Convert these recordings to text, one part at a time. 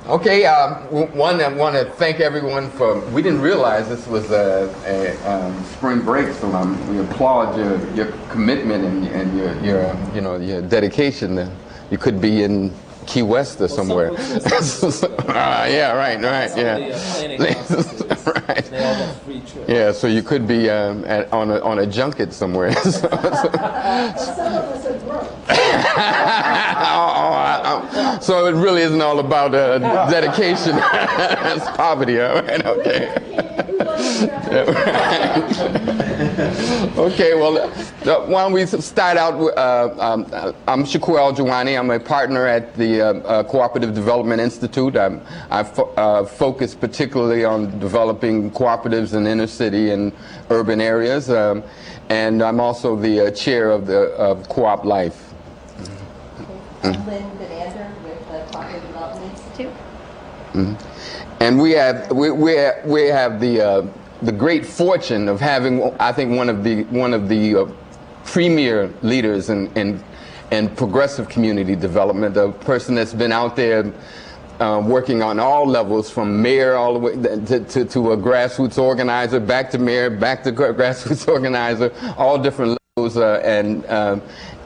Okay, one, I want to thank everyone for, we didn't realize this was a spring break, so we applaud your commitment and your dedication. You could be in Key West or somewhere. Yeah, right, yeah. Right. They all have free trips. Yeah, so you could be on a junket somewhere. So it really isn't all about dedication. It's poverty, all right? Okay. Okay, well, why don't we start out with, I'm Shakur Al-Jawani. I'm a partner at the Cooperative Development Institute. I focus particularly on developing cooperatives in inner city and urban areas. And I'm also the chair of the Co-op Life. I'm Lynn Banander with the Cooperative Development Institute. And we have the great fortune of having, I think, one of the premier leaders in progressive community development, a person that's been out there working on all levels, from mayor all the way to a grassroots organizer, back to mayor, back to grassroots organizer, all different levels,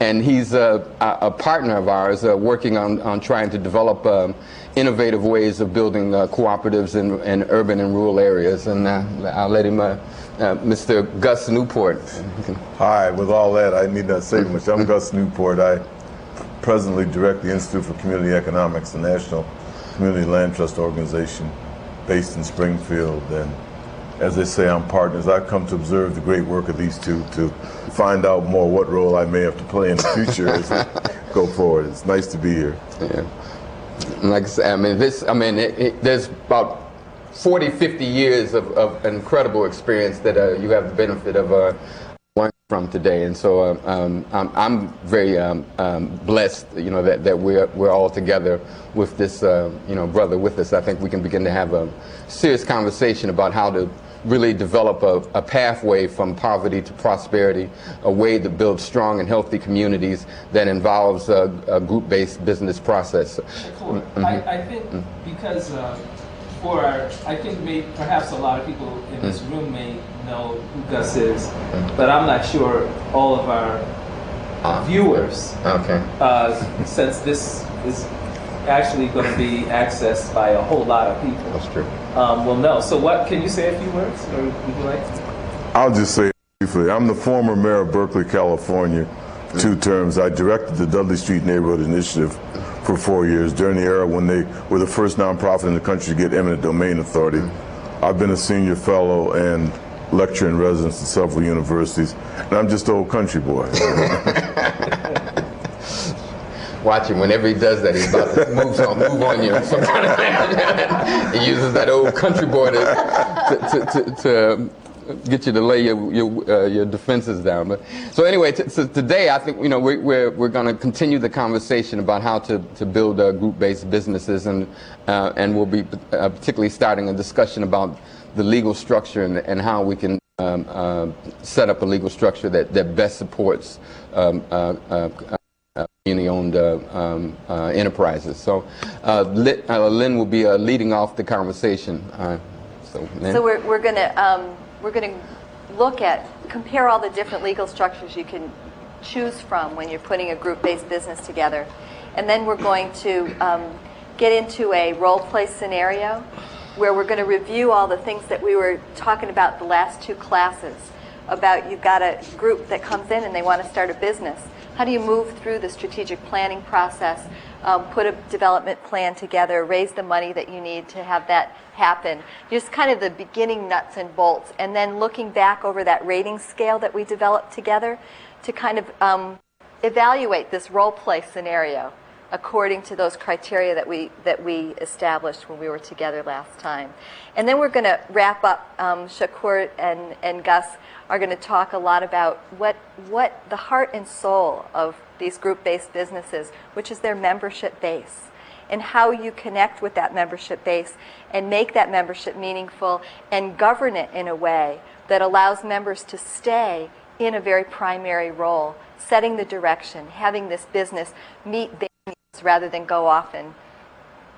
and he's a partner of ours working on trying to develop innovative ways of building cooperatives in urban and rural areas. And I'll let him, Mr. Gus Newport. Hi, with all that, I need not say much. I'm Gus Newport. I presently direct the Institute for Community Economics, a national community land trust organization based in Springfield. And as they say, I'm partners. I've come to observe the great work of these two to find out more what role I may have to play in the future as we go forward. It's nice to be here. Yeah. Like I said, there's about 40, 50 years of incredible experience that you have the benefit of learning from today, and so I'm very blessed, that we're all together with this, brother with us. I think we can begin to have a serious conversation about how to really develop a pathway from poverty to prosperity, a way to build strong and healthy communities that involves a group-based business process. I think because I think perhaps a lot of people in this room may know who Gus is, but I'm not sure all of our viewers, since this is actually going to be accessed by a whole lot of people. That's true. Will know. So can you say a few words, or would you like to? I'll just say briefly, I'm the former mayor of Berkeley, California, 2 terms. I directed the Dudley Street Neighborhood Initiative for 4 years, during the era when they were the first nonprofit in the country to get eminent domain authority. I've been a senior fellow and lecturer in residence at several universities, and I'm just an old country boy. Watch him. Whenever he does that, he's about to move on you. He uses that old country boy to get you to lay your defenses down. But so anyway, so today I think we're going to continue the conversation about how to build group-based businesses, and we'll be particularly starting a discussion about the legal structure and how we can set up a legal structure that best supports community-owned enterprises. So Lynn will be leading off the conversation. So we're going to compare all the different legal structures you can choose from when you're putting a group-based business together, and then we're going to get into a role-play scenario where we're going to review all the things that we were talking about the last 2 classes. About, you've got a group that comes in and they want to start a business. How do you move through the strategic planning process, put a development plan together, raise the money that you need to have that happen? Just kind of the beginning nuts and bolts, and then looking back over that rating scale that we developed together to kind of evaluate this role play scenario according to those criteria that we established when we were together last time. And then we're going to wrap up. Shakur and Gus are going to talk a lot about what the heart and soul of these group-based businesses, which is their membership base, and how you connect with that membership base and make that membership meaningful and govern it in a way that allows members to stay in a very primary role, setting the direction, having this business meet venues rather than go off and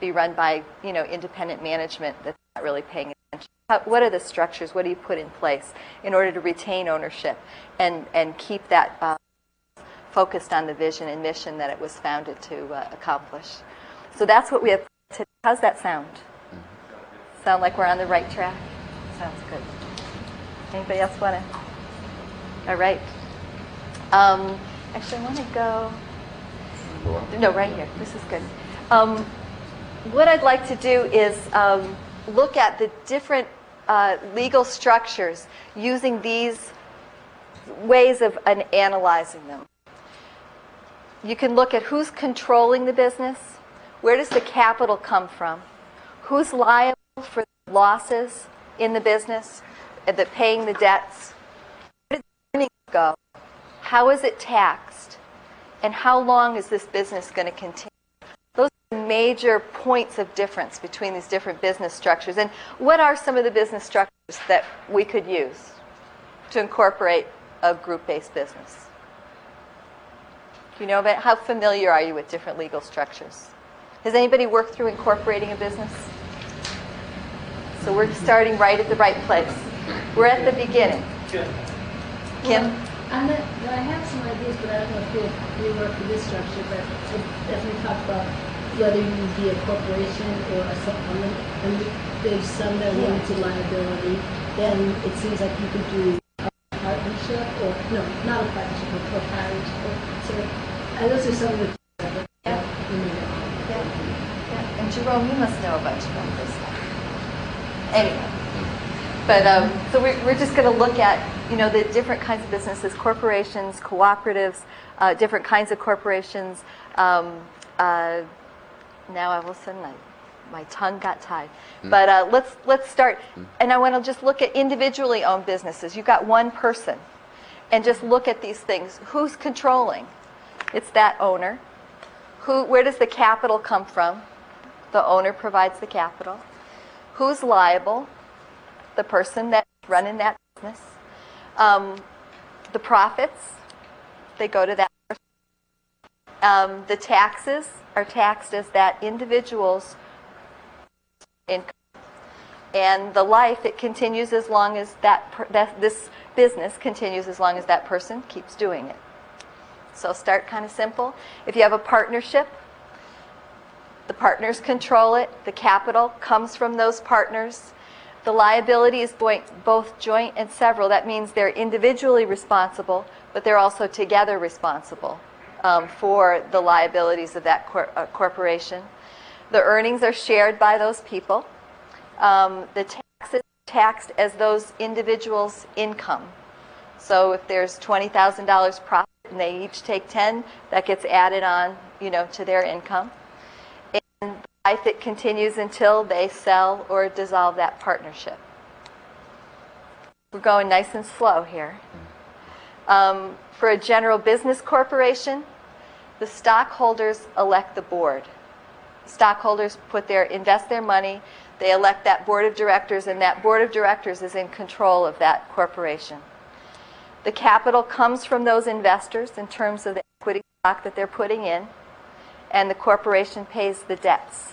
be run by, independent management that's not really paying attention. What are the structures? What do you put in place in order to retain ownership and keep that focused on the vision and mission that it was founded to accomplish? So that's what we have today. How's that sound? Sound like we're on the right track? Sounds good. Anybody else want to? All right. Actually, I want to go. No, right here. This is good. What I'd like to do is look at the different legal structures using these ways of analyzing them. You can look at who's controlling the business, where does the capital come from, who's liable for losses in the business, paying the debts, where did the earnings go, how is it taxed, and how long is this business going to continue? Those are major points of difference between these different business structures. And what are some of the business structures that we could use to incorporate a group-based business? Do you know about how familiar are you with different legal structures? Has anybody worked through incorporating a business? So we're starting right at the right place. We're at the beginning. Kim? I have some ideas, but I don't know if we work with this structure, but as we talked about whether you be a corporation or a supplement, and there's some that are limited liability, then it seems like you could do a partnership, or no, not a partnership, but proprietary. And those are some of the things that And Jerome, you must know a bunch about this. Anyway, but so we're just going to look at the different kinds of businesses, corporations, cooperatives, different kinds of corporations. Now all of a sudden my tongue got tied. But let's start, and I want to just look at individually owned businesses. You've got one person, and just look at these things. Who's controlling? It's that owner. Where does the capital come from? The owner provides the capital. Who's liable? The person that's running that business. The profits, they go to that person. The taxes are taxed as that individual's income. And the life, it continues as long as this business continues as long as that person keeps doing it. So start kind of simple. If you have a partnership, the partners control it. The capital comes from those partners. The liability is both joint and several. That means they're individually responsible, but they're also together responsible for the liabilities of that corporation. The earnings are shared by those people. The taxes are taxed as those individuals' income. So if there's $20,000 profit and they each take 10, that gets added on, to their income. And life, it continues until they sell or dissolve that partnership. We're going nice and slow here. For a general business corporation, the stockholders elect the board. Stockholders invest their money, they elect that board of directors, and that board of directors is in control of that corporation. The capital comes from those investors in terms of the equity stock that they're putting in, and the corporation pays the debts.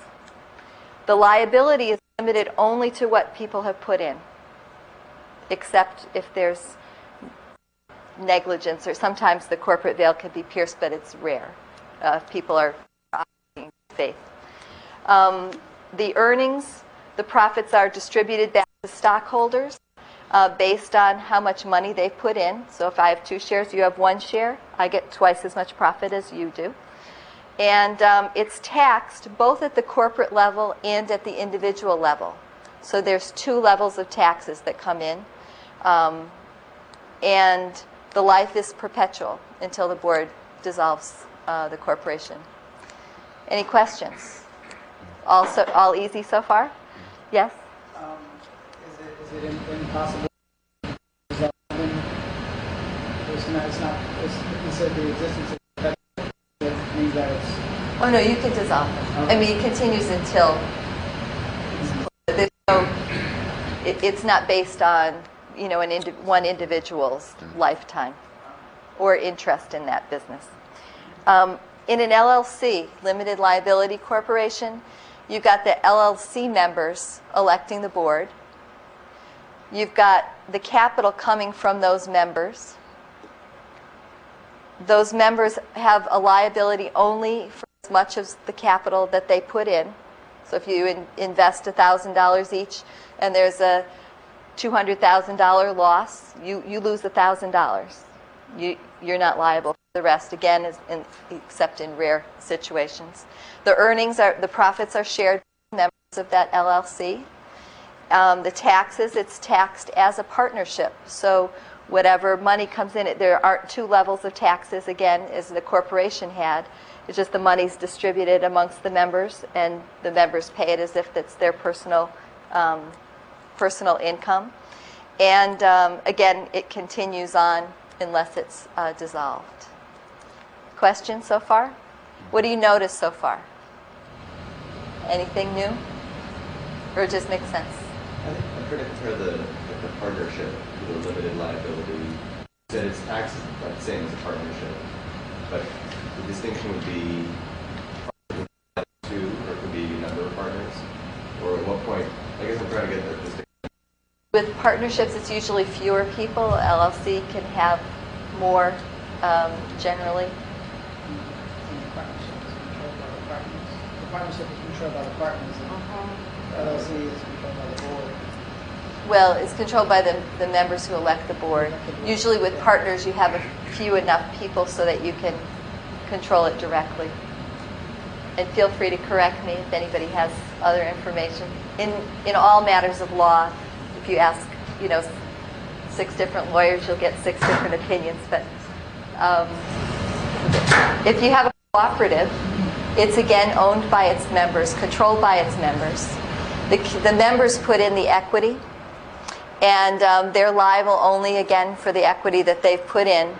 The liability is limited only to what people have put in, except if there's negligence, or sometimes the corporate veil can be pierced, but it's rare if people are operating in faith. The earnings, the profits are distributed back to stockholders based on how much money they put in. So if I have 2 shares, you have 1 share, I get twice as much profit as you do. And it's taxed both at the corporate level and at the individual level. So there's 2 levels of taxes that come in. And the life is perpetual until the board dissolves the corporation. Any questions? All easy so far? Yes? Is it impossible to resolve them? It's the existence of means that it's... Oh no, you can dissolve them. Okay. I mean, it continues until there's no. It's not based on one individual's lifetime or interest in that business. In an LLC, limited liability corporation, You've got the LLC members electing the board. You've got the capital coming from those members. Those members have a liability only for as much as the capital that they put in. So if you invest $1,000 each and there's a $200,000 loss, you lose $1,000. You're not liable for the rest, again, except in rare situations. The profits are shared with members of that LLC. The taxes, it's taxed as a partnership. So whatever money comes in, there aren't two levels of taxes, again, as the corporation had. It's just the money's distributed amongst the members, and the members pay it as if it's their personal income. And again, it continues on unless it's dissolved. Questions so far? What do you notice so far? Anything new? Or it just makes sense? I think I'm trying to compare the partnership to the limited liability. That it's taxed like the same as a partnership, but the distinction would be two, or it could be a number of partners, or at what point? I guess I'm trying to get the distinction. With partnerships, it's usually fewer people. LLC can have more generally. The partnership is controlled by the partners. LLC is controlled by the board. Well, it's controlled by the members who elect the board. Usually with partners, you have a few enough people so that you can control it directly. And feel free to correct me if anybody has other information. In all matters of law, if you ask, 6 different lawyers, you'll get 6 different opinions. But if you have a cooperative, it's again owned by its members, controlled by its members. The members put in the equity, and they're liable only, again, for the equity that they've put in.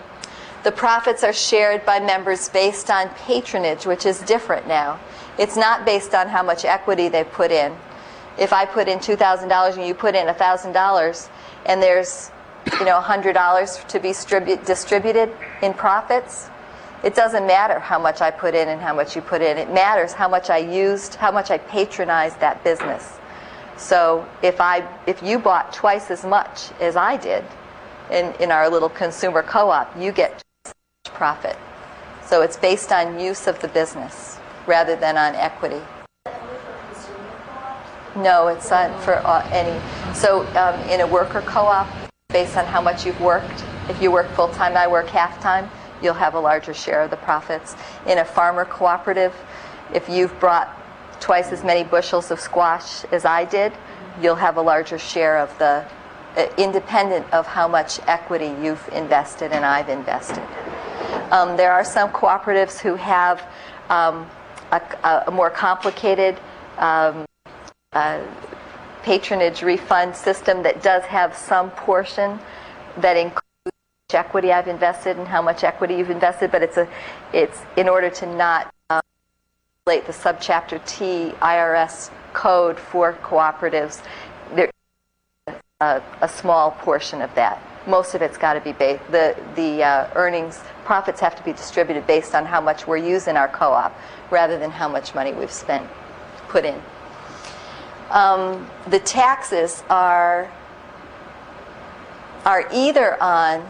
The profits are shared by members based on patronage, which is different now. It's not based on how much equity they put in. If I put in $2,000 and you put in $1,000, and there's $100 to be distributed in profits, it doesn't matter how much I put in and how much you put in. It matters how much I used, how much I patronized that business. So if you bought twice as much as I did in our little consumer co-op, you get twice as much profit. So it's based on use of the business rather than on equity. No, it's for any. So in a worker co-op, based on how much you've worked. If you work full-time, I work half-time, you'll have a larger share of the profits. In a farmer cooperative, if you've brought twice as many bushels of squash as I did, you'll have a larger share of the, independent of how much equity you've invested and I've invested. There are some cooperatives who have a more complicated patronage refund system that does have some portion that includes how much equity I've invested and how much equity you've invested, but it's in order to not violate the subchapter T IRS code for cooperatives. There is a small portion of that. Most of it's got to be based. The earnings, profits have to be distributed based on how much we're using our co-op, rather than how much money we've put in. The taxes are either on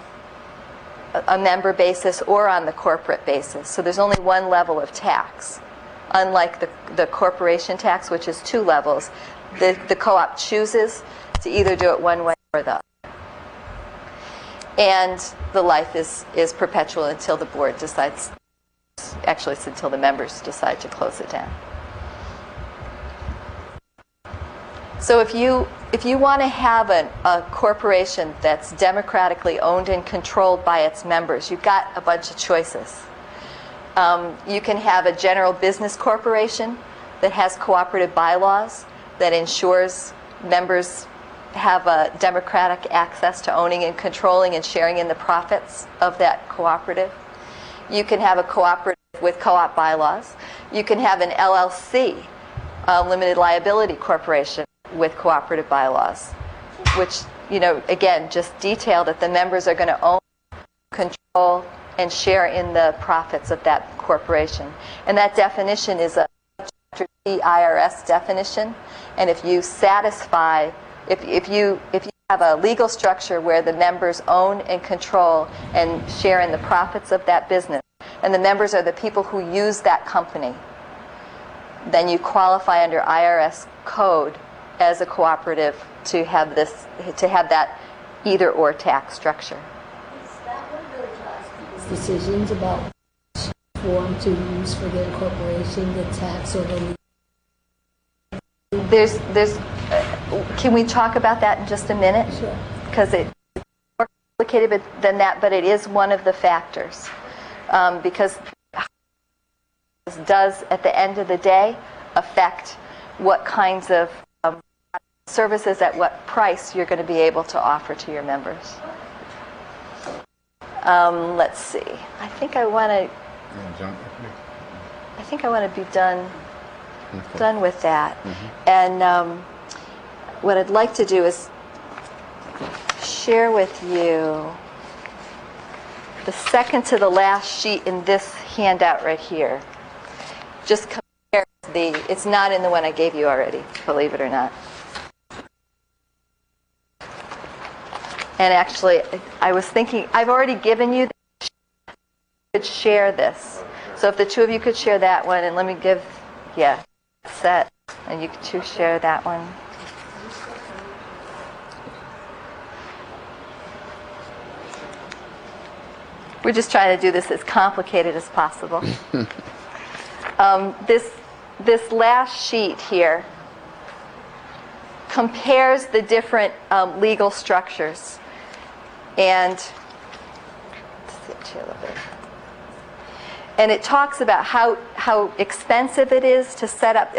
a member basis or on the corporate basis. So there's only one level of tax. Unlike the corporation tax, which is 2 levels, the co-op chooses to either do it one way or the other. And the life is perpetual until the board decides, actually it's until the members decide to close it down. So if you want to have a corporation that's democratically owned and controlled by its members, you've got a bunch of choices. You can have a general business corporation that has cooperative bylaws that ensures members have a democratic access to owning and controlling and sharing in the profits of that cooperative. You can have a cooperative with co-op bylaws. You can have an LLC, limited liability corporation, with cooperative bylaws, which, again, just detail that the members are going to own, control, and share in the profits of that corporation. And that definition is a Chapter the IRS definition, and if you satisfy, if you have a legal structure where the members own and control and share in the profits of that business, and the members are the people who use that company, then you qualify under IRS code as a cooperative to have that either or tax structure. Is that what really drives people's decisions about which form to use for their incorporation, the tax or the legal? Can we talk about that in just a minute? Sure. Because it's more complicated than that, but it is one of the factors. Because this does, at the end of the day, affect what kinds of services at what price you're going to be able to offer to your members. Let's see. I think I want to be done with that. And what I'd like to do is share with you the second to the last sheet in this handout right here. Just compare it's not in the one I gave you already, believe it or not. And actually, I was thinking, I've already given you the could share this. So if the two of you could share that one, and let me give, set, and you two share that one. We're just trying to do this as complicated as possible. This last sheet here compares the different legal structures. And it talks about how expensive it is to set up.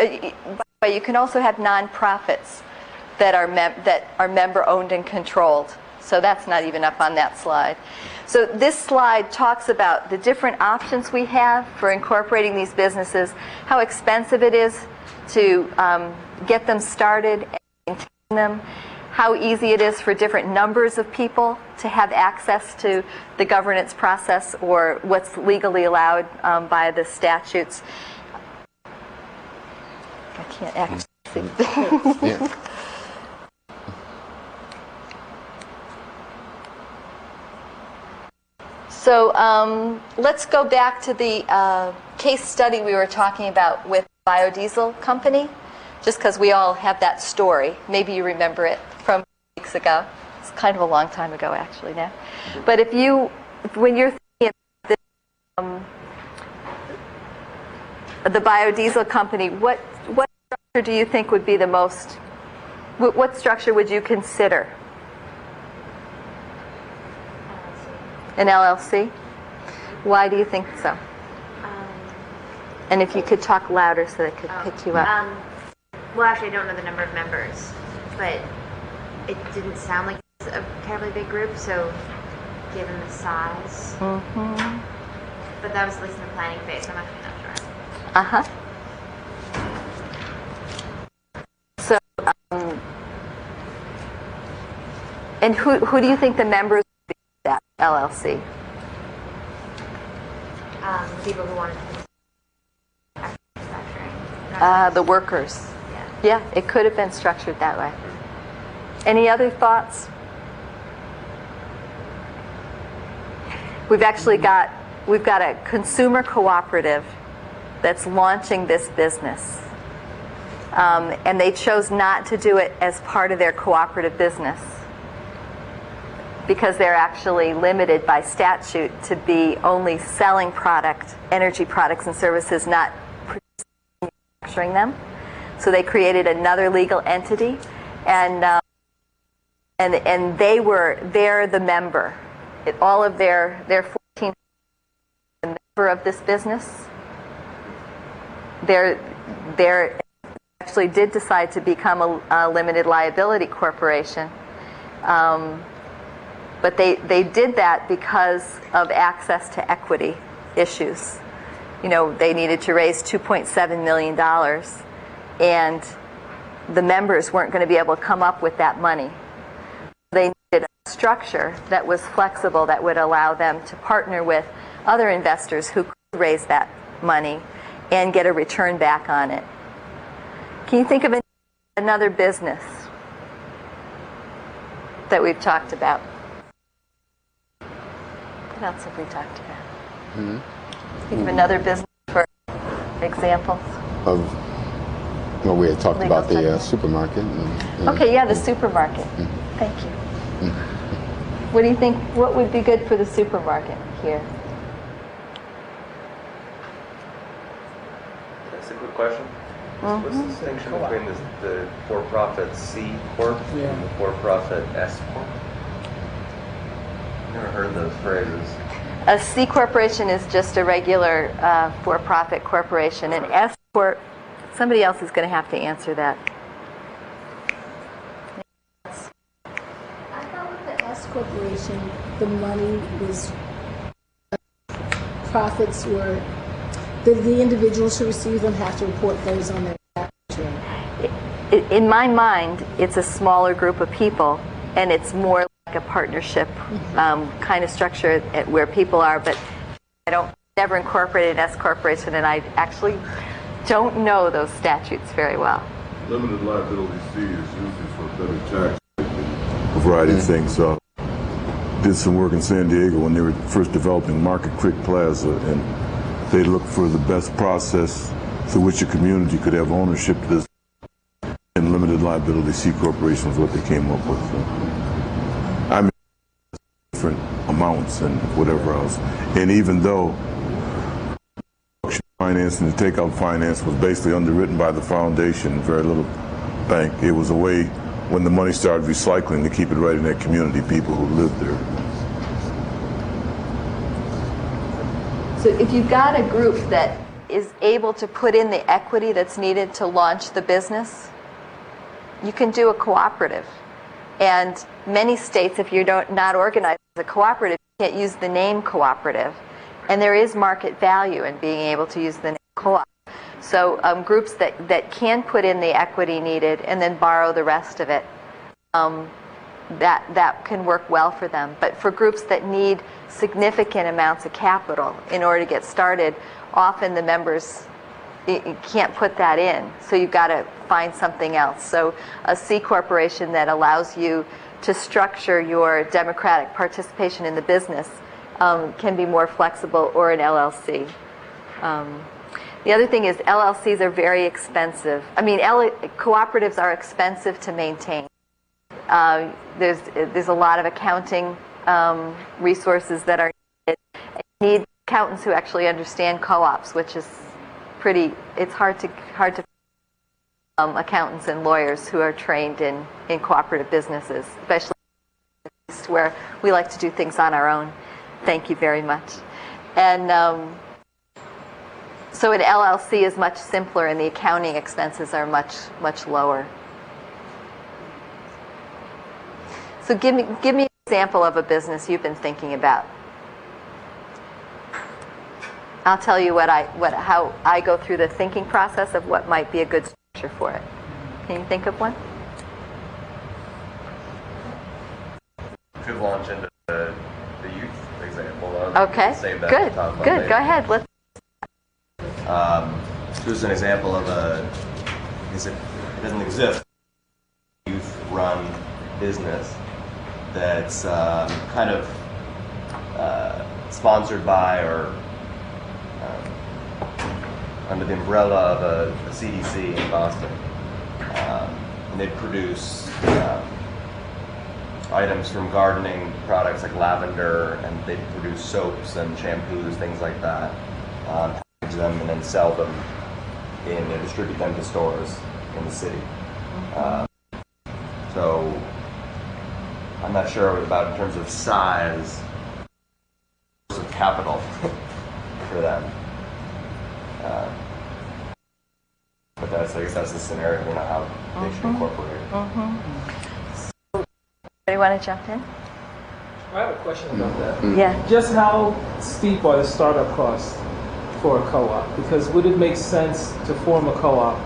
But you can also have nonprofits that are member owned and controlled. So that's not even up on that slide. So this slide talks about the different options we have for incorporating these businesses, how expensive it is to get them started and maintain them, how easy it is for different numbers of people to have access to the governance process or what's legally allowed by the statutes. I can't actually see. Yeah. So let's go back to the case study we were talking about with the biodiesel company, just because we all have that story. Maybe you remember it from weeks ago. It's kind of a long time ago, actually, now. But when you're thinking of the biodiesel company, what structure do you think would be the most, what structure would you consider? An LLC? Why do you think so? And if you could talk louder so they could pick you up. Well, actually, I don't know the number of members, but it didn't sound like it was a terribly big group, so given the size. Mm-hmm. But that was at least in the planning phase, so I'm actually not sure. Uh-huh. So, and who do you think the members would be of that LLC? People who wanted to manufacturing. The workers. Yeah. Yeah, it could have been structured that way. Any other thoughts? We've got a consumer cooperative that's launching this business. And they chose not to do it as part of their cooperative business because they're actually limited by statute to be only selling energy products and services, not manufacturing them. So they created another legal entity, and they're the member. All of their 14 the member of this business. They're actually did decide to become a limited liability corporation. But they did that because of access to equity issues. You know, they needed to raise $2.7 million, and the members weren't going to be able to come up with that money. They needed a structure that was flexible that would allow them to partner with other investors who could raise that money and get a return back on it. Can you think of another business that we've talked about? What else have we talked about? Think of another business for examples. Well, we had talked about the supermarket. Okay, yeah, the supermarket. Thank you. What do you think? What would be good for the supermarket here? That's a good question. What's the distinction between the for-profit C Corp and the for-profit S Corp? Never heard those phrases. A C corporation is just a regular for-profit corporation. An S corp, somebody else is going to have to answer that. I thought with the S corporation, the money was profits were the individuals who receive them have to report those on their tax return. In my mind, it's a smaller group of people, and it's more like a partnership kind of structure where people are. But I never incorporated an S corporation, and I actually don't know those statutes very well. Limited liability C is usually for better tax. A variety of things. Did some work in San Diego when they were first developing Market Creek Plaza, and they looked for the best process through which a community could have ownership to this. And limited liability C corporation was what they came up with. I mean, different amounts and whatever else. And even though finance and the takeout finance was basically underwritten by the foundation, very little bank, it was a way when the money started recycling to keep it right in that community, people who lived there. So if you've got a group that is able to put in the equity that's needed to launch the business, you can do a cooperative. And many states, if you're not organized as a cooperative, you can't use the name cooperative. And there is market value in being able to use the name co-op. So groups that can put in the equity needed and then borrow the rest of it, that can work well for them. But for groups that need significant amounts of capital in order to get started, often the members you can't put that in. So you've got to find something else. So a C corporation that allows you to structure your democratic participation in the business can be more flexible, or an LLC. The other thing is LLCs are very expensive. I mean, cooperatives are expensive to maintain. There's a lot of accounting resources that are needed. You need accountants who actually understand co-ops, which is it's hard to accountants and lawyers who are trained in cooperative businesses, especially where we like to do things on our own. Thank you very much. And so an LLC is much simpler, and the accounting expenses are much lower. So give me an example of a business you've been thinking about. I'll tell you how I go through the thinking process of what might be a good structure for it. Can you think of one? Could launch into the youth example. Okay. Save that Good. to talk about Good. later. Go ahead. Let's. Here's an example of it doesn't exist, youth-run business that's kind of sponsored by or under the umbrella of a CDC in Boston. And they produce items from gardening products like lavender, and they produce soaps and shampoos, things like that. Package them and then sell them and distribute them to stores in the city. So I'm not sure about in terms of size of capital for them. But I guess that's the scenario. I don't know how they should incorporate it. Anybody want to jump in? I have a question about that. Yeah. Just how steep are the startup costs for a co-op? Because would it make sense to form a co-op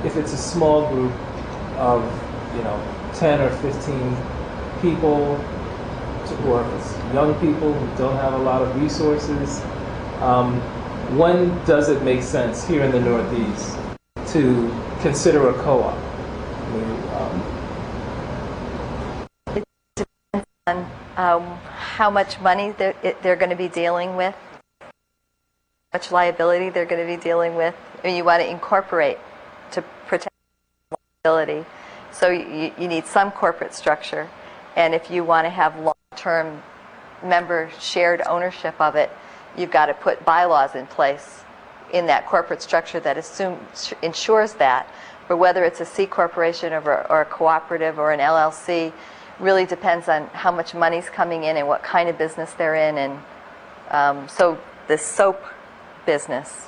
if it's a small group of 10 or 15 people, or if it's young people who don't have a lot of resources? When does it make sense here in the Northeast to consider a co-op? It depends on how much money they're going to be dealing with, how much liability they're going to be dealing with. I mean, you want to incorporate to protect liability. So you need some corporate structure. And if you want to have long-term member shared ownership of it, you've got to put bylaws in place in that corporate structure that ensures that. But whether it's a C corporation or a cooperative or an LLC really depends on how much money's coming in and what kind of business they're in. And so the soap business,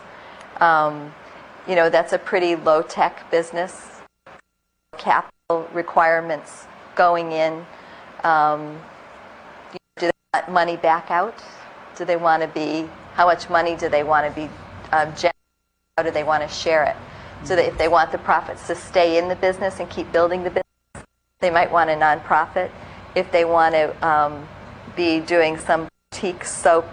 you know, that's a pretty low-tech business. Capital requirements going in. Do they want money back out? Do they want to be, how much money do they want to be generating? How do they want to share it? So that if they want the profits to stay in the business and keep building the business, they might want a nonprofit. If they want to be doing some boutique soap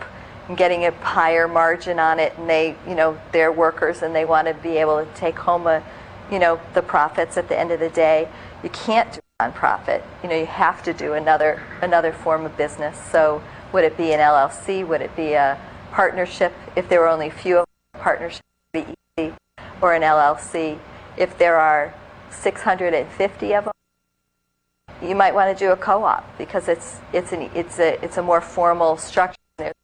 and getting a higher margin on it, and they, you know, they're workers and they want to be able to take home a, you know, the profits at the end of the day, you can't do a nonprofit. You know, you have to do another form of business. So would it be an LLC? Would it be a partnership? If there were only a few of them, partnership would be easy. Or an LLC. If there are 650 of them, you might want to do a co-op because it's a more formal structure. There's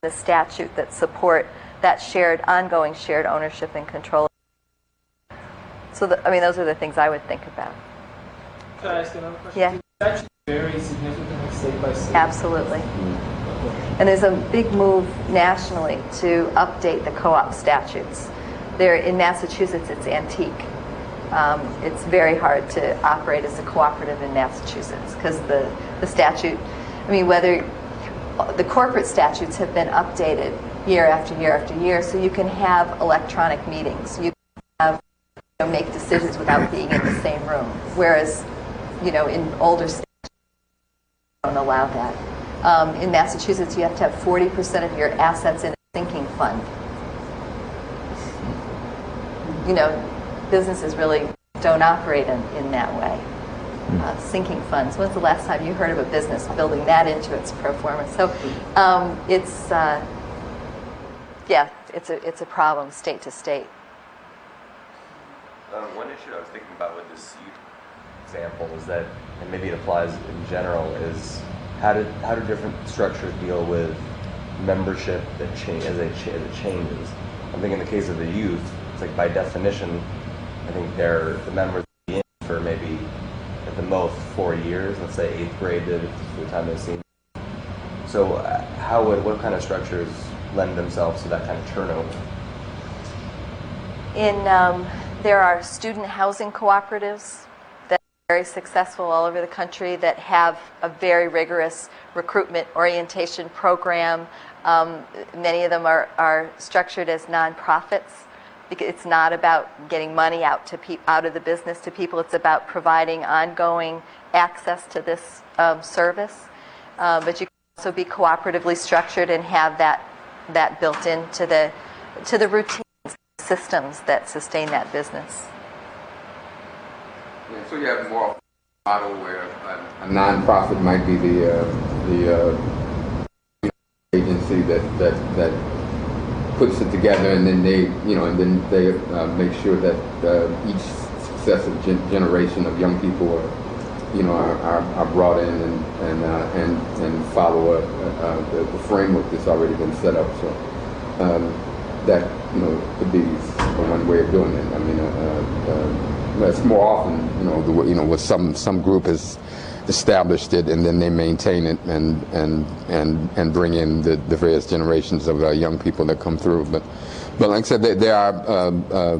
the statute that support that ongoing shared ownership and control. So I mean, those are the things I would think about. Can I ask another question? Yeah. Does it actually vary significantly state by state? Absolutely. And there's a big move nationally to update the co-op statutes. There in Massachusetts, it's antique. It's very hard to operate as a cooperative in Massachusetts because the statute, I mean, whether the corporate statutes have been updated year after year after year, so you can have electronic meetings. You can have, you know, make decisions without being in the same room. Whereas, you know, in older states, don't allow that. In Massachusetts, you have to have 40% of your assets in a sinking fund. You know, businesses really don't operate in that way. Sinking funds. When's the last time you heard of a business building that into its pro forma? So yeah, it's a problem state to state. One issue I was thinking about with this youth example is that, and maybe it applies in general, is how do different structures deal with membership that as it changes? I think in the case of the youth, it's like by definition, I think the members will be in for maybe at the most 4 years. Let's say 8th grade to the time they see. So what kind of structures lend themselves to that kind of turnover? There are student housing cooperatives that are very successful all over the country that have a very rigorous recruitment orientation program. Many of them are structured as nonprofits. Because it's not about getting money out of the business to people. It's about providing ongoing access to this service. But you can also be cooperatively structured and have that built into the routines, systems that sustain that business. Yeah, so you have more of a model where a nonprofit might be the agency that puts it together, and then they make sure that each successive generation of young people are brought in and follow the framework that's already been set up. So that could be one way of doing it. I mean, it's more often with some group has established it, and then they maintain it and bring in the various generations of young people that come through. But like I said, there are.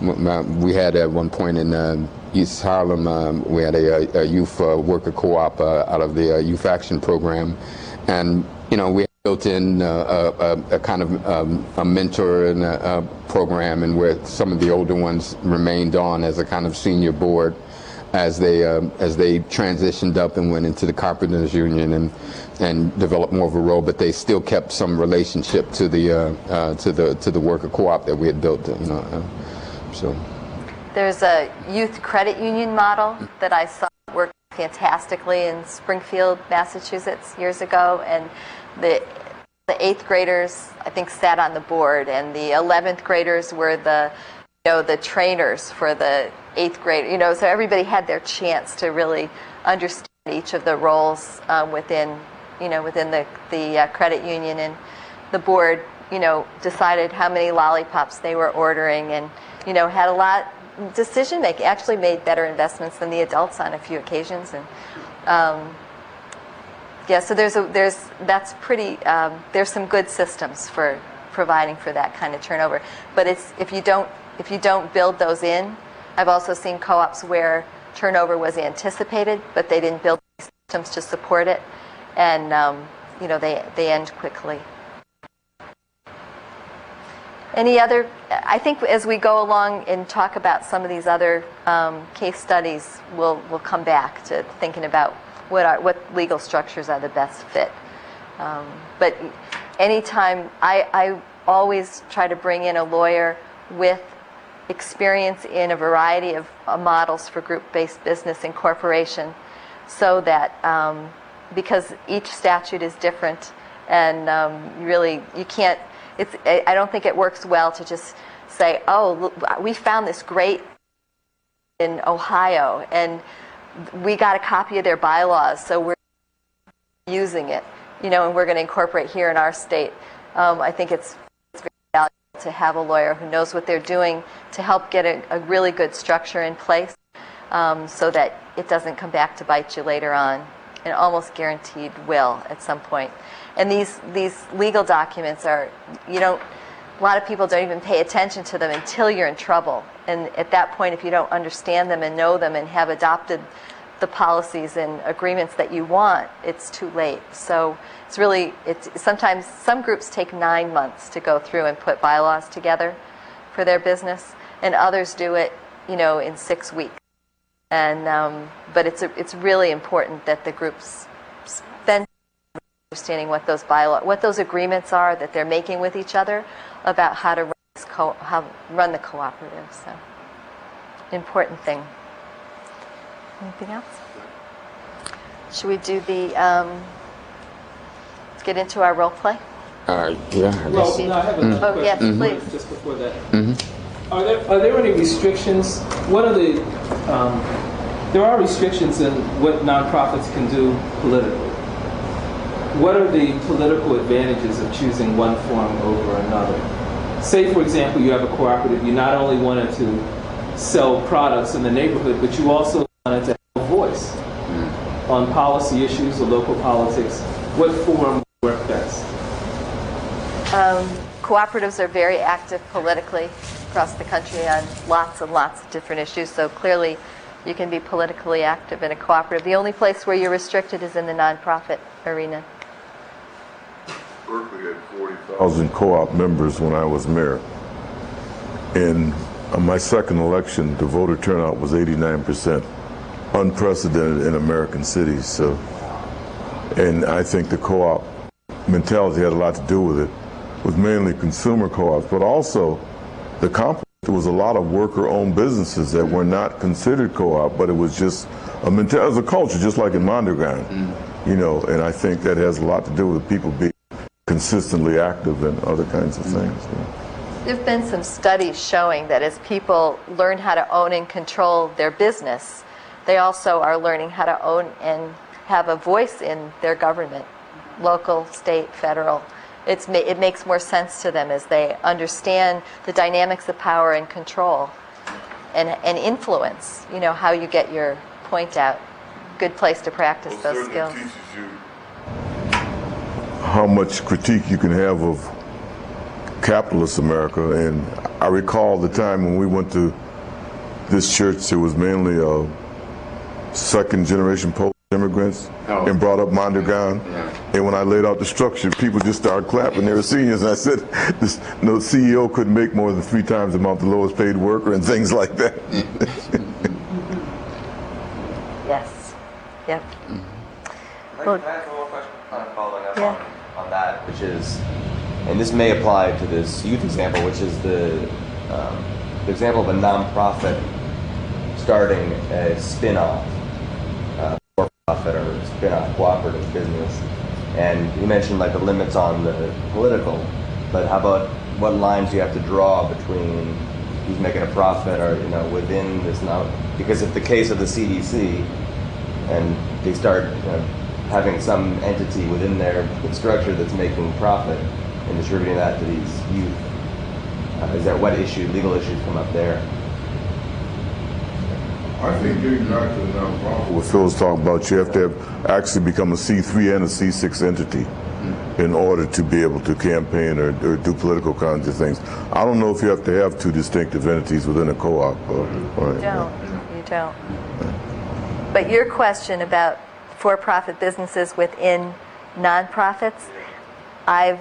We had at one point in East Harlem, we had a youth worker co-op out of the Youth Action Program, and we built in a kind of a mentor and a program, and where some of the older ones remained on as a kind of senior board as they transitioned up and went into the Carpenters Union and developed more of a role, but they still kept some relationship to the worker co-op that we had built. So There's a youth credit union model that I saw work fantastically in Springfield, Massachusetts years ago, and the 8th graders, I think, sat on the board, and the 11th graders were the trainers for the 8th grade. So everybody had their chance to really understand each of the roles within the credit union, and the board, decided how many lollipops they were ordering, and had a lot decision making. Actually, made better investments than the adults on a few occasions, and so that's pretty. There's some good systems for providing for that kind of turnover, but if you don't build those in, I've also seen co-ops where turnover was anticipated, but they didn't build systems to support it, and they end quickly. Any other? I think as we go along and talk about some of these other case studies, we'll come back to thinking about what legal structures are the best fit. But anytime, I always try to bring in a lawyer with experience in a variety of models for group-based business and corporation, so that because each statute is different, and really you can't. I don't think it works well to just say, oh, look, we found this great in Ohio, and we got a copy of their bylaws, so we're using it, and we're going to incorporate here in our state. I think it's very valuable to have a lawyer who knows what they're doing to help get a really good structure in place, so that it doesn't come back to bite you later on, and almost guaranteed will at some point. And these legal documents are, a lot of people don't even pay attention to them until you're in trouble. And at that point, if you don't understand them and know them and have adopted the policies and agreements that you want, it's too late. So sometimes some groups take 9 months to go through and put bylaws together for their business, and others do it, in 6 weeks. And but it's really important that the groups spend understanding what those agreements are that they're making with each other about how to run the cooperative. So, important thing. Anything else? Should we do the? Let's get into our role play. Yeah. Well, no, I have a question. Yes, please. Just before that. Are there any restrictions? There are restrictions in what nonprofits can do politically. What are the political advantages of choosing one form over another? Say, for example, you have a cooperative. You not only wanted to sell products in the neighborhood, but you also wanted to have a voice on policy issues or local politics. What form would work best? Cooperatives are very active politically across the country on lots and lots of different issues, so clearly you can be politically active in a cooperative. The only place where you're restricted is in the nonprofit arena. Berkeley had 40,000 co-op members when I was mayor. In my second election, the voter turnout was 89%, unprecedented in American cities. So, and I think the co-op mentality had a lot to do with it, with mainly consumer co-ops, but also the complex. There was a lot of worker-owned businesses that were not considered co-op, but it was just a mentality, it was a culture, just like in Mondragon, and I think that has a lot to do with people being consistently active and other kinds of things. There have been some studies showing that as people learn how to own and control their business, they also are learning how to own and have a voice in their government, local, state, federal. It makes more sense to them as they understand the dynamics of power and control and influence, how you get your point out. Good place to practice those skills. It teaches you how much critique you can have of capitalist America. And I recall the time when we went to this church, it was mainly second generation Polish immigrants and brought up Mondragon. And when I laid out the structure, people just started clapping. They were seniors, and I said, the CEO couldn't make more than 3 times the amount of the lowest paid worker and things like that. Yes. Yep. Can I ask one more question? Following up on that, which is, and this may apply to this youth example, which is the the example of a nonprofit starting a spin-off for-profit or spin-off cooperative business, and you mentioned like the limits on the political, but how about what lines you have to draw between who's making a profit or, you know, within this now? Because if the case of the CDC and they start, you know, having some entity within their structure that's making profit and distributing that to these youth, is that what legal issues come up there? I think getting back to the nonprofit, what Phil was talking about, you have to actually become a C3 and a C6 entity in order to be able to campaign or do political kinds of things. I don't know if you have to have two distinctive entities within a co-op. You don't. But your question about for-profit businesses within nonprofits, I've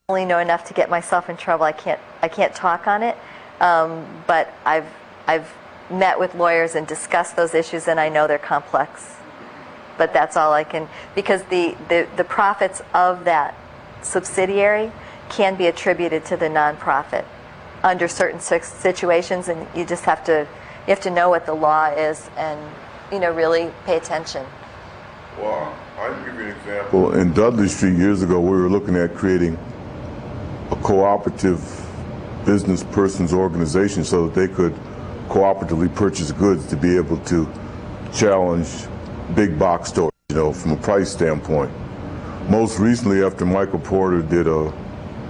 only know enough to get myself in trouble. I can't talk on it, but I've met with lawyers and discussed those issues, and I know they're complex. But that's all I can, because the profits of that subsidiary can be attributed to the nonprofit under certain situations, and you just have to know what the law is and, you know, really pay attention. Well, I'll give you an example. In Dudley Street years ago, we were looking at creating a cooperative business persons organization so that they could cooperatively purchase goods to be able to challenge big box stores, you know, from a price standpoint. Most recently, after Michael Porter did a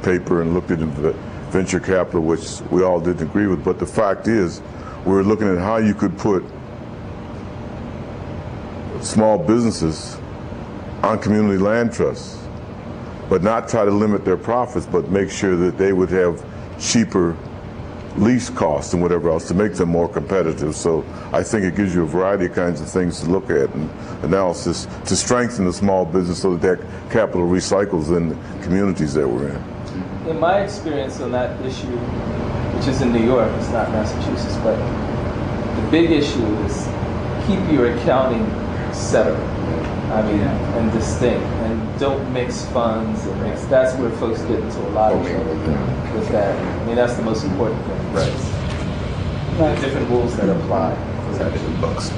paper and looked at venture capital, which we all didn't agree with, but the fact is, we're looking at how you could put small businesses on community land trusts, but not try to limit their profits, but make sure that they would have cheaper lease costs and whatever else to make them more competitive. So I think it gives you a variety of kinds of things to look at and analysis to strengthen the small business so that capital recycles in the communities that we're in. In my experience on that issue, which is in New York, it's not Massachusetts, but the big issue is keep your accounting separate, and distinct, and don't mix funds. That's where folks get into a lot of trouble with that. I mean, that's the most important thing. Right. The different rules that apply. Different books.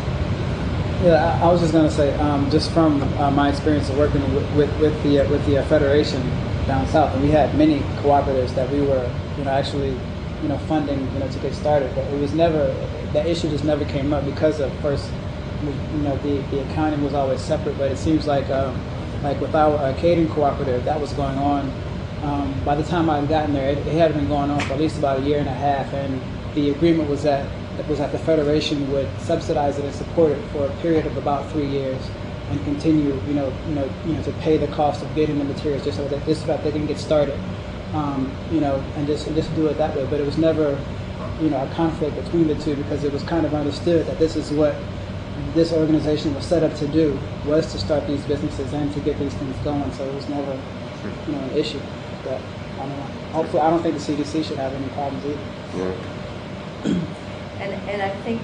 Yeah, I was just going to say, just from my experience of working with the federation down south, and we had many cooperatives that we were, actually, funding, to get started. But it was never, that issue just never came up because of first, the accounting was always separate. But it seems like with our catering cooperative, that was going on. By the time I had gotten there, it had been going on for at least about a year and a half, and the agreement was that the federation would subsidize it and support it for a period of about 3 years, and continue, to pay the cost of getting the materials just so that they can get started, and just do it that way. But it was never, a conflict between the two, because it was kind of understood that this is what this organization was set up to do, was to start these businesses and to get these things going. So it was never, an issue. But I don't know. Hopefully, I don't think the CDC should have any problems either. Yeah. And I think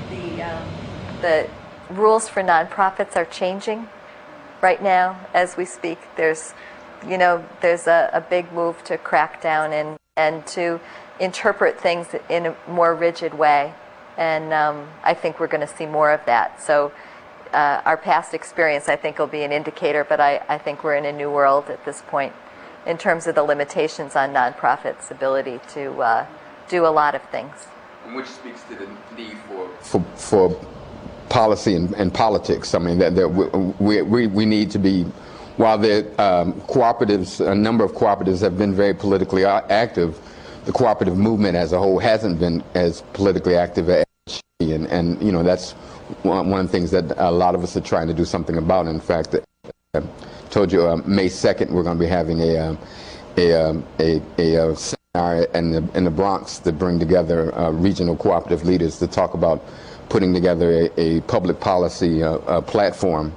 the rules for nonprofits are changing right now as we speak. There's a big move to crack down and to interpret things in a more rigid way. And I think we're going to see more of that. So our past experience, I think, will be an indicator, but I think we're in a new world at this point in terms of the limitations on nonprofits' ability to do a lot of things. Which speaks to the need for policy and politics. I mean, that we need to be, while the cooperatives, a number of cooperatives have been very politically active, the cooperative movement as a whole hasn't been as politically active as it should be. And that's one of the things that a lot of us are trying to do something about. In fact, I told you May 2nd we're going to be having a seminar in the Bronx to bring together regional cooperative leaders to talk about putting together a public policy platform,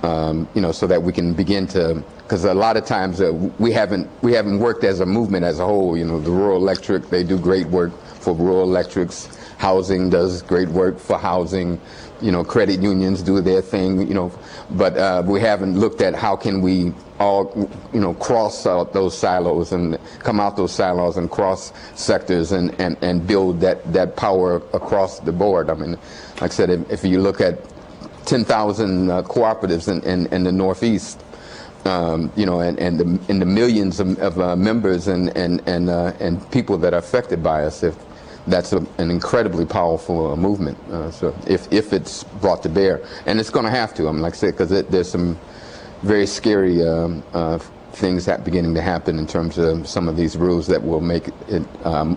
so that we can begin to, because a lot of times we haven't worked as a movement as a whole. The rural electric, they do great work for rural electrics. housing does great work for housing. Credit unions do their thing. But we haven't looked at how can we all, cross out those silos and come out those silos and cross sectors and build that power across the board. I mean, like I said, if you look at 10,000 cooperatives in the Northeast, and the millions of members and people that are affected by us, that's an incredibly powerful movement. So if it's brought to bear, and it's going to have to, like I said, because there's some very scary things beginning to happen in terms of some of these rules that will make it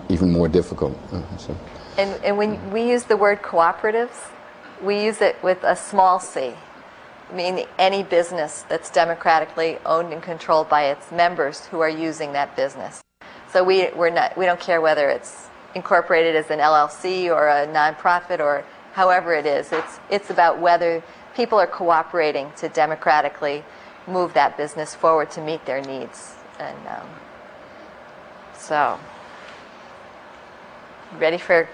even more difficult. And when we use the word cooperatives, we use it with a small c. I mean, any business that's democratically owned and controlled by its members who are using that business. So we don't care whether it's incorporated as an LLC or a nonprofit or however it is. It's about whether people are cooperating to democratically move that business forward to meet their needs. And so, ready for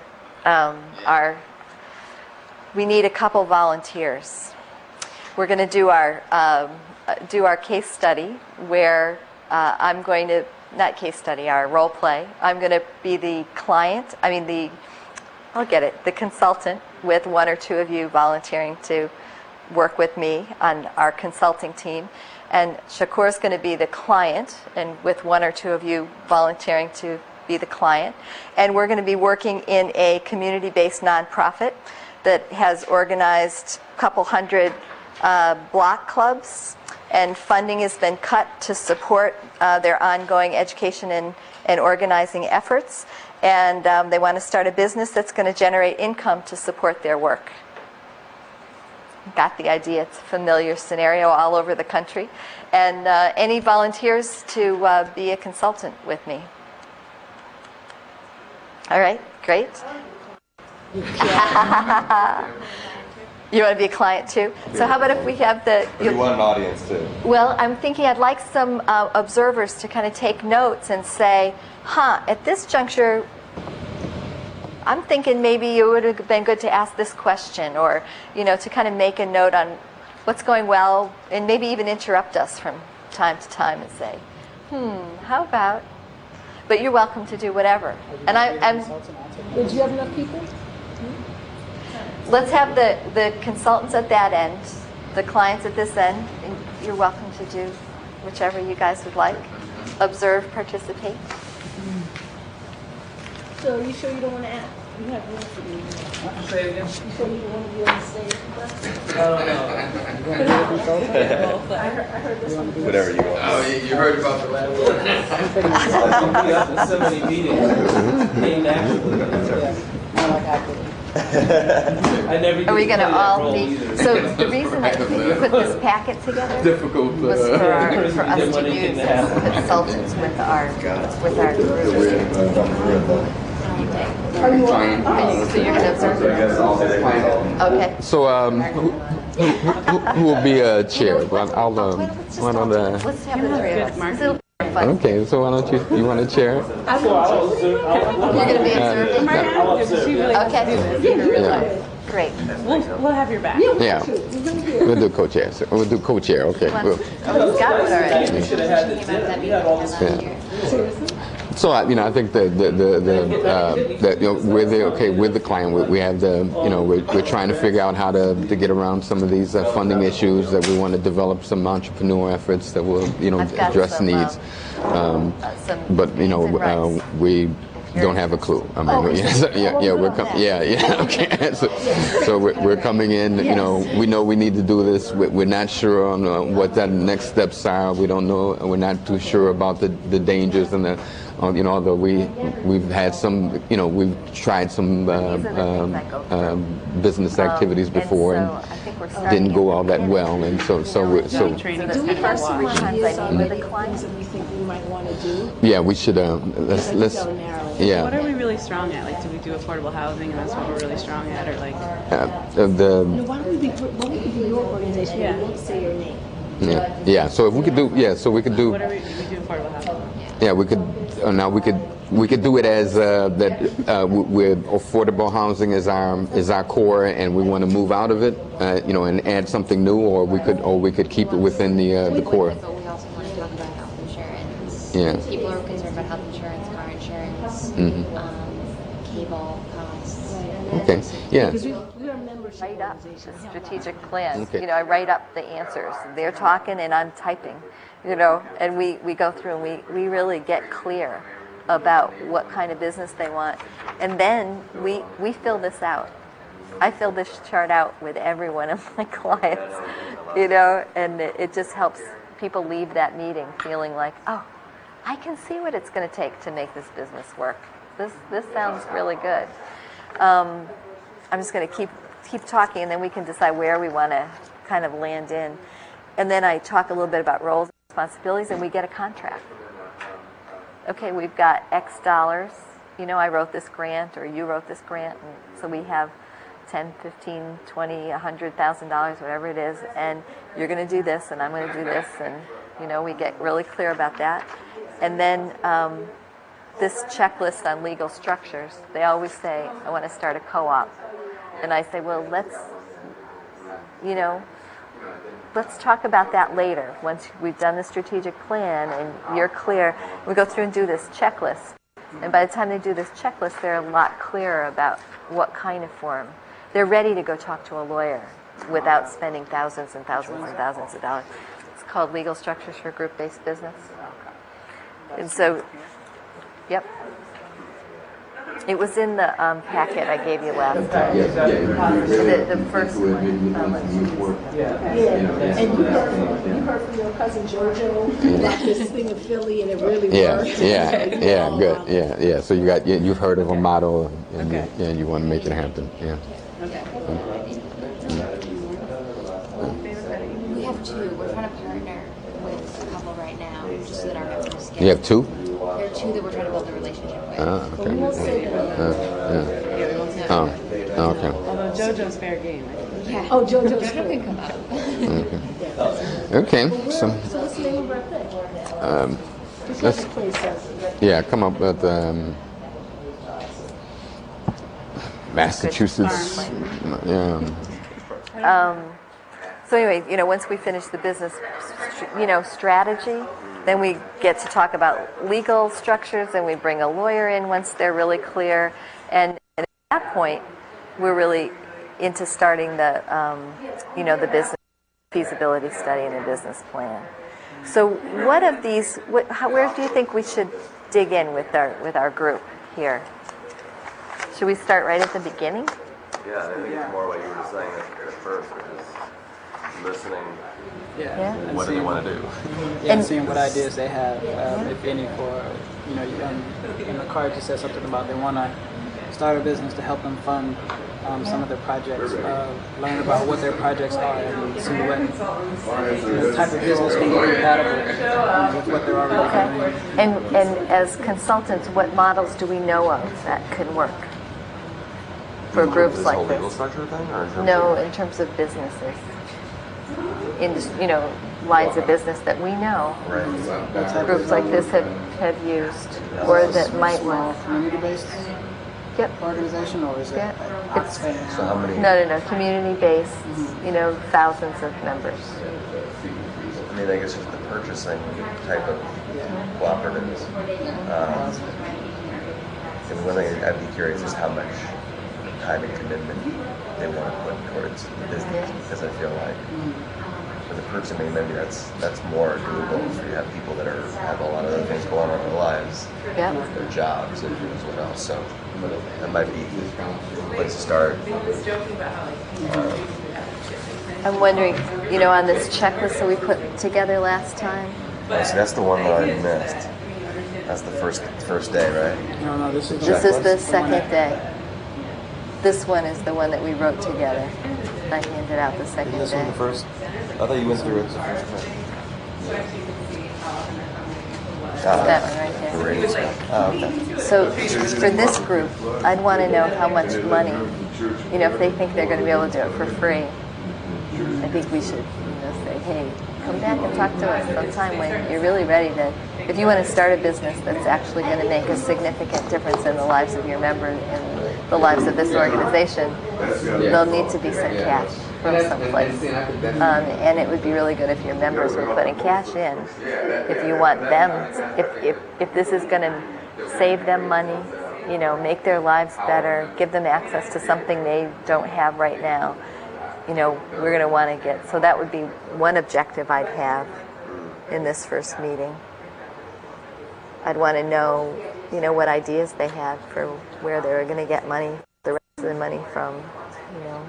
we need a couple volunteers. We're going to do our case study where I'm going to, not case study, our role play. I'm going to be the client, the consultant with one or two of you volunteering to work with me on our consulting team. And Shakur's going to be the client, and with one or two of you volunteering to be the client. And we're going to be working in a community-based nonprofit that has organized a couple hundred block clubs, and funding has been cut to support their ongoing education and organizing efforts. And they want to start a business that's going to generate income to support their work. Got the idea? It's a familiar scenario all over the country. And any volunteers to be a consultant with me? All right, great. You want to be a client too? So how about if we have We want an audience too. Well, I'm thinking I'd like some observers to kind of take notes and say, at this juncture, I'm thinking maybe it would have been good to ask this question, or, to kind of make a note on what's going well, and maybe even interrupt us from time to time and say, how about? But you're welcome to do whatever. And I'm. Did you have enough people? Let's have the consultants at that end, the clients at this end, and you're welcome to do whichever you guys would like. Observe, participate. So you sure you don't want to ask? You have room for me. Say again? You sure you don't want to be on the stage? I don't know. I heard this one. Whatever you want. Oh, you heard about the last I've been up in so many meetings named after I never Are we going to all role be? either. So the reason I put this packet together difficult. was for us to use as consultants with our group. So you're going to observe? Okay. So who will be a chair? Well, I'll why don't Let's have the three of us. It'll be fun. Okay, so why don't you want a chair? You're going to be observing? Okay. Yeah. Great. We'll have your back. Yeah. We'll do co-chair. We'll do co-chair. Okay. Oh, he's got one already. We should have had this dinner. We had all this food. So I think that we're there, with the client. We have we're trying to figure out how to get around some of these funding issues, that we want to develop some entrepreneur efforts that will address needs. But we don't have a clue. I mean, we're okay. So we're coming in. We know we need to do this. We're not sure on what that next steps are. We don't know. We're not too sure about the dangers and the. Although we've had some, we've tried some business activities before and didn't go all that well, and so Do we have some ideas on the clients that we think we might want to do? yeah, we should let's What yeah. are we really strong at? Like, do we do affordable housing, and that's what we're really strong at, or like? Why don't we be your organization? Yeah. We won't say your name. Yeah. So if we could do What are we do affordable housing? Yeah, we could now we could do it as with affordable housing as our core, and we want to move out of it, and add something new, or we could keep it within the core. But we also want to talk about health insurance. Yeah. People are concerned about health insurance, car insurance, cable costs. Okay. Yeah. Write up the strategic plan. Okay. I write up the answers. They're talking and I'm typing. And we go through and we really get clear about what kind of business they want. And then we fill this out. I fill this chart out with every one of my clients, and it just helps people leave that meeting feeling like, oh, I can see what it's going to take to make this business work. This sounds really good. I'm just going to keep talking, and then we can decide where we want to kind of land in. And then I talk a little bit about roles and responsibilities, and we get a contract. Okay, we've got X dollars. I wrote this grant, or you wrote this grant, and so we have $10, $15, $20, $100,000, whatever it is, and you're going to do this, and I'm going to do this, and we get really clear about that. And then this checklist on legal structures, they always say, I want to start a co-op. And I say, well, let's talk about that later. Once we've done the strategic plan and you're clear, we go through and do this checklist. And by the time they do this checklist, they're a lot clearer about what kind of form. They're ready to go talk to a lawyer without spending thousands and thousands and thousands of dollars. It's called Legal Structures for Group-Based Business. And so, yep. It was in the packet I gave you last time. The first one. And you heard from your cousin JoJo about this thing in Philly, and it really worked. Yeah, good. Yeah. So you've heard of a model, and you want to make it happen. Yeah. Okay. We have two. We're trying to partner with a couple right now, just so that our members get. You have two? There are two that we're trying to build a relationship with. Okay. We won't say that. Okay. Although JoJo's fair game. Yeah. Oh, JoJo's JoJo can come out. Okay. So what's the name of our thing? Just let's- like the place says. Yeah, come up with Massachusetts. Yeah. So anyway, once we finish the business, strategy, then we get to talk about legal structures, and we bring a lawyer in once they're really clear. And at that point, we're really into starting the, the business feasibility study and the business plan. So what of these, where do you think we should dig in with our group here? Should we start right at the beginning? Yeah, I think it's more what you were saying at first, which is listening. Yeah. What do they want to do? And seeing what ideas they have, if any, for, in the card you said something about they want to start a business to help them fund some of their projects, learn about what their projects are, and see what type of business can be compatible with what they're already doing. And as consultants, what models do we know of that can work for groups like This whole legal this? structure thing? Or in terms No, of- in terms of businesses. In lines of business that we know groups like this have used, or that might Small work. community-based organization, or is it? Yeah. It's So how many? no, community-based. Thousands of members. I mean, I guess just the purchasing type of cooperatives. And one thing I'd be curious is how much time and commitment they want to put towards the business, because I feel like for the purchasing, maybe that's more doable if you have people that have a lot of other things going on in their lives, Yeah. their jobs, and what else. So that might be a place to start. I'm wondering, on this checklist that we put together last time. So that's the one that I missed. That's the first day, right? No, this is This is the second day. This one is the one that we wrote together. I handed out the second This one day. the first. I thought you went through it the first time. That one right there. Great. Okay. So for this group, I'd want to know how much money, if they think they're going to be able to do it for free. I think we should, say, hey, come back and talk to us sometime when you're really ready to if you want to start a business that's actually going to make a significant difference in the lives of your members and the lives of this organization, there'll need to be some cash from someplace. And it would be really good if your members were putting cash in. If you want them, if this is going to save them money, you know, make their lives better, give them access to something they don't have right now, you know, we're going to want to get. So that would be one objective I'd have in this first meeting. I'd want to know, you know, what ideas they had for where they were going to get money, the rest of the money from, you know.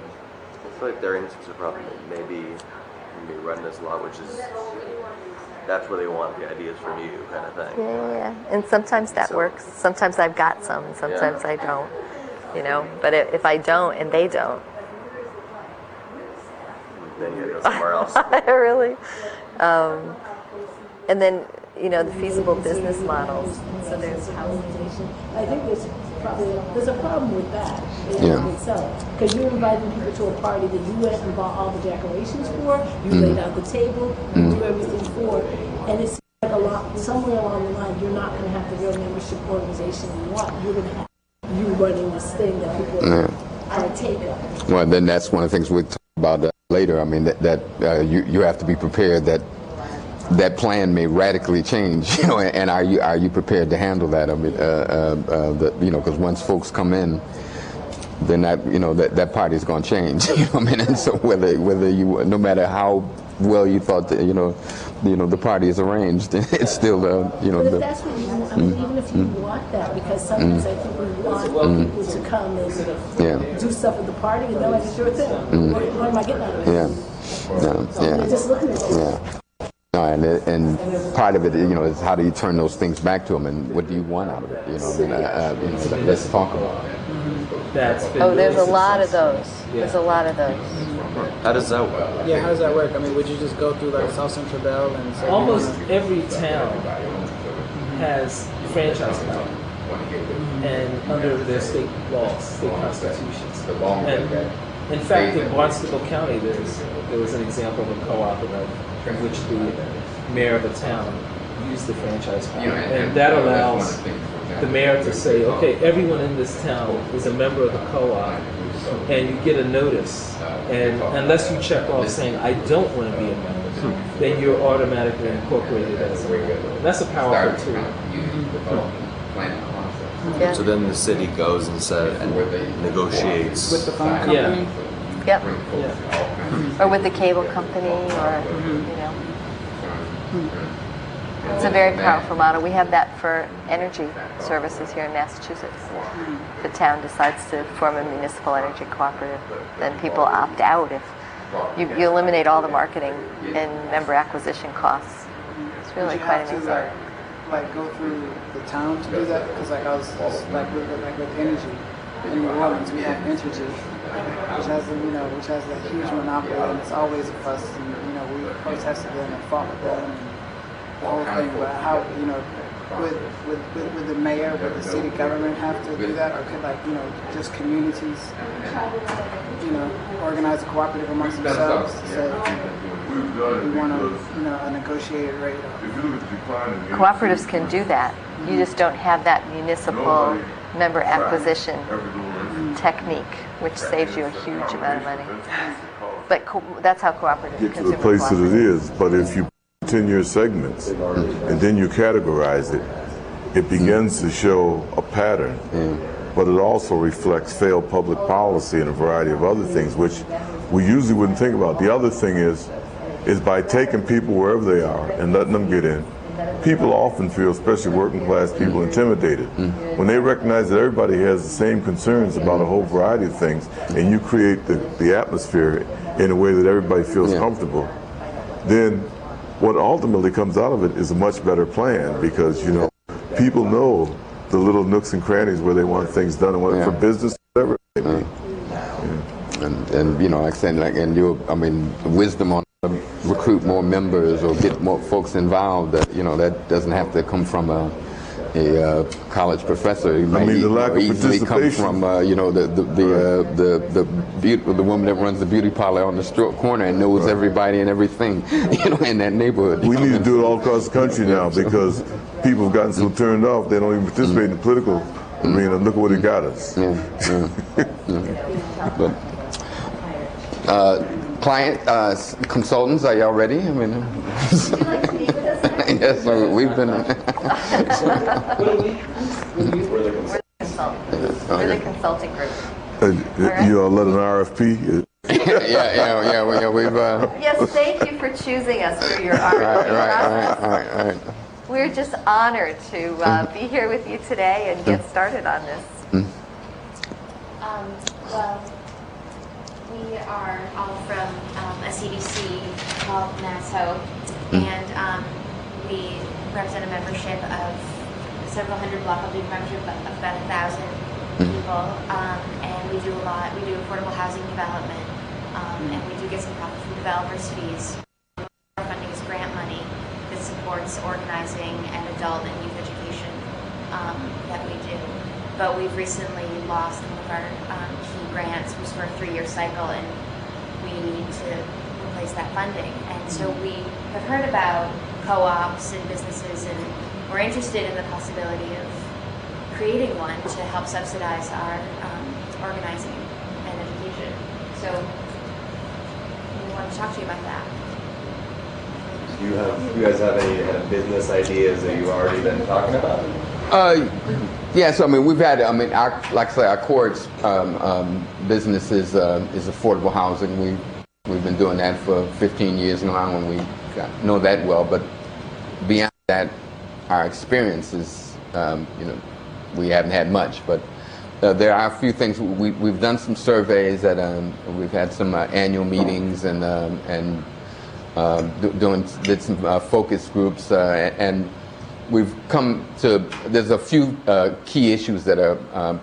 I feel like their instincts are probably maybe run this law, which is that's where they want the ideas from you, kind of thing. Yeah. And sometimes that works. Sometimes I've got some, and sometimes I don't, you know. But if I don't and they don't, then you go somewhere else. Really. And then, you know, the feasible business models. So there's Privatization. I think there's a problem with that Yeah. in itself. Because you're inviting people to a party that you went and bought all the decorations for, you laid out the table, you do everything for, and it seems like a lot, somewhere along the line, you're not going to have the real membership organization you want. You're going to have you running this thing that people partake of. Well, then that's one of the things we'll talk about later. I mean, you have to be prepared that plan may radically change, you know, and are you prepared to handle that? I mean, you know, because once folks come in, then that party is going to change, you know what I mean? And so whether you, no matter how well you thought that, you know, the party is arranged, it's still, you know. But if that's what you want, I mean, even if you want that, because sometimes I think we want people to come and do stuff at the party, and they're like, it's your thing. What am I getting out of it? They're just looking at it. And part of it, you know, is how do you turn those things back to them, and what do you want out of it? You know, I mean, you know, let's talk about it. There's a lot of those. There's a lot of those. How does that work? Yeah, how does that work? I mean, would you just go through like South Central Bell and say almost every town has franchise power, and under their state laws, state constitutions. And in fact, in Barnstable County, there was an example of a cooperative in which the mayor of a town used the franchise power, and that allows the mayor to say, okay, everyone in this town is a member of the co-op, and you get a notice, and unless you check off saying, I don't want to be a member, then you're automatically incorporated as a member. That's a powerful tool. Yeah. So then the city goes and negotiates with the phone company? Yep. Or with the cable company, or, you know. It's a very powerful model. We have that for energy services here in Massachusetts. If the town decides to form a municipal energy cooperative, then people opt out. If you eliminate all the marketing and member acquisition costs. It's really quite amazing. Like go through the town to do that? Because like I was like with energy in New Orleans, we have Entergy, which has a huge monopoly, and it's always a fuss. And you know, we protested them and fought with them, and the whole thing. But how, you know, would the mayor, would the city government have to do that, or could, like, you know, just communities, you know, organize a cooperative amongst themselves to say we want a negotiated rate? Cooperatives can do that. You just don't have that municipal member acquisition technique, which saves you a huge amount of money. But that's how cooperative get to the place that it is. But if you 10-year segments and then you categorize it, it begins to show a pattern. But it also reflects failed public policy and a variety of other things, which we usually wouldn't think about. The other thing is by taking people wherever they are and letting them get in. People often feel, especially working class people, intimidated. When they recognize that everybody has the same concerns about a whole variety of things, and you create the atmosphere in a way that everybody feels comfortable, then what ultimately comes out of it is a much better plan, because, you know, people know the little nooks and crannies where they want things done, and for business, whatever it may be. And you know, like I said, I mean, wisdom on how to recruit more members or get more folks involved. That, you know, that doesn't have to come from a college professor. It may the lack of easily come participation from you know, the woman that runs the beauty parlor on the corner and knows everybody and everything, you know, in that neighborhood. We need to do it all across the country now, because people have gotten so turned off they don't even participate in the political arena. Look at what it got us. Client consultants, are y'all ready? I mean, yes, so we've been. We're the consulting group. You all let an RFP? yeah, we've. Yes, thank you for choosing us for your RFP process. Right. We're just honored to be here with you today and get started on this. Well, we are all from a CDC called NASHO, and we represent a membership of several hundred block of membership of about 1,000 people, and we do a lot. We do affordable housing development, and we do get some profit from developers' fees. Our funding is grant money that supports organizing and adult and youth education that we do. But we've recently lost one of our key grants, which was for a 3-year cycle, and we need to replace that funding. And so we have heard about co-ops and businesses, and we're interested in the possibility of creating one to help subsidize our organizing and education. So we want to talk to you about that. Do you guys have any kind of business ideas that you've already been talking about? Yeah, so I mean, we've had, like I say, our core business is affordable housing. We've been doing that for 15 years now, and we know that well. But beyond that, our experience is, we haven't had much. But there are a few things. We've done some surveys that we've had some annual meetings and did some focus groups and. We've come to, there's a few key issues that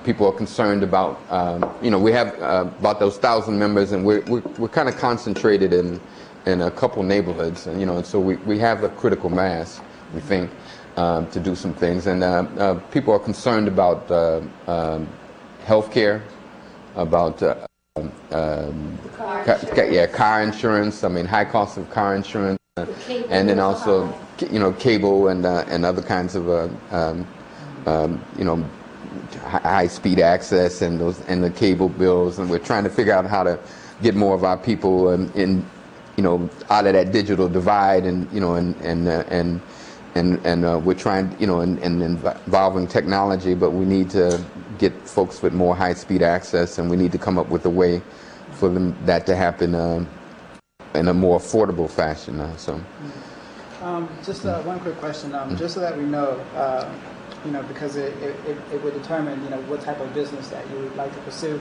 people are concerned about. We have about those 1,000 members, and we're kind of concentrated in a couple neighborhoods, and so we have a critical mass, we think, to do some things. And people are concerned about health care, about car insurance, high cost of car insurance. And then also, cable and other kinds of, high-speed access and the cable bills. And we're trying to figure out how to get more of our people out of that digital divide, and we're trying, and involving technology. But we need to get folks with more high-speed access, and we need to come up with a way for that to happen. In a more affordable fashion. Just one quick question, just so that we know, because it would determine, what type of business that you would like to pursue.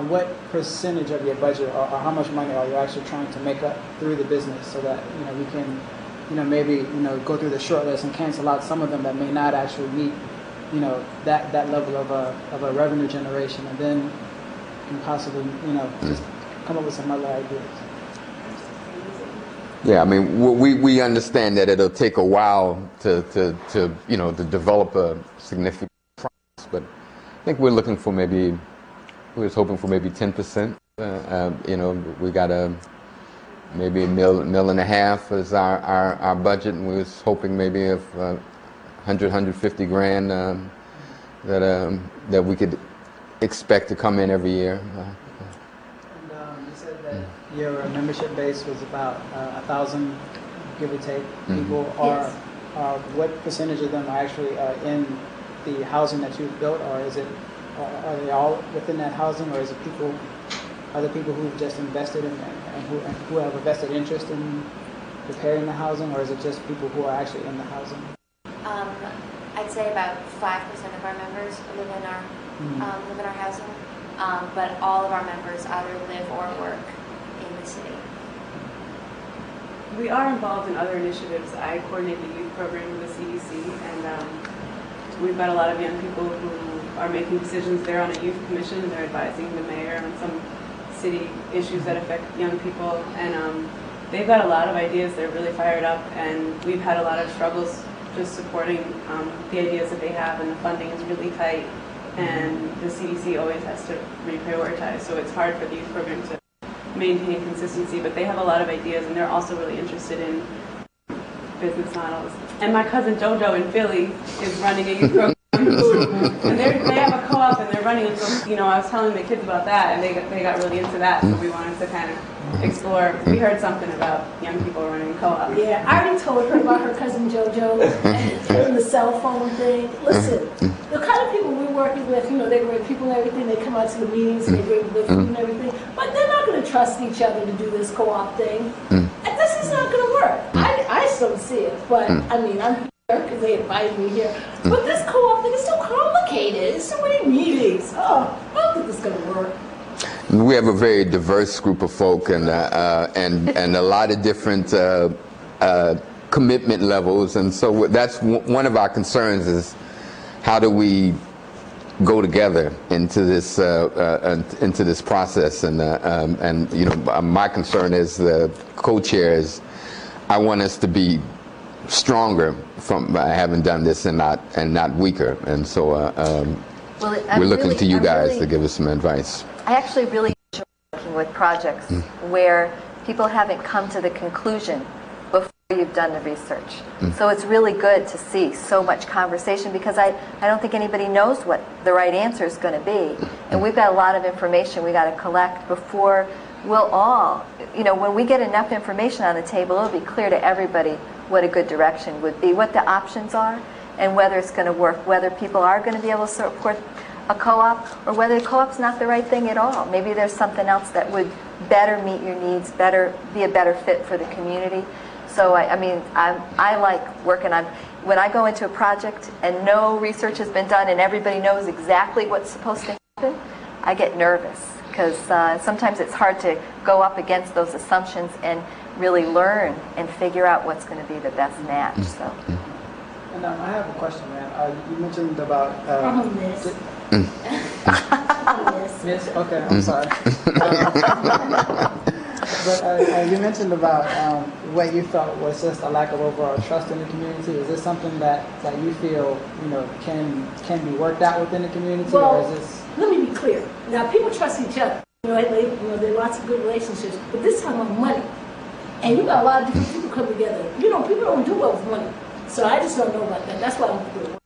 What percentage of your budget, or how much money are you actually trying to make up through the business, so that we can, maybe go through the short list and cancel out some of them that may not actually meet, that level of a revenue generation, and then can possibly, just come up with some other ideas. Yeah, we understand that it'll take a while to develop a significant price, but I think we're looking for we was hoping for maybe 10%. We got maybe $1.5 million is our budget, and we was hoping maybe of $150 grand that we could expect to come in every year. Your membership base was about 1,000, give or take, people. Yes. What percentage of them are actually in the housing that you've built, or are they all within that housing, or is it other people who've just invested in and who have a vested interest in repairing the housing, or is it just people who are actually in the housing? I'd say about 5% of our members live in our housing, but all of our members either live or work in the city. We are involved in other initiatives. I coordinate the youth program with the CDC, and we've got a lot of young people who are making decisions. They're on a youth commission, and they're advising the mayor on some city issues that affect young people, and they've got a lot of ideas. They're really fired up, and we've had a lot of struggles just supporting the ideas that they have, and the funding is really tight, and the CDC always has to reprioritize, so it's hard for the youth program to maintain consistency, but they have a lot of ideas, and they're also really interested in business models. And my cousin JoJo in Philly is running a youth program too. And they have a co-op and they're running it. So, you know, I was telling the kids about that and they got really into that. So we wanted to kind of explore. We heard something about young people running co-ops. Yeah, I already told her about her cousin JoJo and the cell phone thing. Listen, the kind of people we're working with, you know, they bring people and everything. They come out to the meetings, they bring the food and everything. But they're not going to trust each other to do this co-op thing. And this is not going to work. I just don't see it. But, I mean, I'm here because they invited me here. But this co-op thing is so complicated. It's so many meetings. Oh, I don't think this is going to work. We have a very diverse group of folk and a lot of different commitment levels, and so that's one of our concerns is how do we go together into this process, and you know, my concern is the co-chairs. I want us to be stronger from having done this and not weaker, and so we're looking to you guys to give us some advice. I actually really enjoy working with projects where people haven't come to the conclusion before you've done the research. So it's really good to see so much conversation because I don't think anybody knows what the right answer is going to be. And we've got a lot of information we got to collect before we'll all, you know, when we get enough information on the table, it'll be clear to everybody what a good direction would be, what the options are, and whether it's going to work, whether people are going to be able to support a co-op, or whether a co-op's not the right thing at all. Maybe there's something else that would better meet your needs, be a better fit for the community. So I mean, I like working on, when I go into a project and no research has been done and everybody knows exactly what's supposed to happen, I get nervous because sometimes it's hard to go up against those assumptions and really learn and figure out what's going to be the best match. So. And I have a question, man. You mentioned about Miss, okay, I'm sorry. But you mentioned about what you felt was just a lack of overall trust in the community. Is this something that you feel, you know, can be worked out within the community? Well, or is this... let me be clear. Now, people trust each other. You know, there are lots of good relationships, but this time on money. And you got a lot of different people come together. You know, people don't do well with money. So I just don't know about that. That's why I'm doing it.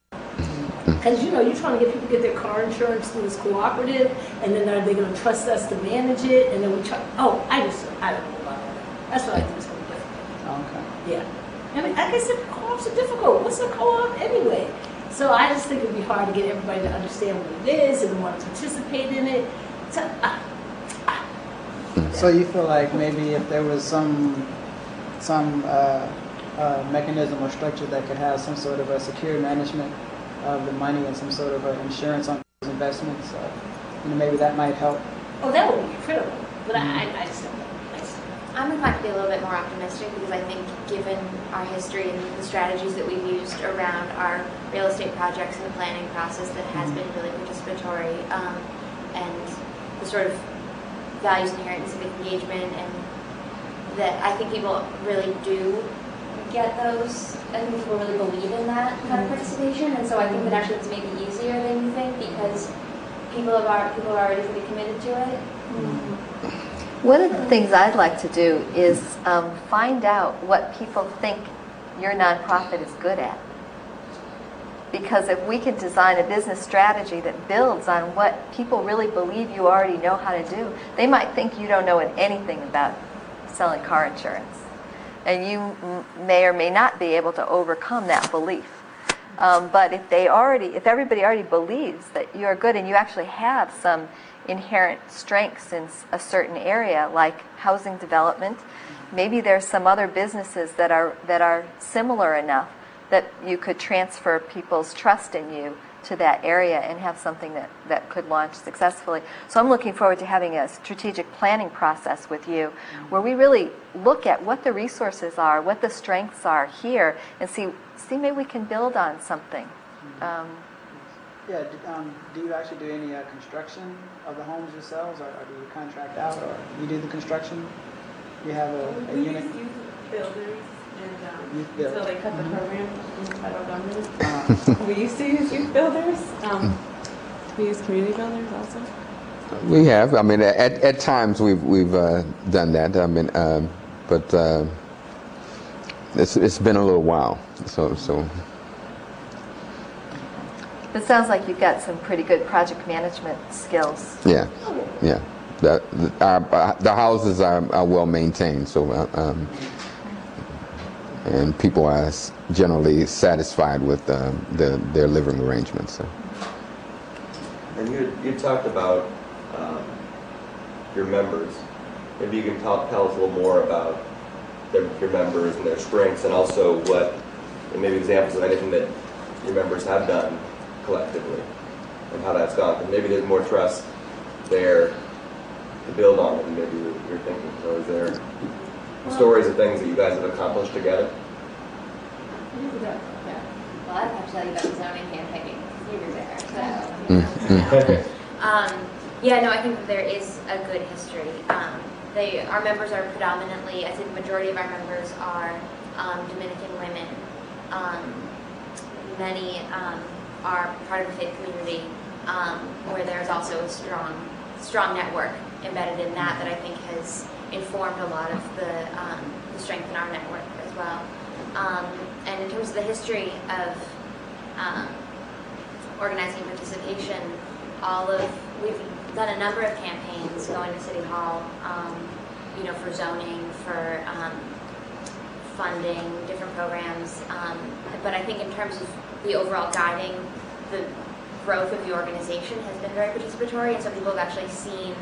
Because, you know, you're trying to get people to get their car insurance through this cooperative, and then are they going to trust us to manage it? And then we try, I don't know about that. That's what I think is going to be difficult. Okay. Yeah. I mean, like I said, co-ops are difficult. What's a co-op anyway? So I just think it would be hard to get everybody to understand what it is and want to participate in it. So you feel like maybe if there was some mechanism or structure that could have some sort of a secure management of the money and some sort of insurance on those investments, you know, maybe that might help. Oh, that would be critical. But I just don't know. I'm inclined to be a little bit more optimistic because I think given our history and the strategies that we've used around our real estate projects and the planning process that has been really participatory, and the sort of values inherent in civic engagement, and that I think people really do get those. I think people really believe in that kind of participation, and so I think that actually it's maybe easier than you think because people are already pretty committed to it. One of the things I'd like to do is find out what people think your nonprofit is good at. Because if we can design a business strategy that builds on what people really believe you already know how to do, they might think you don't know anything about selling car insurance. And you may or may not be able to overcome that belief. But if everybody already believes that you're good and you actually have some inherent strengths in a certain area, like housing development, maybe there's some other businesses that are similar enough that you could transfer people's trust in you to that area and have something that could launch successfully. So I'm looking forward to having a strategic planning process with you where we really look at what the resources are, what the strengths are here, and see maybe we can build on something. Do you actually do any construction of the homes yourselves, or do you contract out, or you do the construction? You have a unit? Youth builders. And until they cut the program from the federal government. We used to use youth builders. We use community builders also. We have. I mean, at times we've done that. I mean, but it's been a little while. So It sounds like you've got some pretty good project management skills. yeah. The houses are well maintained, so and people are generally satisfied with their living arrangements. So. And you talked about your members. Maybe you can tell us a little more about your members and their strengths, and also and maybe examples of anything that your members have done collectively and how that's gone. And maybe there's more trust there to build on than maybe you're thinking. So is there stories of things that you guys have accomplished together? Well, I'd have to tell you about the zoning campaign. You were there, so. Yeah, no, I think that there is a good history. Our members are predominantly, I think the majority of our members are Dominican women. Many are part of the faith community, where there's also a strong network embedded in that I think has informed a lot of the strength in our network as well. And in terms of the history of organizing participation, we've done a number of campaigns going to City Hall, for zoning, for funding, different programs. But I think in terms of the overall guiding, the growth of the organization has been very participatory, and so people have actually seen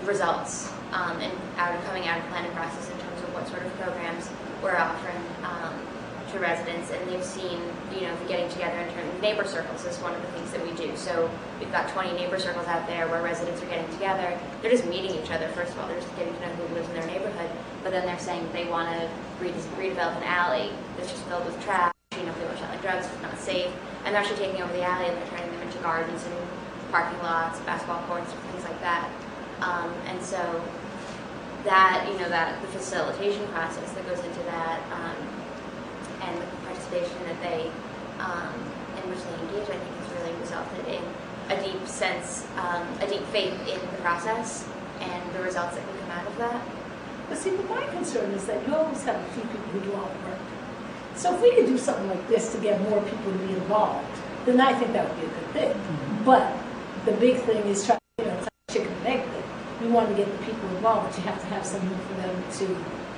results and coming out of the planning process in terms of what sort of programs we're offering to residents, and they've seen, getting together in terms of neighbor circles is one of the things that we do. So we've got 20 neighbor circles out there where residents are getting together. They're just meeting each other, first of all. They're just getting to know who lives in their neighborhood, but then they're saying they want to redevelop an alley that's just filled with trash. They were selling drugs, it's not safe, and they're actually taking over the alley and they're turning them into gardens and parking lots, basketball courts, things like that. And so that, the facilitation process that goes into that, and the participation that they, in which they engage, I think has really resulted in a deep sense, a deep faith in the process and the results that can come out of that. But see, my concern is that you always have a few people who do all the work. So if we could do something like this to get more people to be involved, then I think that would be a good thing. Mm-hmm. But the big thing is trying, it's like a chicken and egg thing. You want to get the people involved, but you have to have something for them to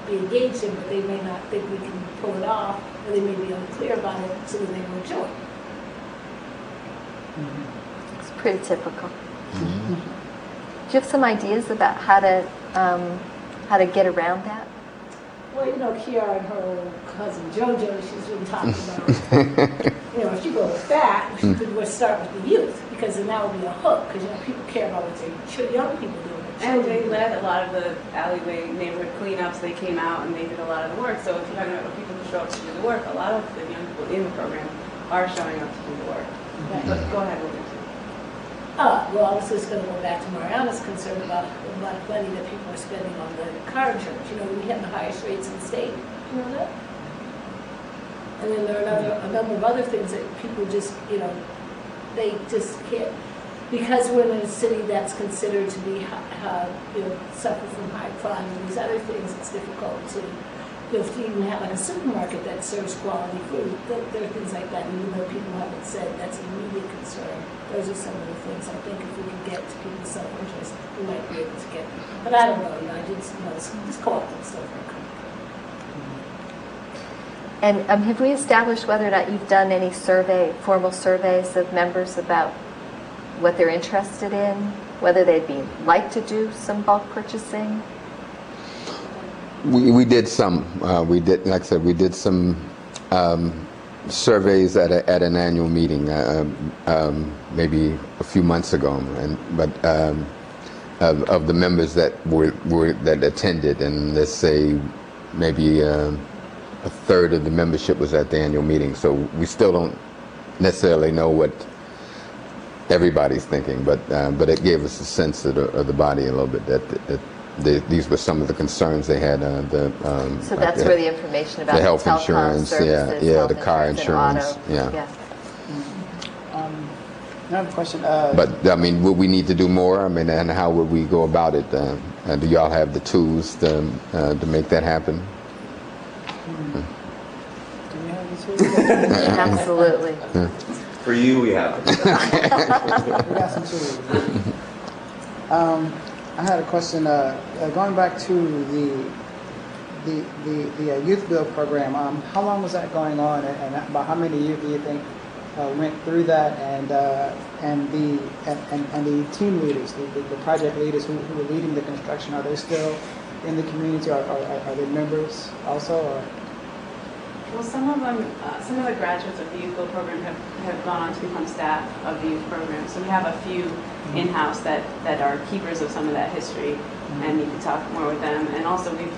be engaged in, but they may not think we can pull it off, or they may be unclear about it, so that they won't join. Mm-hmm. It's pretty typical. Mm-hmm. Do you have some ideas about how to get around that? Well, Kiara and her cousin JoJo, she's been talking about, if you go with that, we'll start with the youth, because then that would be a hook, because people care about what their young people do. And they led a lot of the alleyway neighborhood cleanups. They came out and they did a lot of the work. So if you're talking about people who show up to do the work, a lot of the young people in the program are showing up to do the work. Right. But go ahead, we'll do. Well, I was just going to go back to Mariana's concern about the amount of money that people are spending on the car insurance. We have the highest rates in the state. Do you know that? And then there are a number of other things that people just, they just can't. Because we're in a city that's considered to be, suffer from high crime and these other things, it's difficult to, if you even have like a supermarket that serves quality food, there are things like that. And even though people haven't said that's an immediate concern, those are some of the things I think if we can get to people's self-interest, we might be able to get them. But I don't know, I just co-op and stuff like that. And have we established whether or not you've done any formal surveys of members about what they're interested in, whether they'd like to do some bulk purchasing? We did some. We did, like I said, we did some surveys at an annual meeting, maybe a few months ago, but of the members that that attended, and let's say maybe a third of the membership was at the annual meeting. So we still don't necessarily know what everybody's thinking, but it gave us a sense of the body a little bit that these were some of the concerns they had. So that's where the information about the health insurance, services, the car insurance, yeah. I have a question. But I mean, would we need to do more? I mean, and how would we go about it? Do y'all have the tools to make that happen? Absolutely. For you, we have it. We got some tools. I had a question. Going back to the youth build program. How long was that going on, and about how many youth do you think went through that? And the team leaders, the project leaders who were leading the construction, are they still in the community? Or are they members also? Or? Well, some of the graduates of the Youth Build program have gone on to become staff of the youth program. So we have a few in-house that are keepers of some of that history, and you can talk more with them. And also we've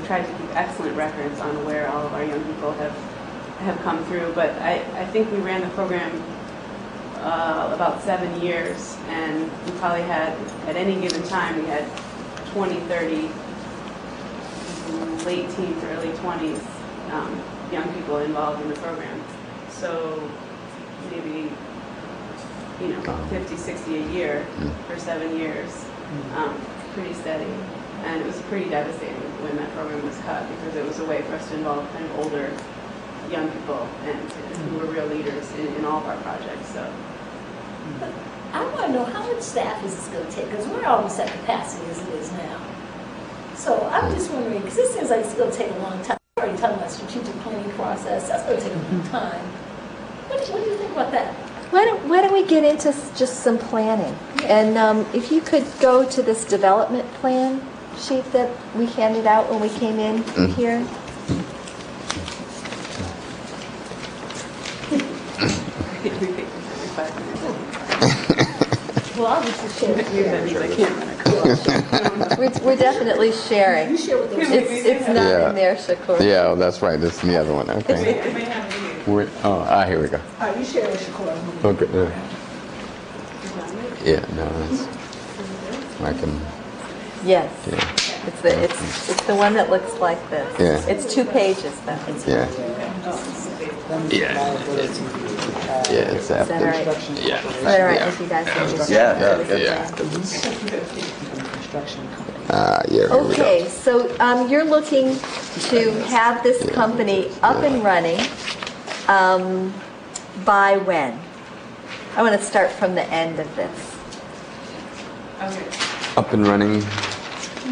tried to keep excellent records on where all of our young people have come through. But I think we ran the program about 7 years, and we probably had, at any given time, we had 20, 30 late teens, early 20s young people involved in the program. So maybe 50, 60 a year for 7 years, pretty steady. And it was pretty devastating when that program was cut, because it was a way for us to involve kind of older young people and who were real leaders in all of our projects. So. But I want to know, how much staff is this going to take? Because we're almost at capacity as it is now. So I'm just wondering, because this seems like it's going to take a long time. We're already talking about strategic planning process. That's going to take a long time. What do you think about that? Why don't we get into just some planning? And if you could go to this development plan sheet that we handed out when we came in here. Well, I'll just share with you. We're definitely sharing. You share with them. It's not in there, Shakur. Yeah, that's right. That's the other one. Okay. Here we go. All right, you share with Shakur. Okay. Yeah, no, that's, I can. Yes. Yeah. It's the one that looks like this. Yeah. It's 2 pages though. Yeah. Yeah, it's Is that all right? Yeah. Is that all right with you guys? Yeah. Okay, so you're looking to have this company up and running by when? I want to start from the end of this. Okay. Up and running.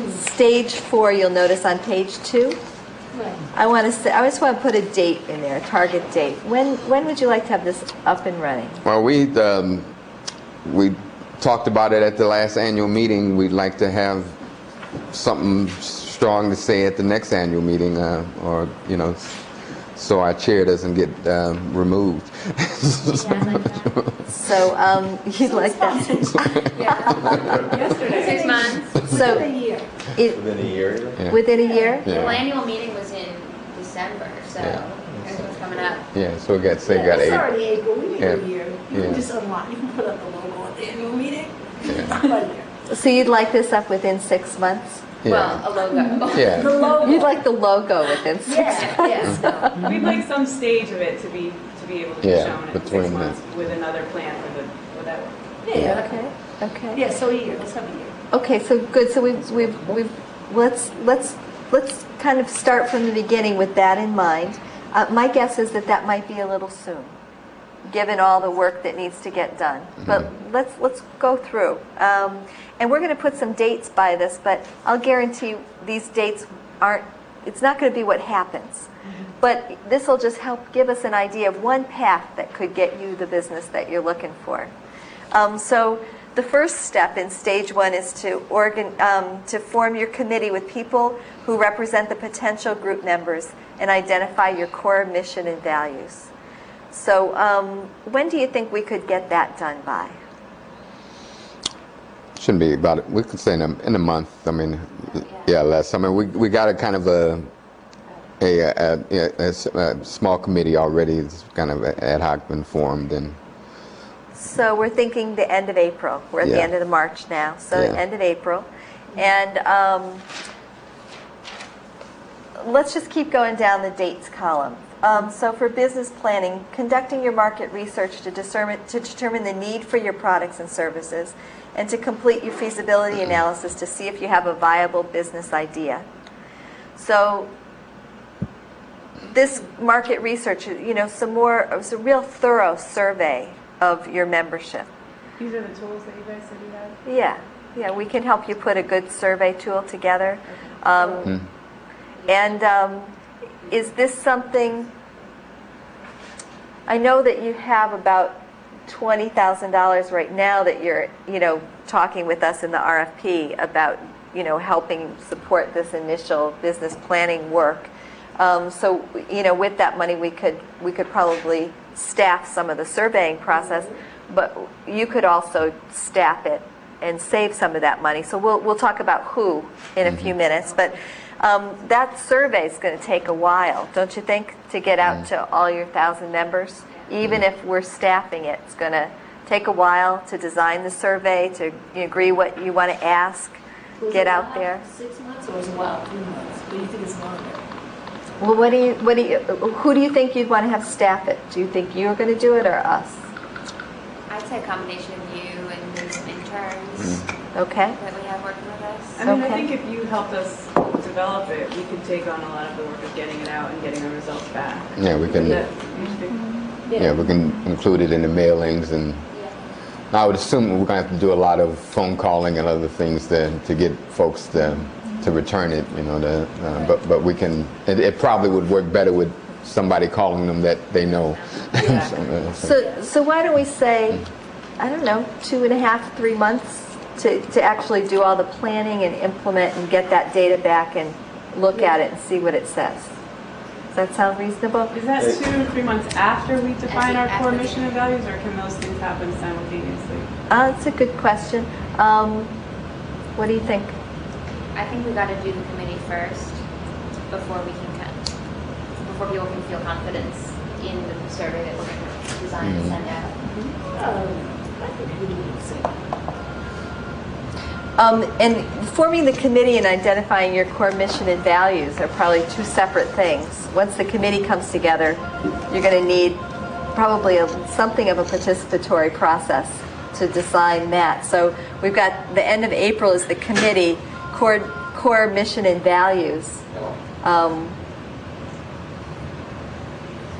Stage 4, you'll notice on page 2. Right. I just want to put a date in there, a target date. When would you like to have this up and running? Well, we talked about it at the last annual meeting. We'd like to have something strong to say at the next annual meeting, or so our chair doesn't get removed. So you'd like that? Yesterday. 6 months. So Within a year. Within a year? Yeah. Within a year? The annual meeting was in December, so Yeah. Christmas coming up. Yeah, so we got It's 8. already April. We need a year. You Yeah. can just unlock. You can put up the logo at the annual meeting. Yeah. About a year. So you'd like this up within 6 months? Yeah. Well, a logo. Yeah. The logo. You'd like the logo within 6 months? Yeah. We'd like some stage of it to be able to be Yeah, shown in between 6 months with another plan for that. Yeah. Okay. Yeah. So a year. Let's have a year. Okay, so good. So we've let's kind of start from the beginning with that in mind. My guess is that might be a little soon, given all the work that needs to get done. But let's go through, and we're going to put some dates by this. But I'll guarantee these dates aren't. It's not going to be what happens. But this will just help give us an idea of one path that could get you the business that you're looking for. So the first step in stage 1 is to form your committee with people who represent the potential group members and identify your core mission and values. So when do you think we could get that done by? Shouldn't be about it. We could say in a month. I mean, less. I mean, we got a kind of a small committee already. It's kind of ad hoc been formed, and so we're thinking the end of April. We're at the end of the March now, so the end of April, and let's just keep going down the dates column. So for business planning, conducting your market research to determine the need for your products and services, and to complete your feasibility analysis to see if you have a viable business idea. So this market research, some real thorough survey of your membership. These are the tools that you guys said you had? Yeah, we can help you put a good survey tool together. Is this something, I know that you have about $20,000 right now that you're, talking with us in the RFP about, helping support this initial business planning work. So, with that money, we could probably staff some of the surveying process, but you could also staff it and save some of that money. So we'll talk about who in a few minutes, but that survey is going to take a while, don't you think, to get out to all your 1,000 members? Even if we're staffing it, it's going to take a while to design the survey, to agree what you want to ask, get out there. 6 months or is it 2 months? What do you think is longer? Well, who do you think you'd want to have staff it? Do you think you're going to do it or us? I'd say a combination of you and maybe some interns Okay. that we have working with us. I mean, Okay. I think if you helped us develop it, we could take on a lot of the work of getting it out and getting the results back. Yeah, we can. Yeah, we can include it in the mailings, and I would assume we're going to have to do a lot of phone calling and other things to get folks to return it. But we can. It probably would work better with somebody calling them that they know. Yeah. So why don't we say, I don't know, 2.5, 3 months to actually do all the planning and implement and get that data back and look at it and see what it says. Does that sound reasonable? Is that 2 to 3 months after we define our core mission and values, or can those things happen simultaneously? That's a good question. What do you think? I think we got to do the committee first before people can feel confidence in the survey that we're going to design and send out. I think we need to say. And forming the committee and identifying your core mission and values are probably two separate things. Once the committee comes together, you're going to need probably something of a participatory process to design that. So we've got the end of April is the committee, core mission and values.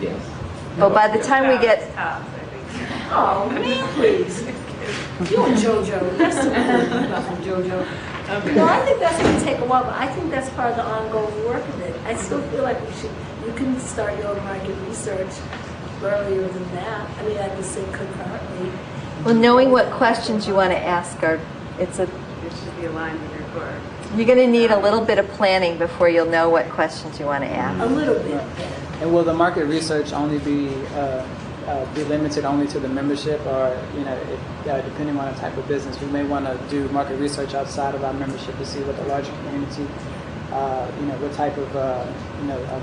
Yes. But by the time we get... Oh, man, please. You and JoJo. That's the stuff from JoJo. Okay. No, I think that's going to take a while, but I think that's part of the ongoing work of it. I still feel like you can start your market research earlier than that. I mean, I can say concurrently. Well, knowing what questions you want to ask it should be aligned with your core. You're going to need a little bit of planning before you'll know what questions you want to ask. A little bit. And will the market research only be limited only to the membership, or depending on the type of business, we may want to do market research outside of our membership to see what the larger community, what type of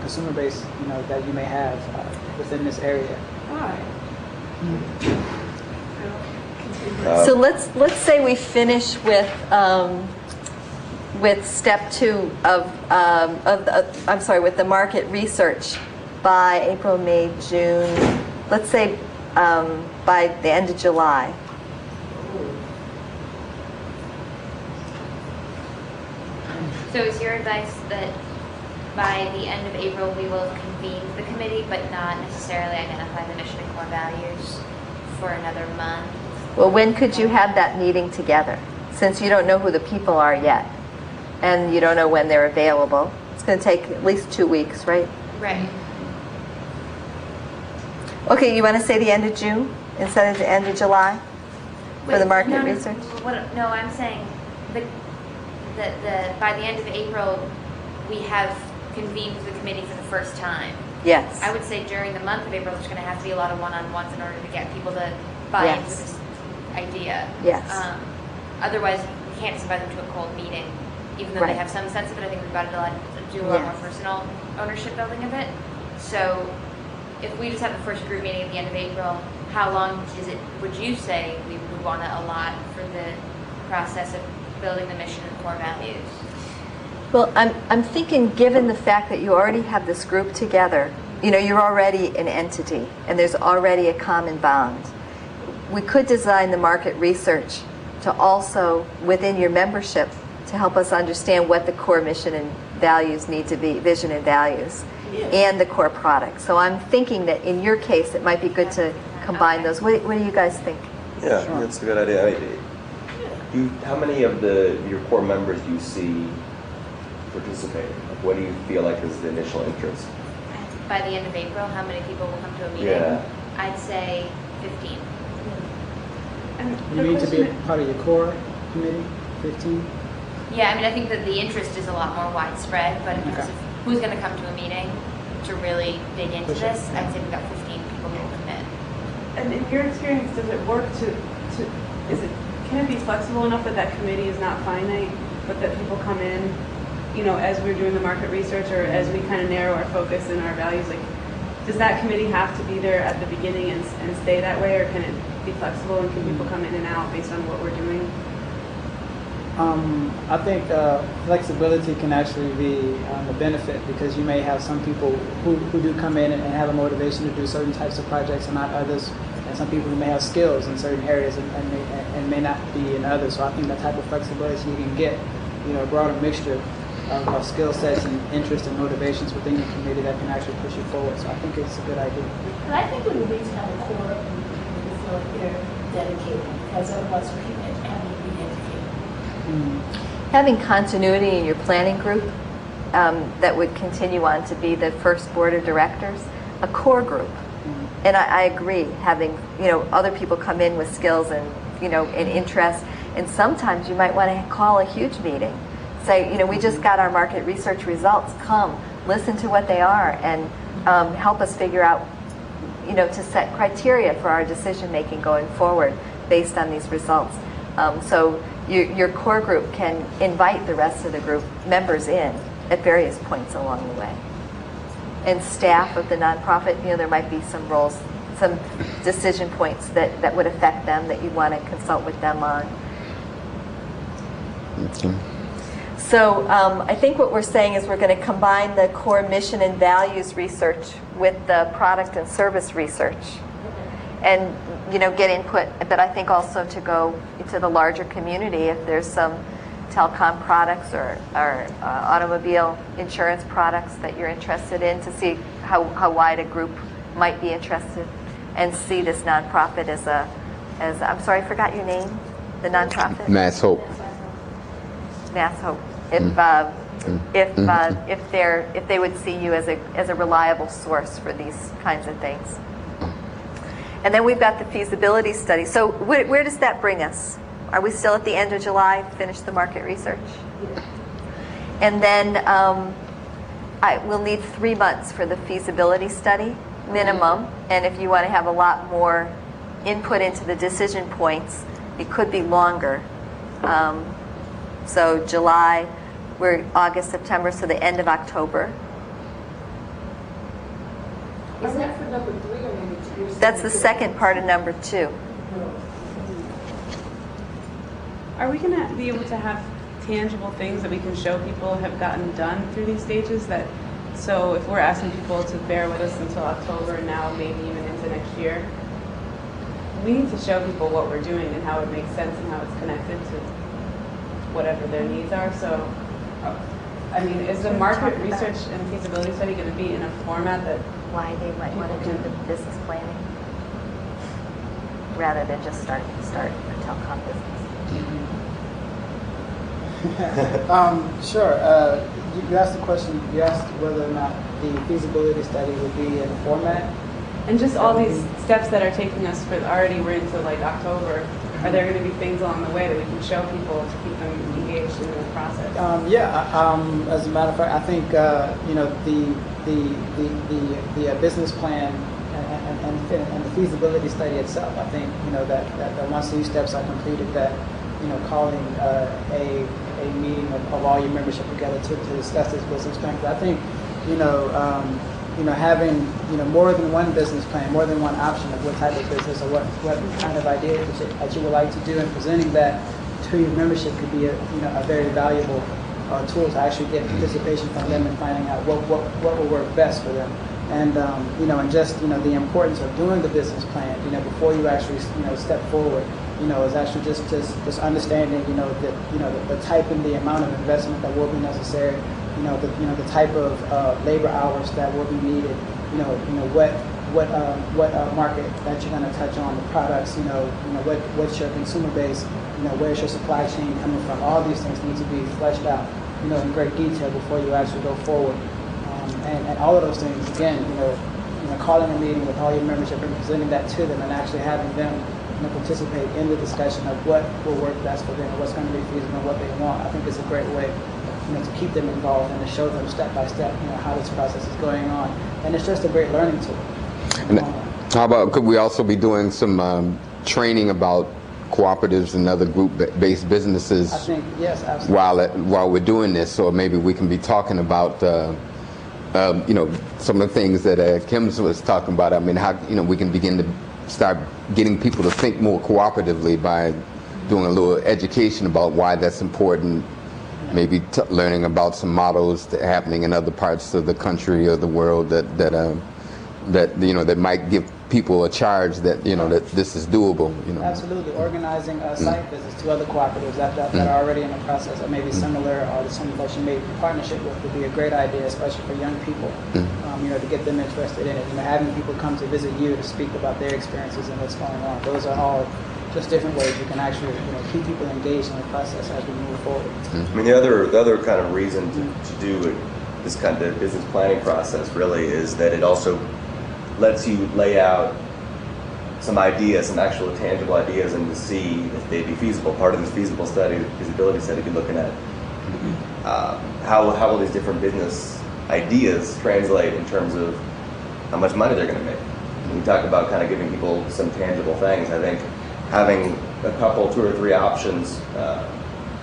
consumer base that you may have within this area. All right. So let's say we finish with step 2 with the market research by April, May, June. Let's say by the end of July. So is your advice that by the end of April we will convene the committee but not necessarily identify the mission and core values for another month? Well, when could you have that meeting together? Since you don't know who the people are yet and you don't know when they're available. It's going to take at least 2 weeks, right? Right. Okay, you want to say the end of June instead of the end of July for the market research? No, I'm saying by the end of April we have convened the committee for the first time. Yes. I would say during the month of April there's going to have to be a lot of one-on-ones in order to get people to buy into this idea. Yes. Otherwise, we can't just invite them to a cold meeting, even though they have some sense of it. I think we've got to do a lot more personal ownership building of it. So if we just have the first group meeting at the end of April, how long would you say we would want to allot for the process of building the mission and core values? Well, I'm thinking, given the fact that you already have this group together, you're already an entity and there's already a common bond. We could design the market research to also, within your membership, to help us understand what the core mission and values need to be, vision and values. and the core product. So I'm thinking that in your case, it might be good to combine those. What do you guys think? Yeah, that's a good idea. I mean, how many of your core members do you see participating? Like, what do you feel like is the initial interest? By the end of April, how many people will come to a meeting? Yeah. I'd say 15. You need to be part of your core committee, 15? Yeah, I mean, I think that the interest is a lot more widespread, but in terms of who's going to come to a meeting to really dig into this, I'd say we've got 15 people who will commit. And in your experience, does it work can it be flexible enough that that committee is not finite, but that people come in, you know, as we're doing the market research or as we kind of narrow our focus and our values, like, does that committee have to be there at the beginning and stay that way, or can it be flexible and can people come in and out based on what we're doing? I think flexibility can actually be a benefit, because you may have some people who do come in and have a motivation to do certain types of projects and not others, and some people who may have skills in certain areas and may not be in others. So I think that type of flexibility you can get, you know, a broader mixture of skill sets and interests and motivations within your committee that can actually push you forward. So I think it's a good idea. And I think we would need to have a core and people feel like they're dedicated, because otherwise we can't have them be dedicated. Having continuity in your planning group that would continue on to be the first board of directors, a core group. And I agree, having, you know, other people come in with skills and, you know, and interest. And sometimes you might want to call a huge meeting. Say, you know, we just got our market research results. Come, listen to what they are, and help us figure out, you know, to set criteria for our decision making going forward based on these results. So your core group can invite the rest of the group members in at various points along the way. And staff of the nonprofit, you know, there might be some roles, some decision points that would affect them that you want to consult with them on. Okay. So I think what we're saying is we're going to combine the core mission and values research with the product and service research, and, you know, get input. But I think also to go into the larger community if there's some telecom products or automobile insurance products that you're interested in, to see how wide a group might be interested, and see this nonprofit as I'm sorry, I forgot your name. The nonprofit. Mass Hope. Mass Hope. If they would see you as a reliable source for these kinds of things. And then we've got the feasibility study. So where does that bring us? Are we still at the end of July, finish the market research? And then we'll need 3 months for the feasibility study, minimum. And if you want to have a lot more input into the decision points, it could be longer. So July, we're August, September, so the end of October. Is that for number 3 or number 2? That's the second part of number 2. Are we going to be able to have tangible things that we can show people have gotten done through these stages? So if we're asking people to bear with us until October and now maybe even into next year, we need to show people what we're doing and how it makes sense and how it's connected to whatever their needs are. So, I mean, is the market research and feasibility study going to be in a format that Why they might want to do the business planning rather than just start a telecom business? Sure. You asked the question. You asked whether or not the feasibility study would be in format, and just all these steps that are taking us we're into like October. Are there going to be things along the way that we can show people to keep them engaged in the process? As a matter of fact, I think you know, the business plan and the feasibility study itself. I think, you know, that once these steps are completed, that, you know, calling a meeting of all your membership together to discuss this business plan. Because I think, you know, having, you know, more than one business plan, more than one option of what type of business or what kind of idea that you would like to do, and presenting that to your membership could be a very valuable tool to actually get participation from them and finding out what will work best for them. And you know, and just, you know, the importance of doing the business plan, you know, before you actually, you know, step forward is actually just understanding, the type and the amount of investment that will be necessary, the type of labor hours that will be needed, what market that you're going to touch on, the products, what's your consumer base, where's your supply chain coming from. All these things need to be fleshed out, in great detail before you actually go forward. And all of those things, again, calling a meeting with all your membership and presenting that to them and actually having them participate in the discussion of what will work best for them, what's going to be feasible, and what they want. I think it's a great way to keep them involved and to show them step by step how this process is going on. And it's just a great learning tool. And how about, could we also be doing some training about cooperatives and other group-based businesses? I think, yes, absolutely. While we're doing this, or maybe we can be talking about some of the things that Kim was talking about. I mean, how we can begin to start getting people to think more cooperatively by doing a little education about why that's important. Maybe learning about some models that are happening in other parts of the country or the world that might give people a charge that that this is doable. Absolutely, organizing site visits to other cooperatives that are already in the process that may be similar, or some that you may be in partnership with would be a great idea, especially for young people. To get them interested in it. Having people come to visit you to speak about their experiences and what's going on. Those are all just different ways you can actually keep people engaged in the process as we move forward. I mean, the other kind of reason to do this kind of business planning process really is that it also lets you lay out some ideas, some actual tangible ideas, and to see if they'd be feasible. Part of this feasible study, the feasibility study, be looking at how will these different business ideas translate in terms of how much money they're going to make. When we talk about kind of giving people some tangible things, I think having a couple, 2 or 3 options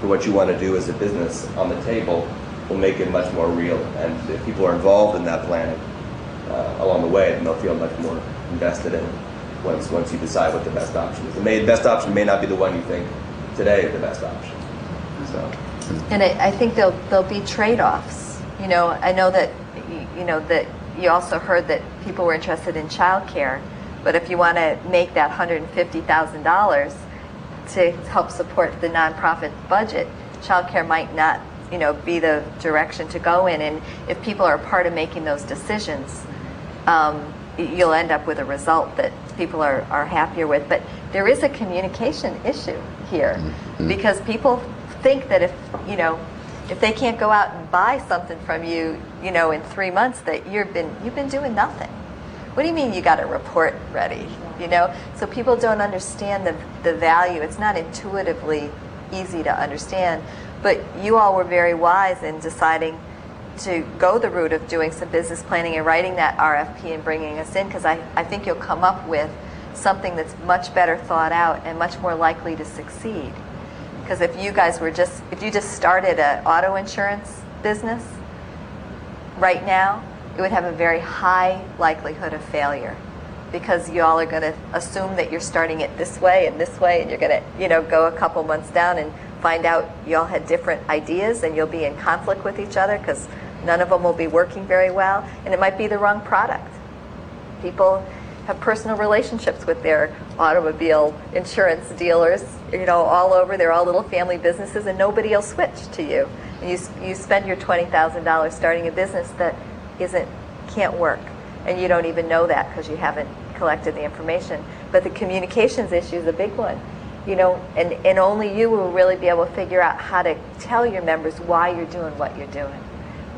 for what you want to do as a business on the table will make it much more real. And if people are involved in that planning along the way, then they'll feel much more invested in it once you decide what the best option is. The best option may not be the one you think today is the best option. So. And I think there'll be trade-offs. I know that that you also heard that people were interested in childcare, but if you want to make that $150,000 to help support the nonprofit budget, childcare might not be the direction to go in. And if people are part of making those decisions, you'll end up with a result that people are happier with. But there is a communication issue here, because people think that if they can't go out and buy something from you, in 3 months, that you've been doing nothing. What do you mean you got a report ready? So people don't understand the value. It's not intuitively easy to understand. But you all were very wise in deciding to go the route of doing some business planning and writing that RFP and bringing us in, because I think you'll come up with something that's much better thought out and much more likely to succeed. Because if you just started an auto insurance business right now, it would have a very high likelihood of failure, because you all are going to assume that you're starting it this way, and you're going to go a couple months down and find out you all had different ideas, and you'll be in conflict with each other because none of them will be working very well, and it might be the wrong product. People have personal relationships with their automobile insurance dealers, all over. They're all little family businesses, and nobody will switch to you. And you spend your $20,000 starting a business that can't work, and you don't even know that because you haven't collected the information. But the communications issue is a big one, and only you will really be able to figure out how to tell your members why you're doing what you're doing,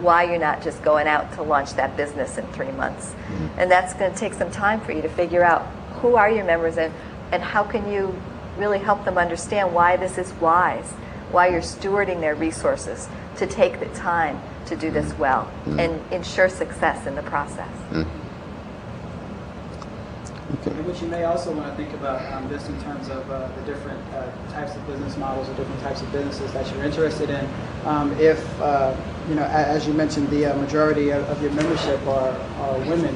why you're not just going out to launch that business in 3 months. And that's going to take some time for you to figure out who are your members and how can you really help them understand why this is wise, why you're stewarding their resources to take the time to do this well and ensure success in the process. Okay. And what you may also want to think about just in terms of the different types of business models or different types of businesses that you're interested in. If as you mentioned, the majority of your membership are women.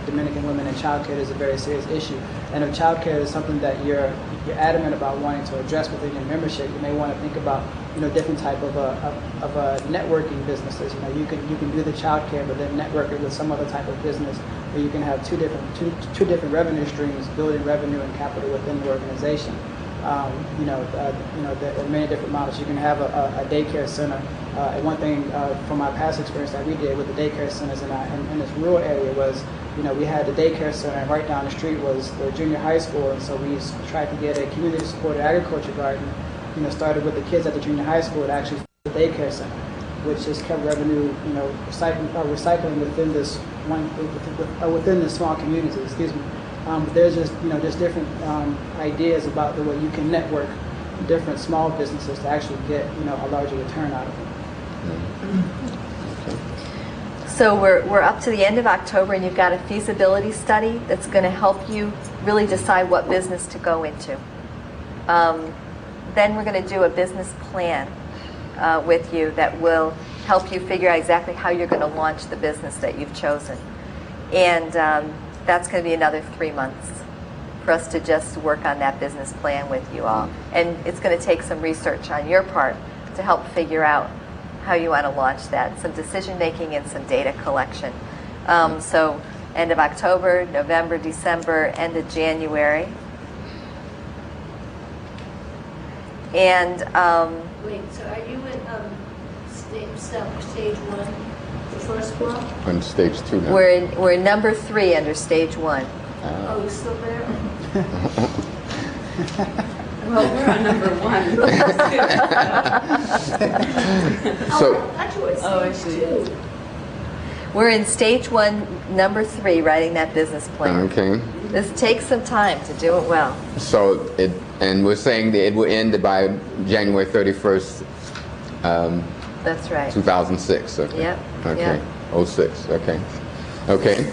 Dominican women, and childcare is a very serious issue. And if childcare is something that you're adamant about wanting to address within your membership, you may want to think about different type of networking businesses. You can do the childcare, but then network it with some other type of business, where you can have two different revenue streams, building revenue and capital within the organization. There are many different models. You can have a daycare center. And one thing from my past experience that we did with the daycare centers in this rural area was, we had the daycare center, and right down the street was the junior high school, and so we tried to get a community-supported agriculture garden, started with the kids at the junior high school to actually the daycare center, which just kept revenue, recycling within this within the small community. Excuse me. But there's just different ideas about the way you can network different small businesses to actually get a larger return out of them. So we're up to the end of October, and you've got a feasibility study that's going to help you really decide what business to go into. Then we're going to do a business plan with you that will help you figure out exactly how you're going to launch the business that you've chosen. And that's going to be another 3 months for us to just work on that business plan with you all. And it's going to take some research on your part to help figure out how you want to launch that, some decision making and some data collection. So end of October, November, December, end of January. And wait, so are you in stage 1, the first one? On stage 2 now. We're in number 3 under stage 1. Oh, you're still there? Well, we're on number 1. So, I thought you were at stage 2. We're in stage 1, number 3, writing that business plan. okay. This takes some time to do it well. So and we're saying that it will end by January 31st, That's right. 2006. Okay. Yep. Okay. Yep. 06. Okay. Okay.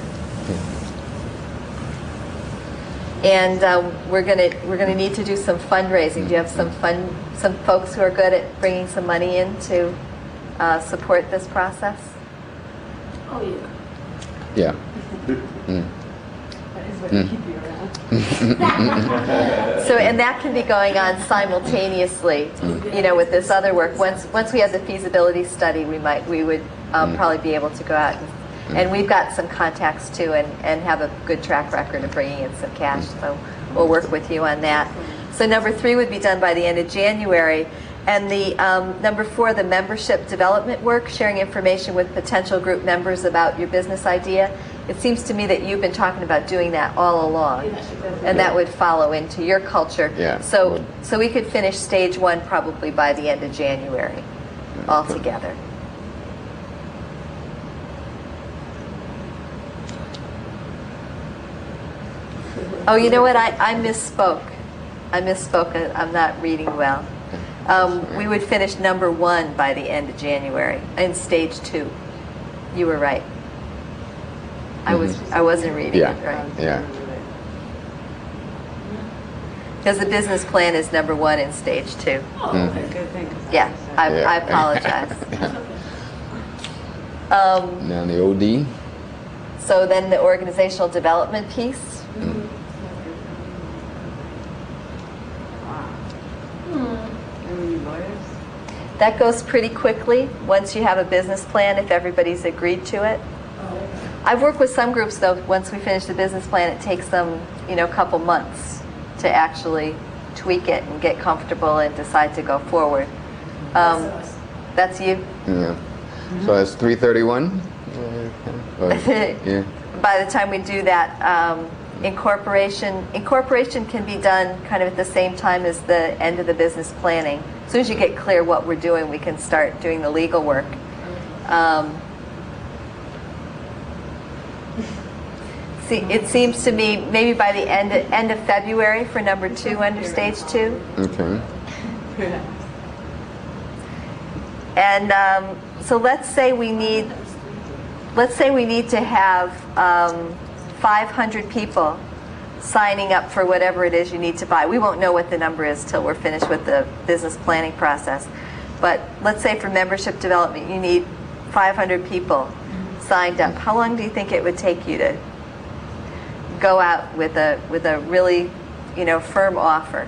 And we're gonna need to do some fundraising. Do you have some folks who are good at bringing some money in to support this process? Oh, yeah. Yeah. That is what keep you around. So, and that can be going on simultaneously, with this other work. Once we have the feasibility study, we would probably be able to go out and we've got some contacts too, and have a good track record of bringing in some cash. So we'll work with you on that. So number 3 would be done by the end of January. And the number 4, the membership development work, sharing information with potential group members about your business idea. It seems to me that you've been talking about doing that all along, and that would follow into your culture. Yeah. So we could finish stage 1 probably by the end of January, altogether. Oh, you know what? I misspoke. I'm not reading well. We would finish number 1 by the end of January in stage 2. You were right. I wasn't reading it right. Yeah. Because the business plan is number 1 in stage 2. Oh, okay, good thing. Yeah, I apologize. Now the OD. So then the organizational development piece. That goes pretty quickly once you have a business plan, if everybody's agreed to it. I've worked with some groups, though, once we finish the business plan, it takes them, a couple months to actually tweak it and get comfortable and decide to go forward. That's you? Yeah. So that's 331? Yeah. By the time we do that, incorporation can be done kind of at the same time as the end of the business planning. As soon as you get clear what we're doing, we can start doing the legal work. See, it seems to me maybe by the end of February for number 2 under stage 2. Okay. And so let's say we need to have 500 people signing up for whatever it is you need to buy. We won't know what the number is till we're finished with the business planning process. But let's say for membership development, you need 500 people signed up. How long do you think it would take you to go out with a really, firm offer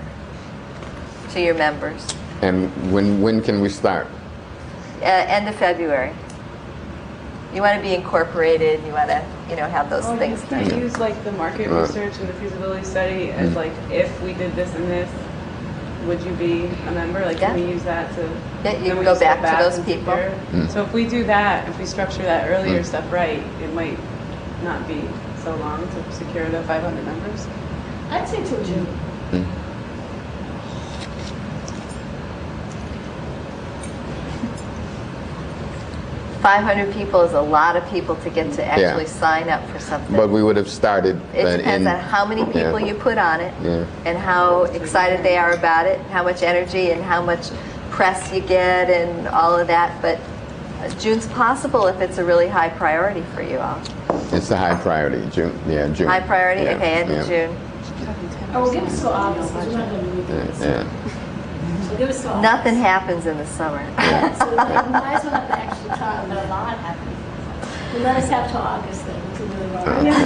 to your members? And when can we start? End of February. You want to be incorporated. You want to, have those things You done. can use like the market research and the feasibility study as like, if we did this and this, would you be a member? Like, can we use that to? Yeah, you then can we go just back to those and people. secure? So if we do that, if we structure that earlier stuff right, it might not be so long to secure the 500 members. I'd say till June. 500 people is a lot of people to get to actually sign up for something. But we would have started. It depends on how many people you put on it, and how excited they are about it, how much energy and how much press you get and all of that. But June's possible if it's a really high priority for you all. It's a high priority, June. Yeah, June. High priority, okay, end of June. Oh, well, give us till August, because we're not going to meet this. Yeah. So give us till August. Nothing happens in the summer. So we might as well have to actually talk about a lot happening. Well, let us have till August then.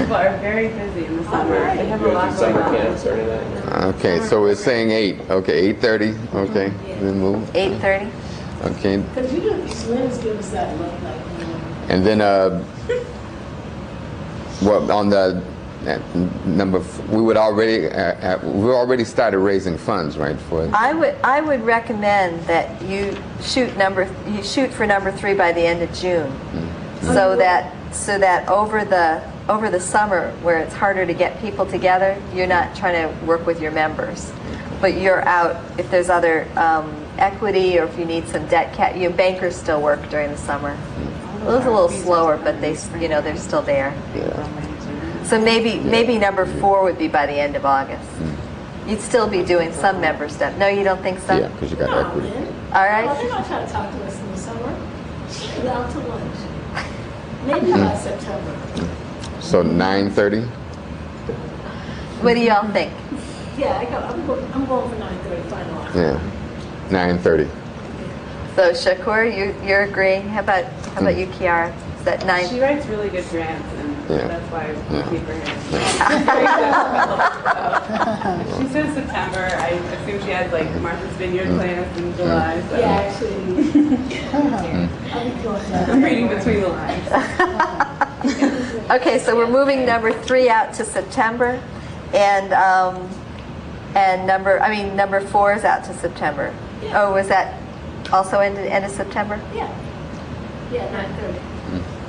People are very busy in the summer. They have a lot going Summer on. camps or anything? Okay, so we're saying 8. Okay, 8:30. Okay, then move. 8:30. Okay, Because Lynn's give us that look like, and then well, on the we already started raising funds, right? For I would recommend that you shoot for number 3 by the end of June, so that over the summer where it's harder to get people together, you're not trying to work with your members, but you're out if there's other equity or if you need some debt. Your bankers still work during the summer. Those are a little slower, but they're still there. So maybe number 4 would be by the end of August. You'd still be doing some member stuff. No, you don't think so? Yeah, because you got equity. All right. well, they're not trying to talk to us in the summer. We're out to lunch. Maybe by September. So 9:30. What do y'all think? Yeah, I'm going for 9:30 final offer. Yeah, 9:30. So Shakur, you're agreeing. How about you, Kiara? Is that 9? She writes really good grants, and that's why we keep her here. She says September. I assume she has like Martha's Vineyard plans in July. So. Yeah, actually. I'll be close. I'm reading between the lines. Okay, so we're moving number 3 out to September, and number 4 is out to September. Yeah. Oh, was that also end of September? Yeah, 9:30.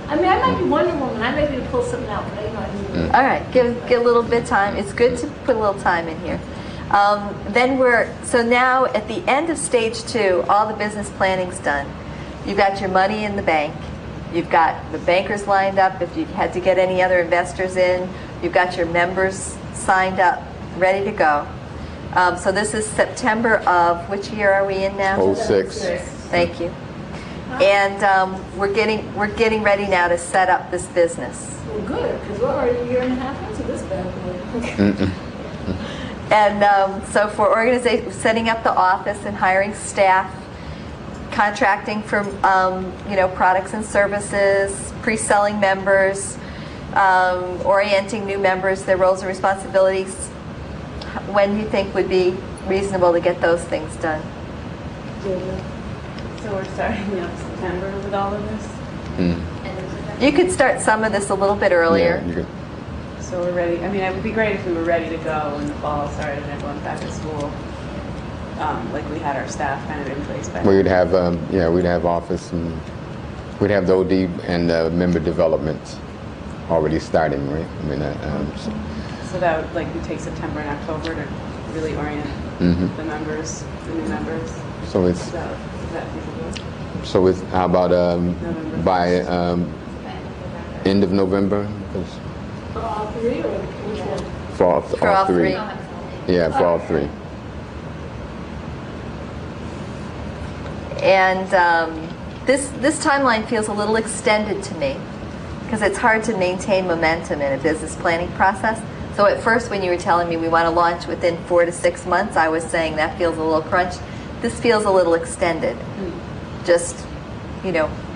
I mean, I might be Wonder Woman. I may be able to pull something out, but I know. All right, give a little bit of time. It's good to put a little time in here. So now at the end of stage 2, all the business planning's done. You've got your money in the bank. You've got the bankers lined up if you had to get any other investors in. You've got your members signed up, ready to go. So this is September of, which year are we in now? 06. Thank you. And we're getting ready now to set up this business. Well, good, because we're already a year and a half into this bad boy. And so for organization, setting up the office and hiring staff, contracting for products and services, pre-selling members, orienting new members, their roles and responsibilities. When do you think would be reasonable to get those things done? So we're starting up September with all of this. You could start some of this a little bit earlier. Yeah, you could. So we're ready. I mean, it would be great if we were ready to go when the fall started and everyone's back at school. Like we had our staff kind of in place by now. We'd have we'd have office and we'd have the OD and member development already starting, right? I mean, so that would like we take September and October to really orient the members, the new members. So it's Is that feasible? so it's how about November. by end of November? For all 3 or which one? For all 3. Yeah, for all 3. And this timeline feels a little extended to me because it's hard to maintain momentum in a business planning process. So at first when you were telling me we want to launch within 4 to 6 months, I was saying that feels a little crunch. This feels a little extended. just,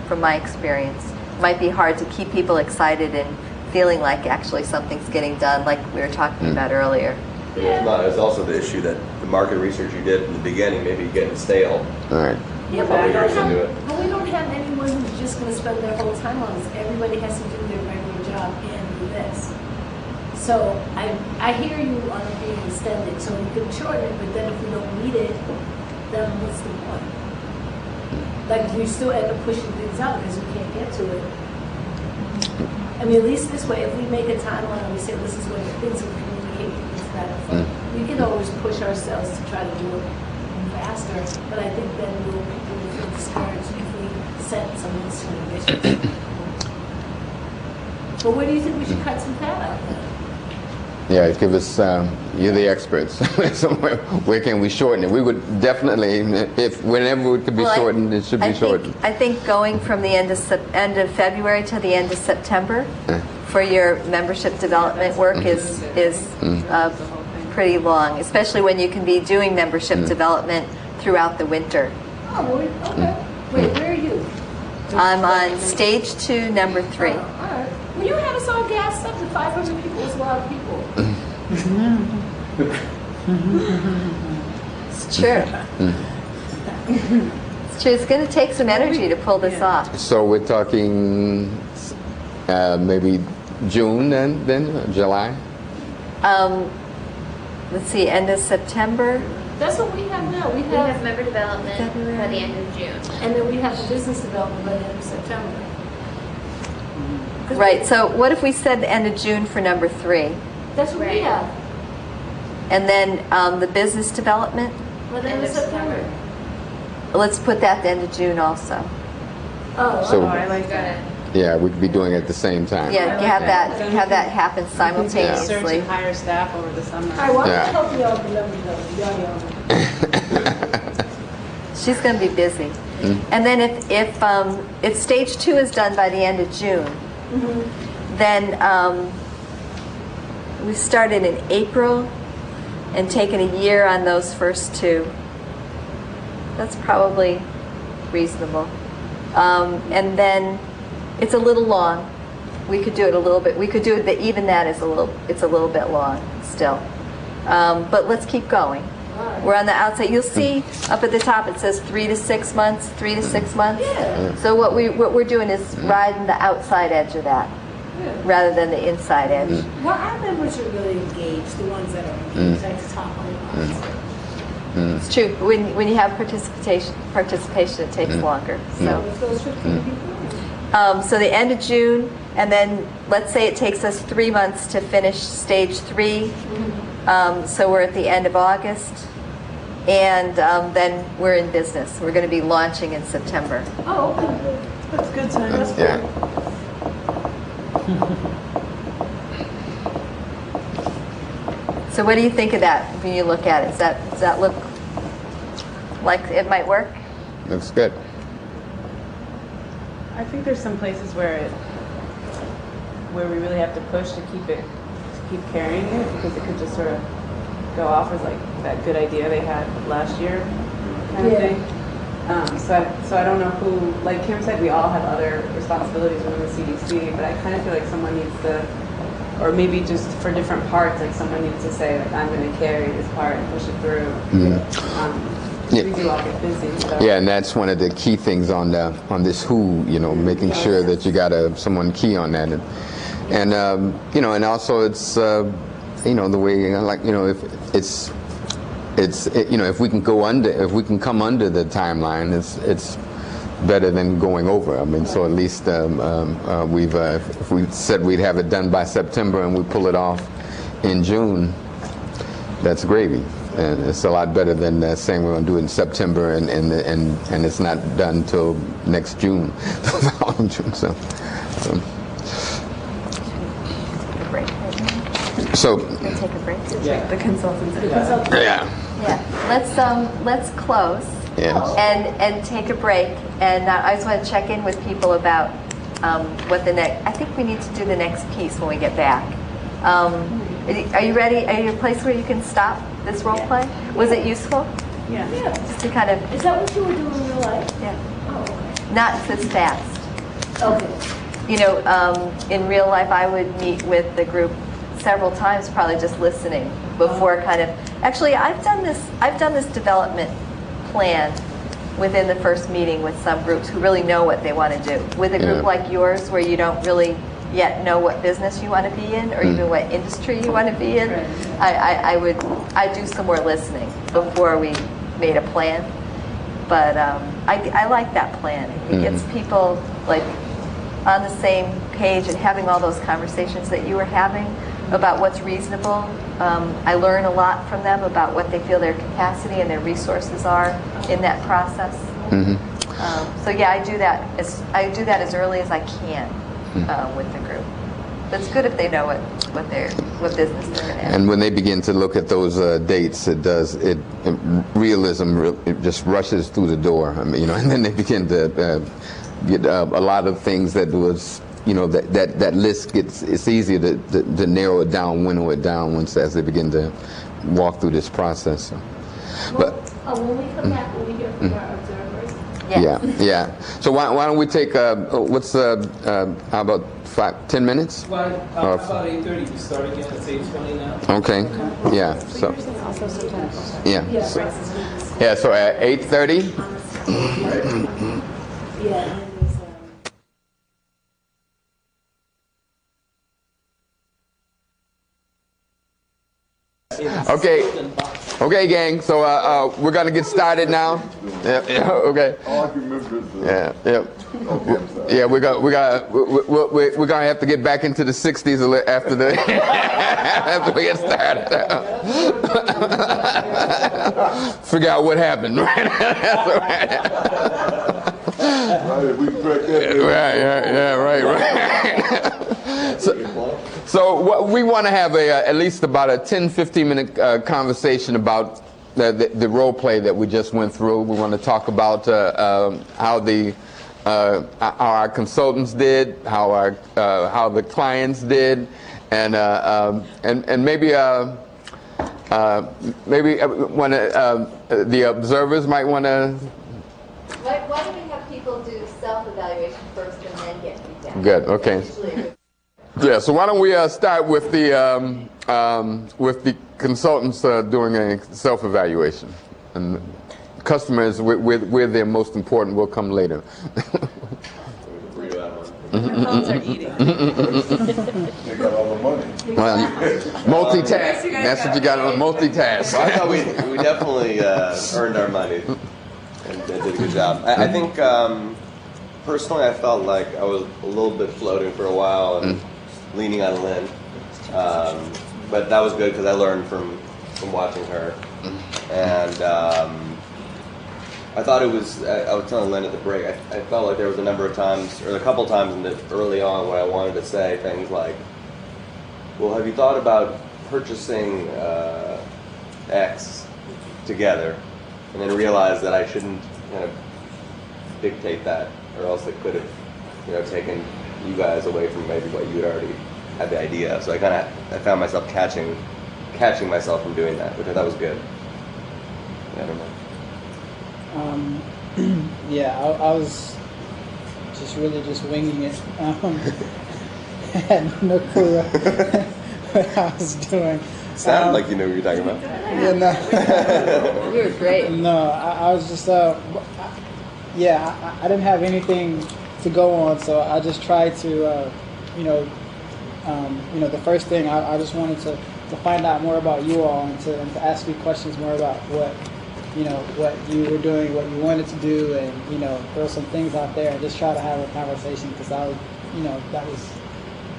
from my experience. It might be hard to keep people excited and feeling like actually something's getting done, like we were talking about earlier. No, there's also the issue that the market research you did in the beginning, maybe you're getting stale. All right. Yeah, but we don't have anyone who's just going to spend their whole time on this. Everybody has to do their regular job and do this. So I hear you on it being extended, so we could shorten it, but then if we don't need it, then what's the point? Like, we still end up pushing things out because we can't get to it. I mean, at least this way, if we make a timeline and we say this is when things will communicate into that effect, we can always push ourselves to try to do it faster, but I think then people will feel discouraged if we set some of these too ambitious. But where do you think we should cut some fat out then? Yeah, give us, you're the experts. So where can we shorten it? We would definitely, whenever it could be shortened, it should be shortened. I think going from the end of February to the end of September for your membership development work is pretty long, especially when you can be doing membership development throughout the winter. Oh, okay. Wait, where are you? I'm on stage 2, number 3. All right. Well, you had us all gassed up to 500 people. It's a lot of people. It's true. It's true. It's going to take some energy to pull this off. So we're talking maybe June then July? Let's see, end of September. That's what we have now. We We have have member development by the end of June. and then we have the business development by the end of September. Right, so what if we said the end of June for number 3? That's what we have. And then the business development? By the end of September. Let's put that at the end of June also. So, I like that. yeah, we could be doing it at the same time. Yeah, have that happen Search simultaneously. and hire staff over the summer. All right, why don't Yeah. you help me out with the y'all. She's going to be busy. And then if stage 2 is done by the end of June, then we started in April and taken a year on those first 2. That's probably reasonable. And then it's a little long. We could do it a little bit. We could do it, but even that is it's a little bit long still. But let's keep going. We're on the outside. You'll see up at the top it says 3 to 6 months. 3 to 6 months. Yeah. So what we're doing is riding the outside edge of that, rather than the inside edge. Well, our members are really engaged, the ones that are engaged at the top on the box. It's true. When you have participation, it takes longer. So. If those 15 people. So the end of June, and then let's say it takes us 3 months to finish stage 3. So we're at the end of August, and then we're in business. We're going to be launching in September. Oh, okay. That's good time. That's Yeah. So what do you think of that when you look at it? Does that look like it might work? Looks good. I think there's some places where we really have to push to keep carrying it, because it could just sort of go off as like that good idea they had last year kind of thing. So I don't know who, like Kim said, we all have other responsibilities within the CDC, but I kind of feel like someone needs to, or maybe just for different parts, like someone needs to say, like, I'm going to carry this part and push it through. We do all get busy. So. Yeah, and that's one of the key things on this who, making sure that you got someone key on that, and and also it's the way if we can come under the timeline, it's better than going over. I mean, so at least if we said we'd have it done by September and we pull it off in June, that's gravy. And it's a lot better than saying we're going to do it in September and it's not done till next June, the following June. So Can we take a break? Yeah. The consultants. yeah. Let's close. Yes. And take a break. And I just want to check in with people about what the next. I think we need to do the next piece when we get back. Are you ready? Are you in a place where you can stop this role play? Was it useful? Yeah. Yeah. Just to kind of. Is that what you were doing in real life? Yeah. Oh. not as fast. Okay. You know, in real life, I would meet with the group several times, probably just listening before kind of. Actually, I've done this development plan within the first meeting with some groups who really know what they want to do. With a group like yours, where you don't really yet know what business you want to be in, or even what industry you want to be in, I do some more listening before we made a plan. But I like that plan. It gets people like on the same page and having all those conversations that you were having about what's reasonable. I learn a lot from them about what they feel their capacity and their resources are in that process. So yeah, I do that as early as I can with the group. But it's good if they know what business they're in. And when they begin to look at those dates, realism it just rushes through the door. I mean, you know, and then they begin to get a lot of things that was, you know, that list gets, it's easier to narrow it down, winnow it down as they begin to walk through this process. So. But when we come back, will we hear from our observers? Yeah. So why don't we take how about 10 minutes? Well, about 8:30 we start again. It's 8:20 now. Okay. Yeah. So. Yeah. Yeah. So at 8:30. Yeah. Okay, gang. So we're gonna get started now. Yeah. Okay. Yeah. We're gonna have to get back into the 60s after after we get started. Figure out what happened. Right. Right. So what we want to have at least about a 10-15 minute conversation about the role play that we just went through. We want to talk about how our consultants did, how the clients did, and maybe one the observers might want to. Why don't we have people do self-evaluation first and then get feedback? Good. Okay. Yeah. So why don't we start with the consultants doing a self-evaluation, and customers we're their most important. We'll come later. Phones are eating. They got all the money. Well, multitask. That's what you got on multitask. Well, I thought we definitely earned our money and did a good job. I think personally, I felt like I was a little bit floating for a while and leaning on Lynn, but that was good because I learned from watching her, and I thought it was. I was telling Lynn at the break. I felt like there was a number of times, or a couple times early on, when I wanted to say things like, "Well, have you thought about purchasing X together?" And then realized that I shouldn't kind of dictate that, or else it could have, taken you guys away from maybe what you had already had the idea of. So I found myself catching myself from doing that, which I thought was good. Yeah, I don't know. I was really just winging it. I had no clue what I was doing. Sounded like you knew what you were talking about. Yeah, no. You were great. No, I was just, I didn't have anything to go on, so I just tried to, the first thing I just wanted to find out more about you all and to ask you questions more about what you were doing, what you wanted to do, and throw some things out there and just try to have a conversation because I was, that was,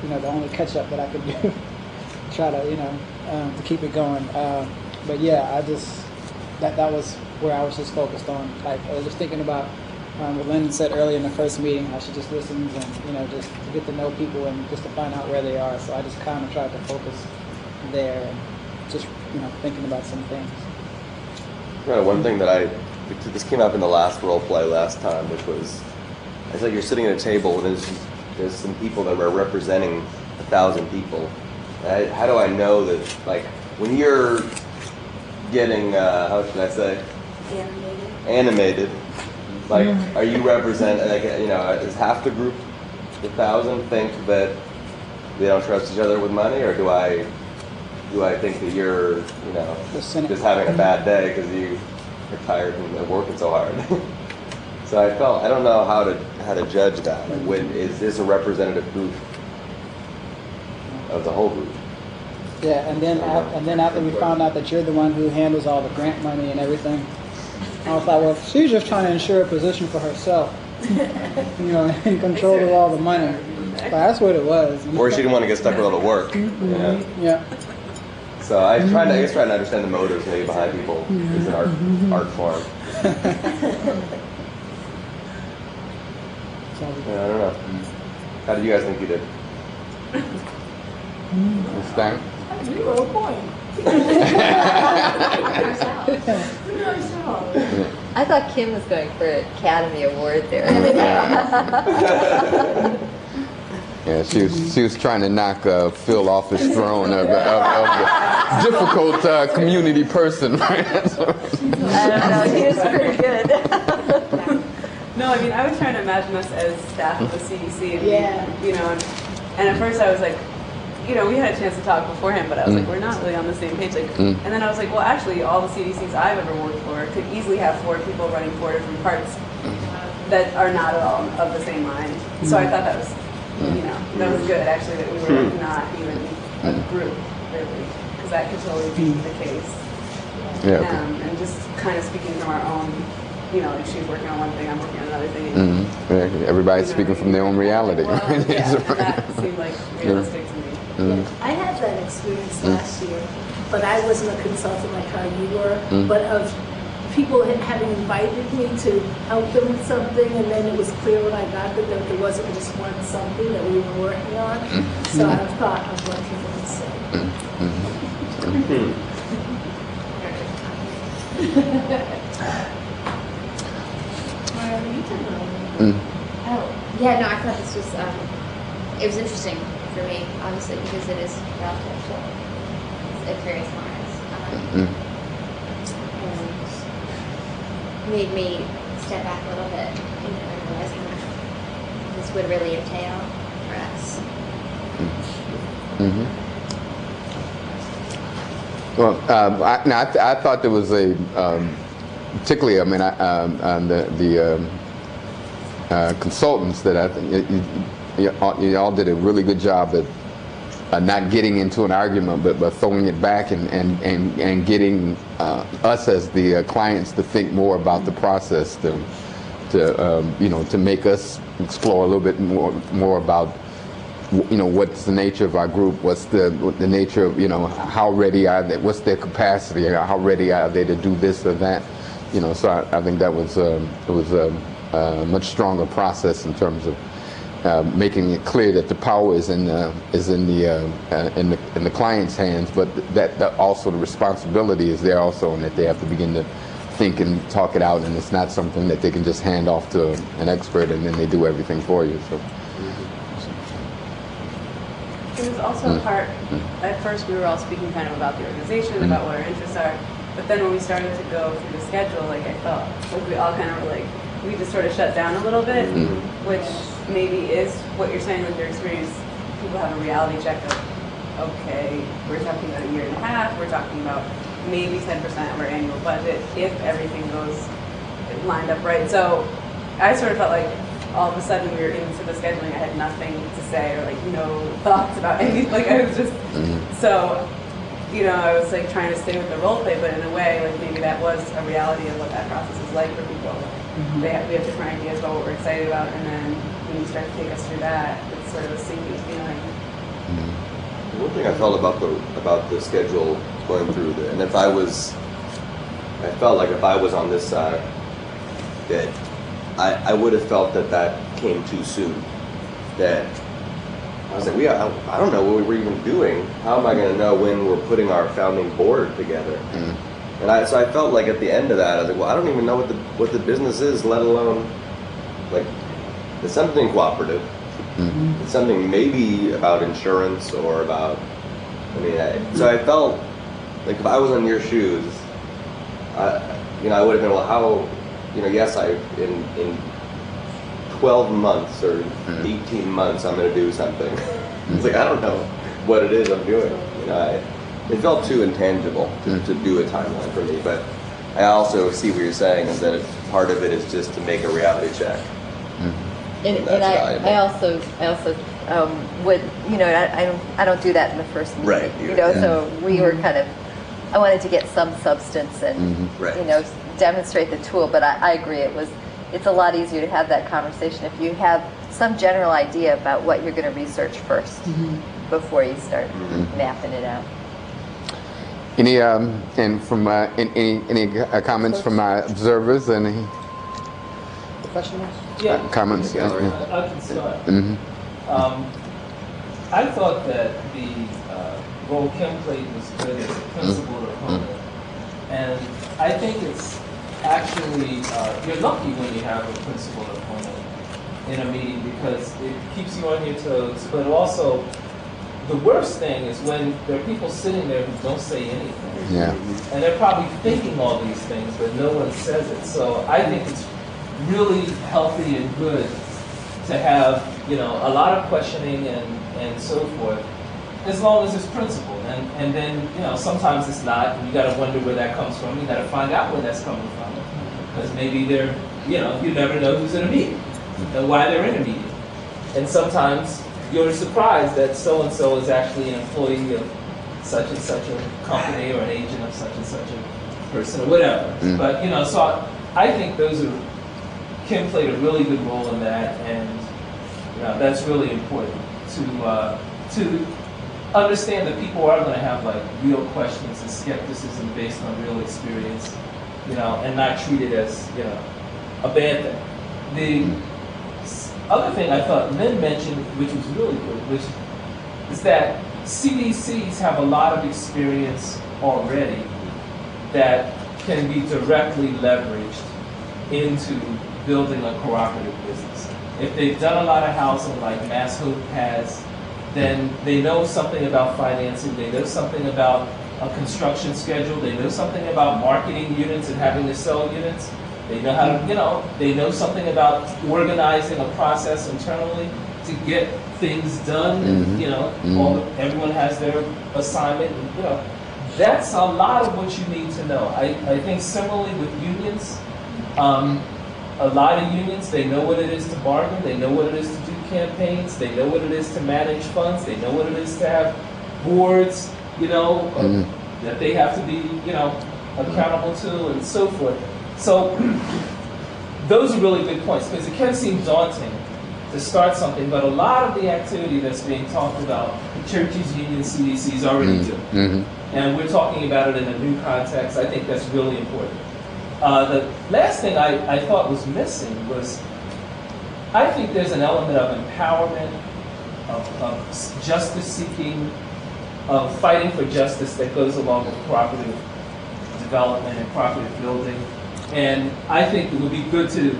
the only catch up that I could do. Try to, to keep it going. But yeah, I just that was where I was just focused on. Like I was just thinking about what Lyndon said earlier in the first meeting, how she just listens and just to get to know people and just to find out where they are. So I just kind of tried to focus there and just thinking about some things. Right, one thing that this came up in the last role play last time, which was it's like you're sitting at a table and there's some people that were representing 1,000 people. How do I know that, like, when you're getting, how should I say? Animated. Like, are you represent, like, you know, is half the group, the 1,000, think that they don't trust each other with money, or do I think that you're, you know, just having a bad day because you are tired and working so hard? So I don't know how to judge that. Like, is this a representative group of the whole group? Yeah, and then after we found out that you're the one who handles all the grant money and everything, I was like, well, she's just trying to ensure a position for herself, you know, in control of all the money. But that's what it was. Or she didn't want to get stuck with all the work. Mm-hmm. You know? Yeah. So I was trying to understand the motives maybe behind people. It's an art form. Yeah, I don't know. How did you guys think you did? Stan? You were a point. I thought Kim was going for an Academy Award there. Yeah, she was trying to knock Phil off his throne of a difficult community person. Right? I don't know. He was pretty good. No, I mean, I was trying to imagine us as staff of the CDC, and Yeah. you know, and at first I was like, you know, we had a chance to talk beforehand, but I was like, we're not really on the same page. Like, and then I was like, well, actually, all the CDCs I've ever worked for could easily have 4 people running 4 different parts that are not at all of the same mind. So I thought that was, you know, that was good actually, that we were not even a group really, because that could totally be the case. Yeah. And just kind of speaking from our own, you know, like she's working on one thing, I'm working on another thing. Yeah, everybody's speaking from their own reality. Well, yeah, and that seemed like realistic to me. I had that experience last year, but I wasn't a consultant like how you were, but of people having invited me to help them with something, and then it was clear when I got there that there wasn't just one something that we were working on. So I thought of what people would say. Oh, yeah, no, I thought this was, it was interesting for me, obviously, because it is relative to at various lines. And made me step back a little bit, you know, and realizing what this would really entail for us. Well, I thought there was a, particularly, I mean, the consultants that I think you all did a really good job at not getting into an argument, but throwing it back and getting us as the clients to think more about the process, to you know, to make us explore a little bit more about, you know, what's the nature of our group, what's the nature of, you know, how ready are they, what's their capacity, how ready are they to do this or that, you know. So I think that was it was a much stronger process in terms of making it clear that the power is in the client's hands, but that also the responsibility is there also, and that they have to begin to think and talk it out, and it's not something that they can just hand off to an expert and then they do everything for you. So. It was also a part, at first we were all speaking kind of about the organization, about what our interests are, but then when we started to go through the schedule, like I felt like we all kind of were like, we just sort of shut down a little bit, which maybe is what you're saying with your experience. People have a reality check of, okay, we're talking about a year and a half, we're talking about maybe 10% of our annual budget if everything goes lined up right. So I sort of felt like all of a sudden we were into the scheduling, I had nothing to say or like no thoughts about anything. Like I was just, so, you know, I was like trying to stay with the role play, but in a way, like maybe that was a reality of what that process is like for people. We have different ideas about what we're excited about, and then when you start to take us through that, it's sort of a sinking feeling. One thing I felt about the schedule going through there, and I felt like if I was on this side, that I would have felt that came too soon. That I was like, I don't know what we were even doing. How am I going to know when we're putting our founding board together? And so I felt like at the end of that, I was like, well, I don't even know what the business is, let alone, like, it's something cooperative. It's something maybe about insurance or about, so I felt like if I was in your shoes, I would have been, well, yes, in 12 months or 18 months, I'm going to do something. It's like, I don't know what it is I'm doing. It felt too intangible to do a timeline for me, but I also see what you're saying is that part of it is just to make a reality check. And I also would, I don't do that in the first meeting. Right. So we were kind of, I wanted to get some substance and, demonstrate the tool, but I agree, it's a lot easier to have that conversation if you have some general idea about what you're going to research first before you start mapping it out. Any and from any comments from my observers? Any Questions? Comments? I can start. I thought that the role Kim played was good as a principal opponent, and I think it's actually you're lucky when you have a principal opponent in a meeting because it keeps you on your toes, but also the worst thing is when there are people sitting there who don't say anything. Yeah. And they're probably thinking all these things, but no one says it. So I think it's really healthy and good to have, a lot of questioning and so forth, as long as it's principled. And then, sometimes it's not, and you got to wonder where that comes from. You got to find out where that's coming from. Because maybe they're, you never know who's in a meeting and why they're in a meeting. And sometimes you're surprised that so-and-so is actually an employee of such and such a company or an agent of such and such a person or whatever. But, so I think Kim played a really good role in that, and that's really important to understand that people are going to have real questions and skepticism based on real experience, and not treat it as, a bad thing. The other thing I thought Lynn mentioned, which was really good, is that CDCs have a lot of experience already that can be directly leveraged into building a cooperative business. If they've done a lot of housing like Mass Hope has, then they know something about financing, they know something about a construction schedule, they know something about marketing units and having to sell units. They know how to, they know something about organizing a process internally to get things done. And, everyone has their assignment. And, that's a lot of what you need to know. I think similarly with unions, a lot of unions, they know what it is to bargain, they know what it is to do campaigns, they know what it is to manage funds, they know what it is to have boards, that they have to be, accountable to and so forth. So those are really good points because it can seem daunting to start something, but a lot of the activity that's being talked about, the churches, unions, CDCs already do. And we're talking about it in a new context. I think that's really important. The last thing I thought was missing was, I think there's an element of empowerment, of justice seeking, of fighting for justice that goes along with cooperative development and cooperative building. And I think it would be good to,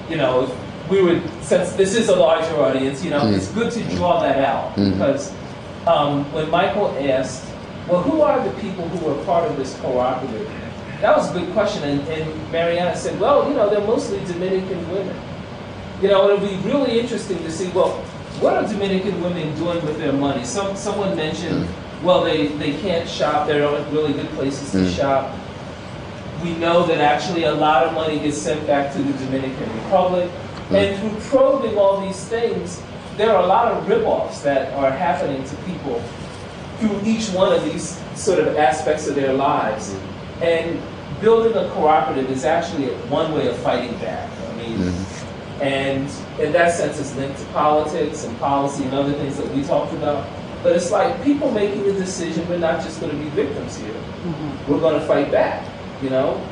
if we would, since this is a larger audience, it's good to draw that out. Because when Michael asked, well, who are the people who are part of this cooperative? That was a good question. And Mariana said, well, they're mostly Dominican women. It would be really interesting to see, well, what are Dominican women doing with their money? Someone mentioned, well, they can't shop. There aren't really good places to shop. We know that actually a lot of money gets sent back to the Dominican Republic. And through probing all these things, there are a lot of rip-offs that are happening to people through each one of these sort of aspects of their lives. And building a cooperative is actually one way of fighting back. I mean, and in that sense, it's linked to politics and policy and other things that we talked about. But it's like people making the decision, we're not just going to be victims here. We're going to fight back.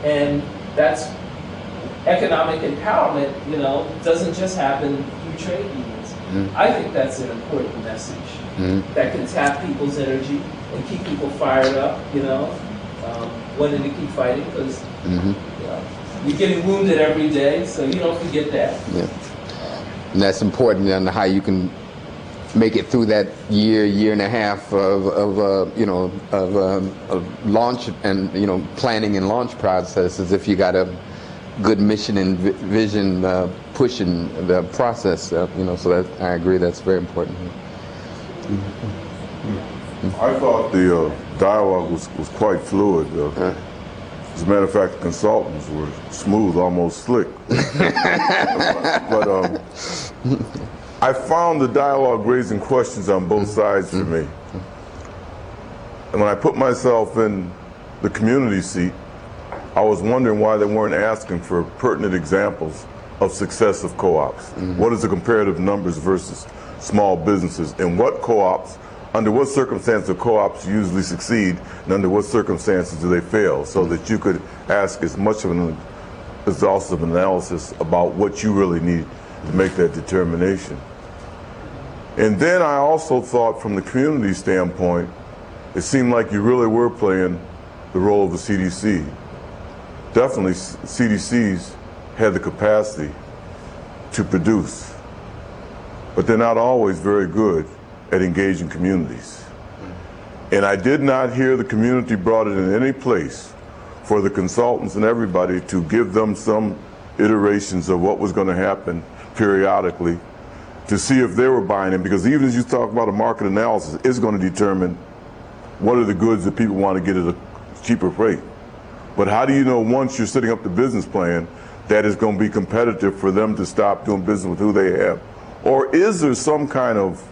And that's economic empowerment, doesn't just happen through trade unions. I think that's an important message that can tap people's energy and keep people fired up, wanting to keep fighting because you're getting wounded every day, so you don't forget that. And that's important on how you can make it through that year and a half of launch and planning and launch processes. If you got to good mission and vision pushing the process. So that I agree that's very important. I thought the dialogue was quite fluid. As a matter of fact, the consultants were smooth, almost slick. But I found the dialogue raising questions on both sides for me. And when I put myself in the community seat, I was wondering why they weren't asking for pertinent examples of success of co-ops. What is the comparative numbers versus small businesses, and what co-ops, under what circumstances do co-ops usually succeed, and under what circumstances do they fail, so that you could ask as much of an exhaustive analysis about what you really need to make that determination. And then I also thought, from the community standpoint, it seemed like you really were playing the role of the CDC. Definitely, CDCs had the capacity to produce, but they're not always very good at engaging communities. And I did not hear the community brought it in any place for the consultants and everybody to give them some iterations of what was going to happen periodically to see if they were buying in, because even as you talk about a market analysis, it's going to determine what are the goods that people want to get at a cheaper rate. But how do you know, once you're setting up the business plan, that it's going to be competitive for them to stop doing business with who they have? Or is there some kind of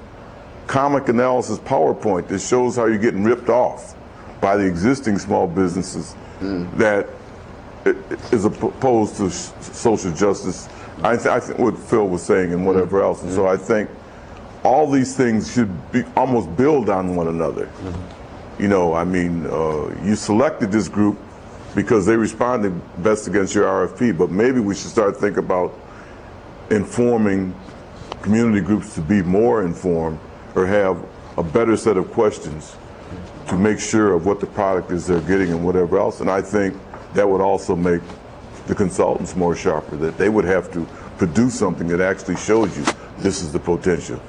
comic analysis PowerPoint that shows how you're getting ripped off by the existing small businesses that is opposed to social justice? I think what Phil was saying and whatever else. And so I think all these things should be almost build on one another. You selected this group because they responded best against your RFP, but maybe we should start thinking about informing community groups to be more informed or have a better set of questions to make sure of what the product is they're getting and whatever else. And I think that would also make the consultants more sharper, that they would have to produce something that actually shows you this is the potential.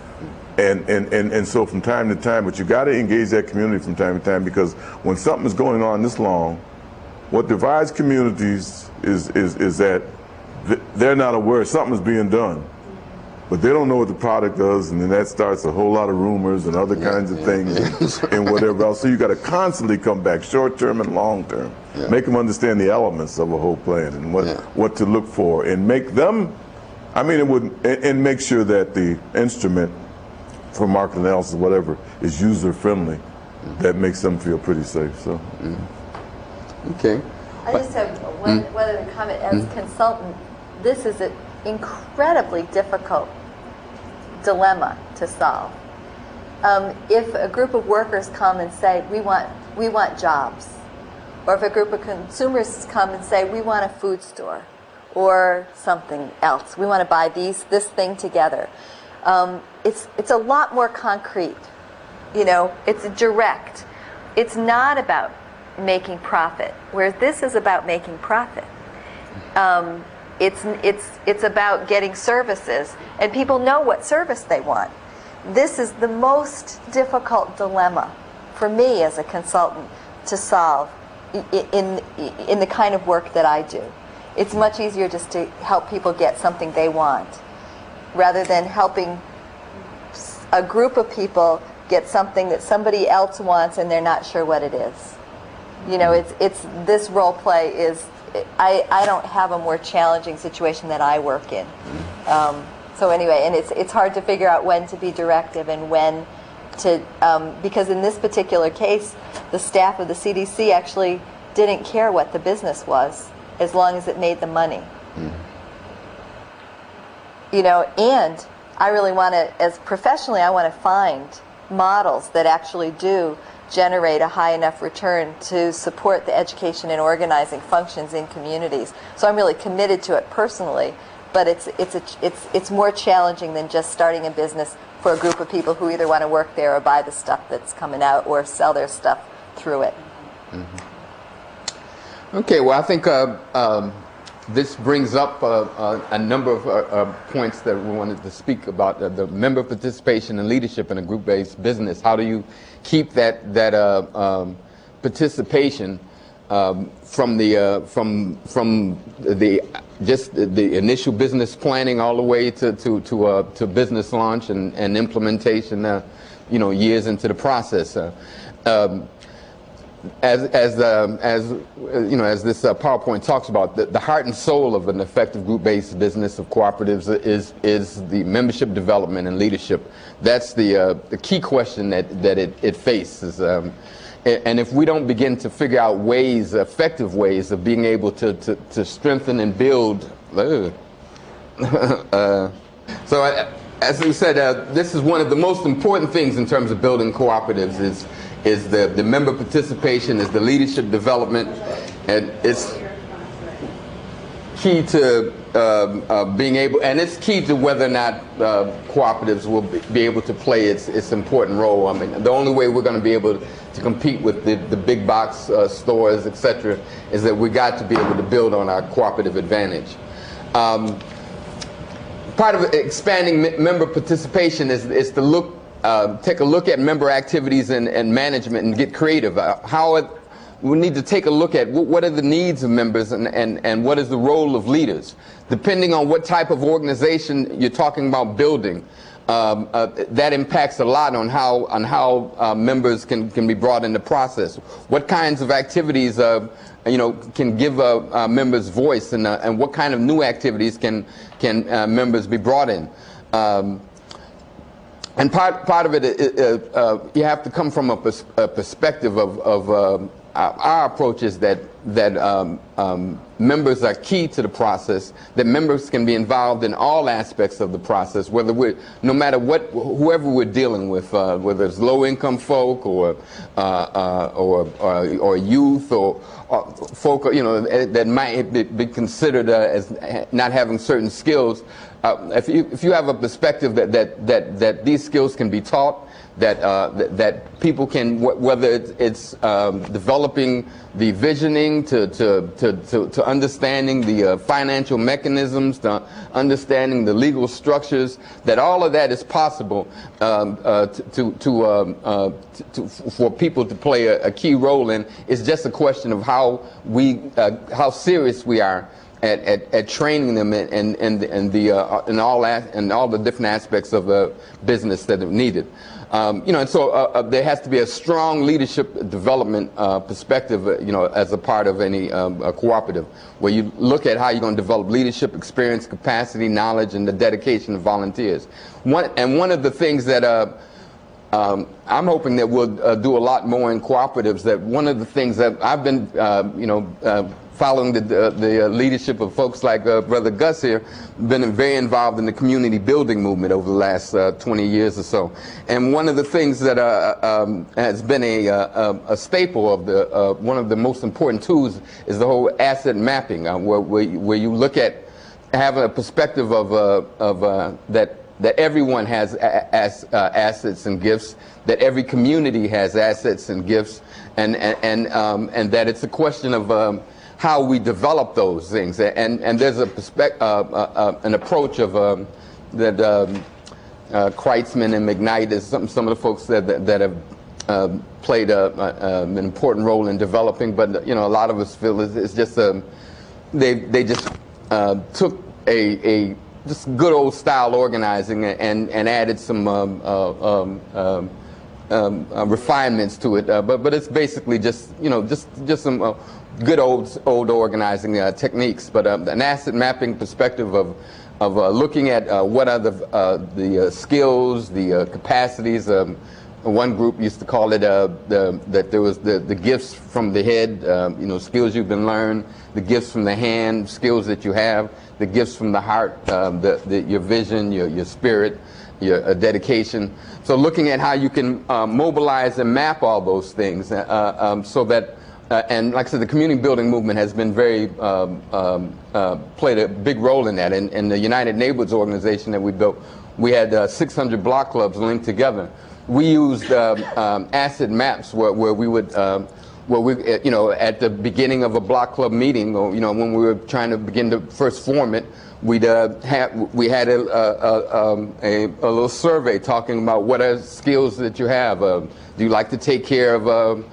And so from time to time, but you got to engage that community from time to time, because when something is going on this long, what divides communities is that they're not aware something's being done, but they don't know what the product does, and then that starts a whole lot of rumors and other kinds of things and whatever else. So you got to constantly come back, short term and long term, make them understand the elements of a whole plan and what to look for, and make them, and make sure that the instrument for market analysis, whatever, is user friendly. That makes them feel pretty safe. So. Okay. I just have one other comment. As a consultant, this is an incredibly difficult dilemma to solve. If a group of workers come and say, we want jobs, or if a group of consumers come and say, we want a food store or something else, we want to buy this thing together, it's a lot more concrete. It's direct. It's not about making profit, whereas this is about making profit. It's about getting services, and people know what service they want. This is the most difficult dilemma for me as a consultant to solve in the kind of work that I do. It's much easier just to help people get something they want, rather than helping a group of people get something that somebody else wants and they're not sure what it is. It's this role play is, I don't have a more challenging situation that I work in. So anyway, and it's hard to figure out when to be directive and when to, because in this particular case, the staff of the CDC actually didn't care what the business was, as long as it made the money. And I really want to, as professionally, I want to find models that actually do generate a high enough return to support the education and organizing functions in communities. So I'm really committed to it personally, but it's more challenging than just starting a business for a group of people who either want to work there or buy the stuff that's coming out or sell their stuff through it. Okay, well, I think this brings up a number of points that we wanted to speak about. The member participation and leadership in a group-based business. How do you keep that participation from the just the initial business planning all the way to business launch and implementation, years into the process. As this PowerPoint talks about, the heart and soul of an effective group-based business of cooperatives is the membership development and leadership. That's the key question that it faces. And if we don't begin to figure out ways, effective ways of being able to strengthen and build, as we said, this is one of the most important things in terms of building cooperatives is the member participation, is the leadership development, and it's key to being able, and it's key to whether or not cooperatives will be able to play its important role. I mean, the only way we're going to be able to compete with the big box stores, etc., is that we got to be able to build on our cooperative advantage. Part of expanding member participation is to take a look at member activities and management and get creative. We need to take a look at what are the needs of members and what is the role of leaders. Depending on what type of organization you're talking about building, that impacts a lot on how members can be brought in the process. What kinds of activities can give members voice, and what kind of new activities can members be brought in. And part of it, you have to come from a perspective of our approach is that members are key to the process, that members can be involved in all aspects of the process, no matter whoever we're dealing with, whether it's low-income folk or youth or folk, that might be considered as not having certain skills. If you have a perspective that these skills can be taught, that people can, whether it's developing the visioning to understanding the financial mechanisms, to understanding the legal structures, that all of that is possible for people to play a key role in. It's just a question of how serious we are at training them in all the different aspects of the business that are needed. And so there has to be a strong leadership development perspective, as a part of any cooperative, where you look at how you're going to develop leadership, experience, capacity, knowledge, and the dedication of volunteers. One of the things that I'm hoping that we'll do a lot more in cooperatives, that one of the things that I've been, following the leadership of folks like Brother Gus here, been very involved in the community building movement over the last 20 years or so. And one of the things that has been a staple of one of the most important tools is the whole asset mapping, where you look at having a perspective of that everyone has assets and gifts, that every community has assets and gifts, and that it's a question of how we develop those things. And there's an approach of that Kreitzman and McKnight is some of the folks that have played an important role in developing, but a lot of us feel it's just they just took a just good old style organizing and added some refinements to it, but it's basically just just some good old organizing techniques. But an asset mapping perspective of looking at what are the skills, the capacities. One group used to call it that there was the gifts from the head, skills you've been learned, the gifts from the hand, skills that you have, the gifts from the heart, your vision, your spirit, your dedication. So looking at how you can mobilize and map all those things, so that, and like I said, the community building movement has been very, played a big role in that. In the United Neighborhoods organization that we built, we had 600 block clubs linked together. We used asset maps where we would, at the beginning of a block club meeting, or when we were trying to begin to first form it, we had a little survey talking about what are skills that you have. Do you like to take care of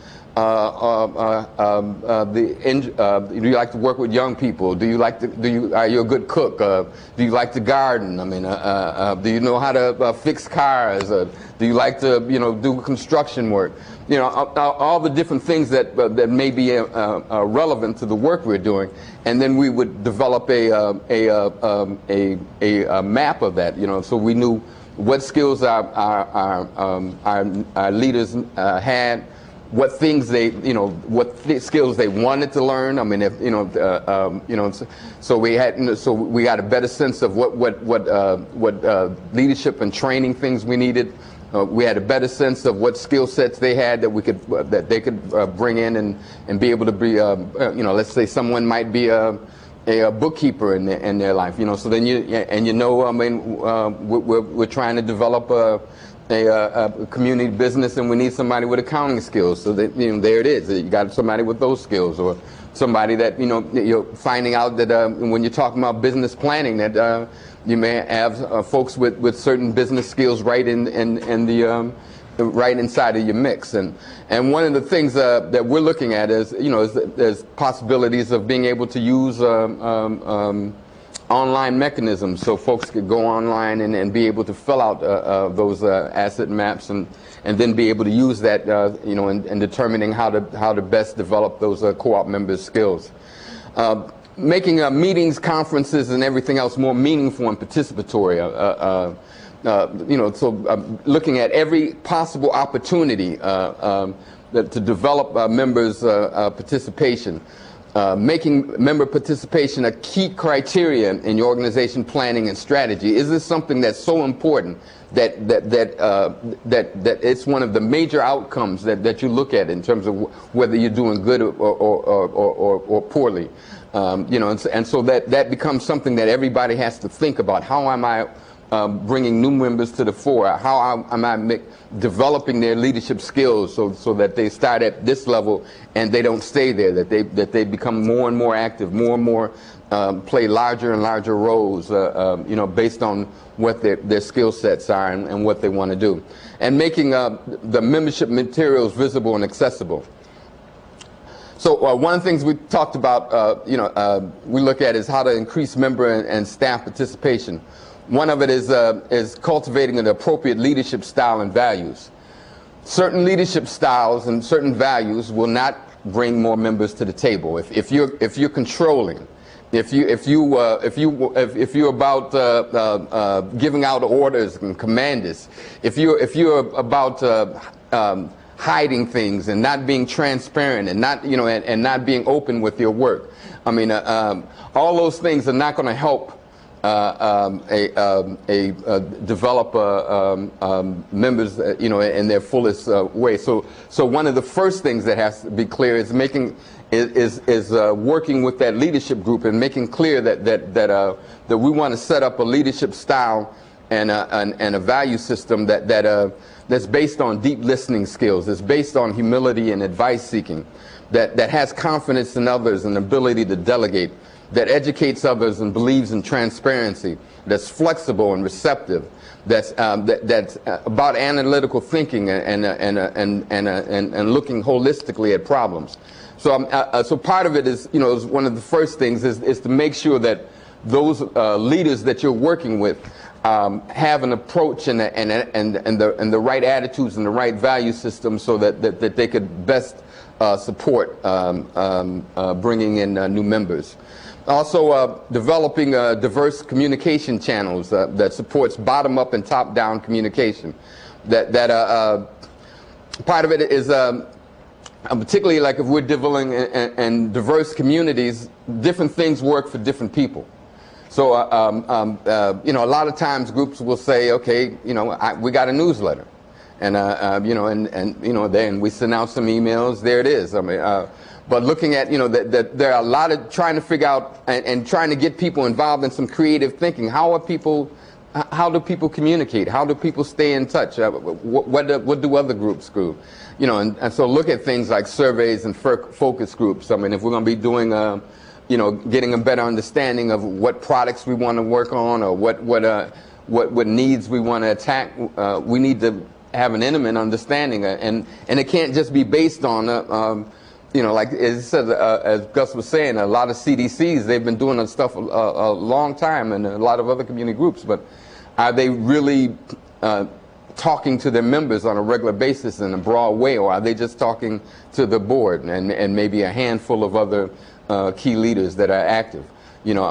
do you like to work with young people? Do you like to, are you a good cook? Do you like to garden? I mean, do you know how to fix cars? Do you like to, do construction work? All the different things that may be relevant to the work we're doing, and then we would develop a map of that. So we knew what skills our leaders had, what things they, skills they wanted to learn. I mean, so we got a better sense of what leadership and training things we needed. We had a better sense of what skill sets they had that they could bring in and be able to be, let's say someone might be a bookkeeper in their life, So then we're trying to develop a community business, and we need somebody with accounting skills. So that, there it is. You got somebody with those skills, or somebody that you're finding out that when you're talking about business planning, that you may have folks with certain business skills right in the right inside of your mix. And one of the things that we're looking at is there's possibilities of being able to use online mechanisms, so folks could go online and be able to fill out those asset maps and then be able to use that in determining how to best develop those co-op members' skills. Making meetings, conferences, and everything else more meaningful and participatory. Looking at every possible opportunity to develop members' participation. Making member participation a key criteria in your organization planning and strategy. Is this something that's so important that it's one of the major outcomes that you look at in terms of whether you're doing good or poorly? And so that becomes something that everybody has to think about. How am I bringing new members to the fore? How am I developing their leadership skills so that they start at this level and they don't stay there, that they become more and more active, more and more play larger and larger roles, based on what their skill sets are and what they want to do. And making the membership materials visible and accessible. So one of the things we talked about, we look at is how to increase member and staff participation. One of it is cultivating an appropriate leadership style and values. Certain leadership styles and certain values will not bring more members to the table. If you're controlling, if you're about giving out orders and commanders, if you're about hiding things and not being transparent and not and not being open with your work, I mean, all those things are not going to help develop members, in their fullest way. So one of the first things that has to be clear is working with that leadership group and making clear that we want to set up a leadership style and a value system that's based on deep listening skills, that's based on humility and advice seeking, that has confidence in others and ability to delegate, that educates others and believes in transparency, that's flexible and receptive, that's about analytical thinking and looking holistically at problems. So part of it is, is one of the first things is to make sure that those leaders that you're working with have an approach and the right attitudes and the right value system, so that they could best support bringing in new members. Also, developing diverse communication channels that supports bottom-up and top-down communication. Part of it is, particularly like if we're dealing in diverse communities, different things work for different people. So, a lot of times groups will say, okay, we got a newsletter, and then we send out some emails. There it is. I mean. But looking at, that there are a lot of trying to figure out and trying to get people involved in some creative thinking. How do people communicate? How do people stay in touch? What do other groups do? And so look at things like surveys and focus groups. I mean, if we're going to be doing, getting a better understanding of what products we want to work on or what needs we want to attack, we need to have an intimate understanding, and it can't just be based on you know, like as said, as Gus was saying, a lot of CDCs, they've been doing this stuff a long time, and a lot of other community groups, but are they really talking to their members on a regular basis in a broad way, or are they just talking to the board and maybe a handful of other key leaders that are active? You know,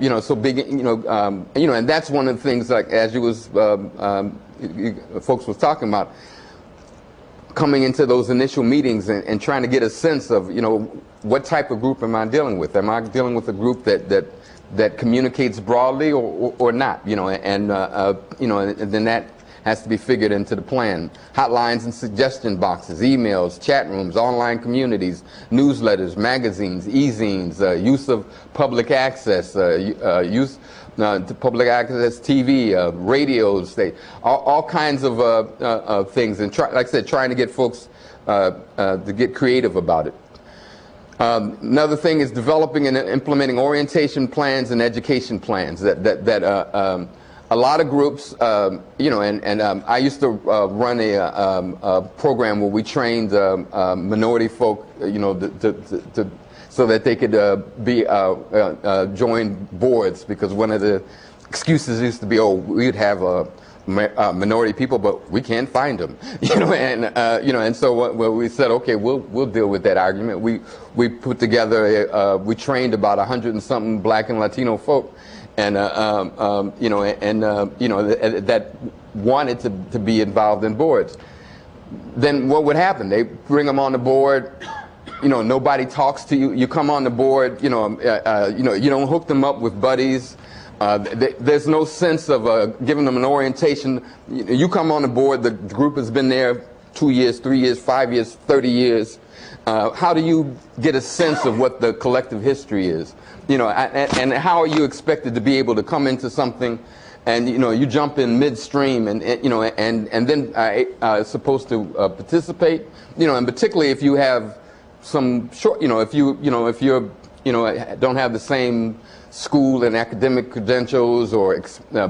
you know, so big, you know, and that's one of the things, like as you was folks was talking about, coming into those initial meetings and trying to get a sense of, you know, what type of group am I dealing with? Am I dealing with a group that communicates broadly or not? You know, and you know, and then that has to be figured into the plan. Hotlines and suggestion boxes, emails, chat rooms, online communities, newsletters, magazines, e-zines, use of public access, use to public access TV, radios, all kinds of things, and like I said, trying to get folks to get creative about it. Another thing is developing and implementing orientation plans and education plans that a lot of groups, you know, and I used to run a program where we trained minority folk, you know, so that they could join boards, because one of the excuses used to be, oh, we'd have minority people, but we can't find them, you know, and you know, and so we said, okay, we'll deal with that argument. We put together, we trained about 100 and something Black and Latino folk, and you know, and you know, that wanted to be involved in boards. Then what would happen? They bring them on the board. You know, nobody talks to you. You come on the board. You know, you don't hook them up with buddies. There's no sense of giving them an orientation. You come on the board. The group has been there 2 years, 3 years, 5 years, 30 years. How do you get a sense of what the collective history is? You know, and how are you expected to be able to come into something, and you know, you jump in midstream, and you know, and then supposed to participate. You know, and particularly if you have some short, you know, if you're, you know, don't have the same school and academic credentials or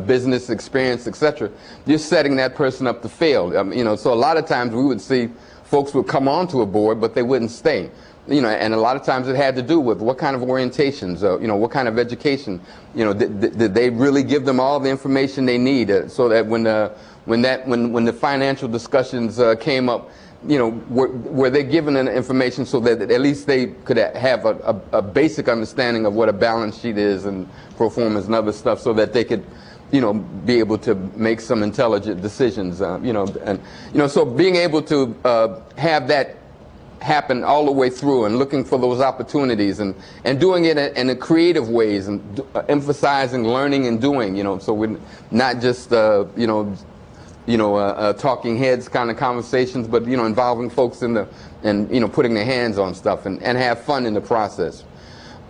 business experience, etc., you're setting that person up to fail. You know, so a lot of times we would see folks would come onto a board, but they wouldn't stay. You know, and a lot of times it had to do with what kind of orientations, you know, what kind of education. You know, did they really give them all the information they need, so that when the financial discussions came up, you know, were they given the information so that at least they could have a basic understanding of what a balance sheet is and pro formas and other stuff, so that they could, you know, be able to make some intelligent decisions. You know, and you know, so being able to have that happen all the way through, and looking for those opportunities, and doing it in a creative ways, and emphasizing learning and doing. You know, so we're not just talking heads kind of conversations, but you know, involving folks in the, and you know, putting their hands on stuff, and have fun in the process.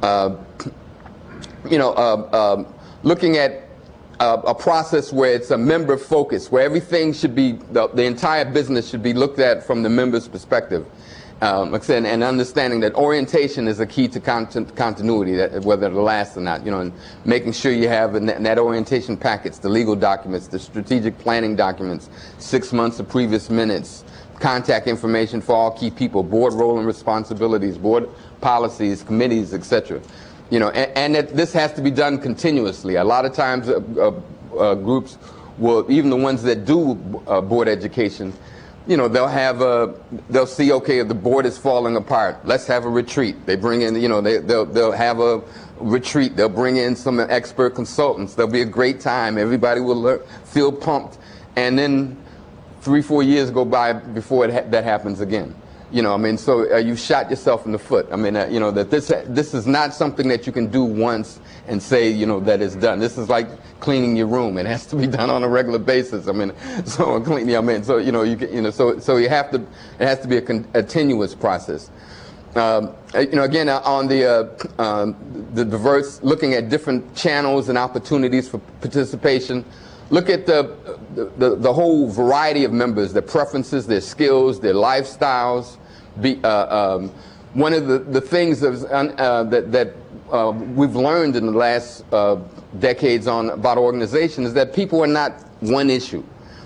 You know, looking at a process where it's a member focus, where everything should be, the entire business should be looked at from the member's perspective. Like I said, and understanding that orientation is a key to continuity, whether it'll last or not. You know, and making sure you have in that orientation packets, the legal documents, the strategic planning documents, 6 months of previous minutes, contact information for all key people, board role and responsibilities, board policies, committees, etc. You know, and this has to be done continuously. A lot of times, groups will, even the ones that do board education, you know, they'll see, okay, if the board is falling apart, let's have a retreat. They bring in, you know, they'll have a retreat. They'll bring in some expert consultants. There'll be a great time. Everybody will feel pumped. And then 3-4 years go by before that happens again. You know, I mean, so you shot yourself in the foot. I mean, you know, that this is not something that you can do once and say, you know, that it's done. This is like cleaning your room. It has to be done on a regular basis. I mean, so cleaning. I mean, so you know, so you have to. It has to be a continuous process. You know, again, on the diverse, looking at different channels and opportunities for participation. Look at the whole variety of members, their preferences, their skills, their lifestyles. One of the things that we've learned in the last decades about organization is that people are not one issue.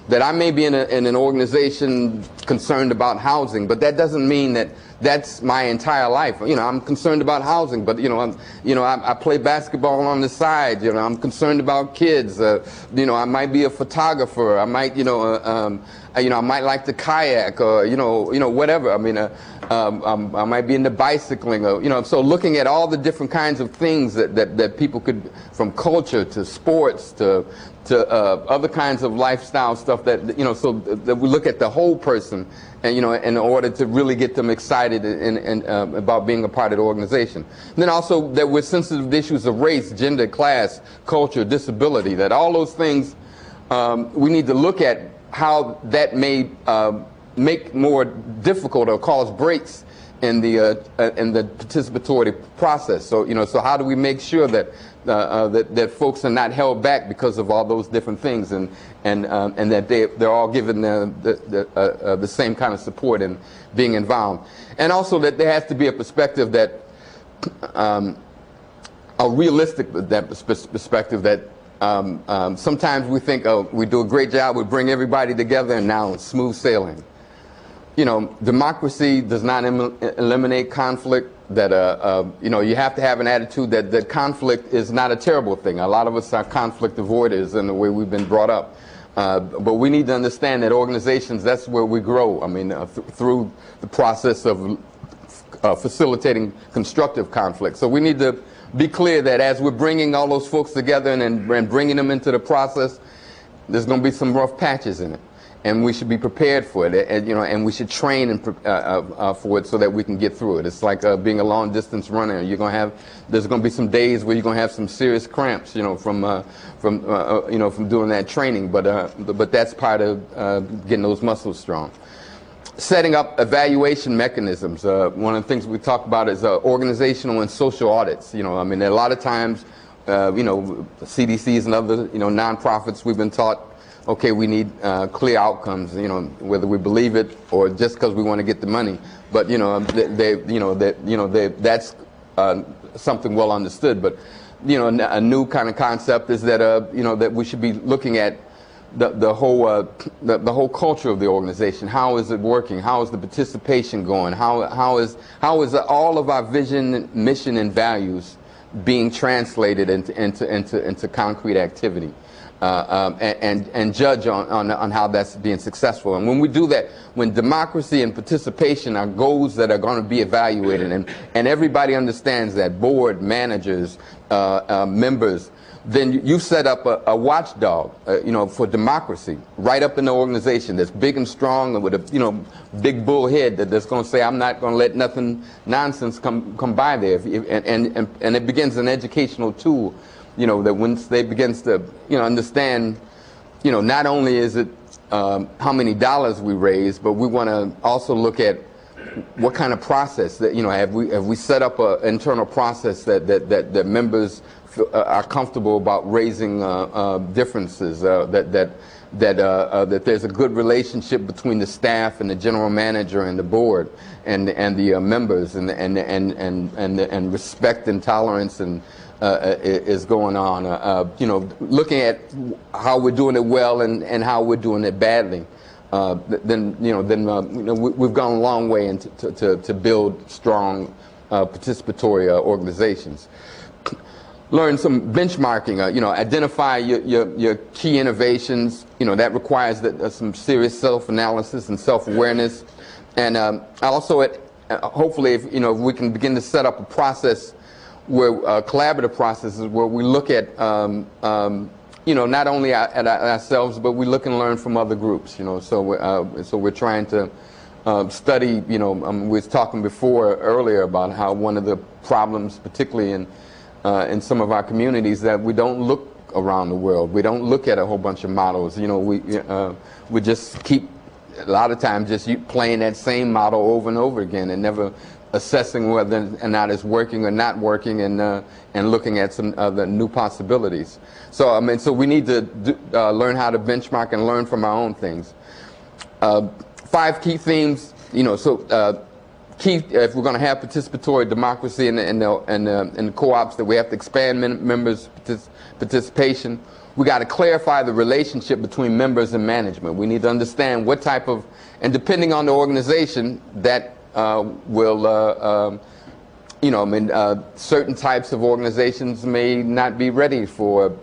that I may be in an organization concerned about housing, but that doesn't mean that that's my entire life. You know, I'm concerned about housing, but I play basketball on the side. You know, I'm concerned about kids. You know, I might be a photographer. I might, I might like to kayak, or whatever. I mean, I might be into bicycling, or so looking at all the different kinds of things that people could, from culture to sports to other kinds of lifestyle stuff so that we look at the whole person, and in order to really get them excited and about being a part of the organization. And then also that we're sensitive to issues of race, gender, class, culture, disability. That all those things we need to look at how that may make more difficult or cause breaks in the participatory process. So how do we make sure that that folks are not held back because of all those different things, and that they're all given the same kind of support and being involved, and also that there has to be a perspective that a realistic perspective that sometimes we think, oh, we do a great job, we bring everybody together, and now it's smooth sailing. Democracy does not eliminate conflict. That you have to have an attitude that conflict is not a terrible thing. A lot of us are conflict avoiders in the way we've been brought up, but we need to understand that organizations, that's where we grow. I mean, through the process of facilitating constructive conflict. So we need to be clear that as we're bringing all those folks together and bringing them into the process, there's going to be some rough patches in it. And we should be prepared for it, and we should train for it so that we can get through it. It's like being a long distance runner. There's going to be some days where you're going to have some serious cramps, from doing that training. But that's part of getting those muscles strong. Setting up evaluation mechanisms. One of the things we talk about is organizational and social audits. I mean, a lot of times, CDCs and other nonprofits, we've been taught, okay, we need clear outcomes, whether we believe it or just because we want to get the money. But that's something well understood. But a new kind of concept is that that we should be looking at the whole culture of the organization. How is it working? How is the participation going? How is all of our vision, mission, and values being translated into concrete activity? And judge on how that's being successful. And when we do that, when democracy and participation are goals that are going to be evaluated, and everybody understands that, board, managers, members, then you set up a watchdog, for democracy right up in the organization that's big and strong and with a big bull head that's going to say, I'm not going to let nothing nonsense come by there. And it begins an educational tool. That once they begins to, understand, not only is it how many dollars we raise, but we want to also look at what kind of process that, have we set up an internal process that members are comfortable about raising differences, that there's a good relationship between the staff and the general manager and the board and the members, and respect and tolerance and is going on. Looking at how we're doing it well and how we're doing it badly. We've gone a long way to build strong participatory organizations. Learn some benchmarking. Identify your key innovations. That requires some serious self-analysis and self-awareness. And also, hopefully, if we can begin to set up a process where collaborative processes where we look at not only at ourselves, but we look and learn from other groups. So we're trying to study. We were talking earlier about how one of the problems, particularly in some of our communities, that we don't look around the world. We don't look at a whole bunch of models. We just keep a lot of times just playing that same model over and over again and never assessing whether or not it's working or not working, and looking at some other new possibilities. So so we need to learn how to benchmark and learn from our own things. 5 key themes. Key if we're going to have participatory democracy in the co-ops, that we have to expand members' participation, we got to clarify the relationship between members and management. We need to understand what type of, and depending on the organization, that will, you know, I mean, certain types of organizations may not be ready for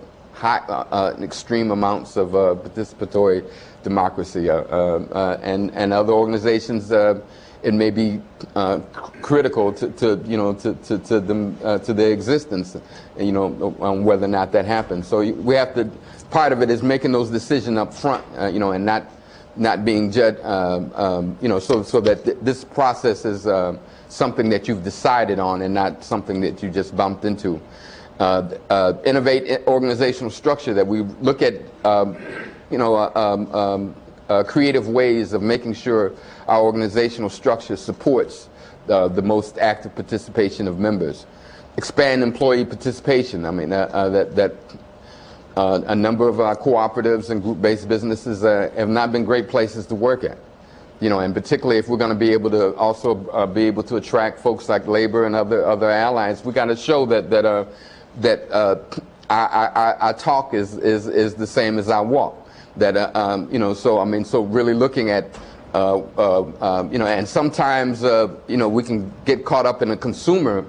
extreme amounts of participatory democracy, and other organizations, it may be critical to you know, to their existence, you know, on whether or not that happens. So we have to, part of it is making those decisions up front, you know, and not being judged, you know, so that this process is something that you've decided on and not something that you just bumped into. Innovate organizational structure, that we look at, you know, creative ways of making sure our organizational structure supports the most active participation of members. Expand employee participation. I mean, a number of our cooperatives and group-based businesses have not been great places to work at. You know, and particularly if we're going to be able to also be able to attract folks like labor and other allies, we got to show that our talk is the same as our walk. That you know, so I mean, so really looking at you know, and sometimes you know, we can get caught up in a consumer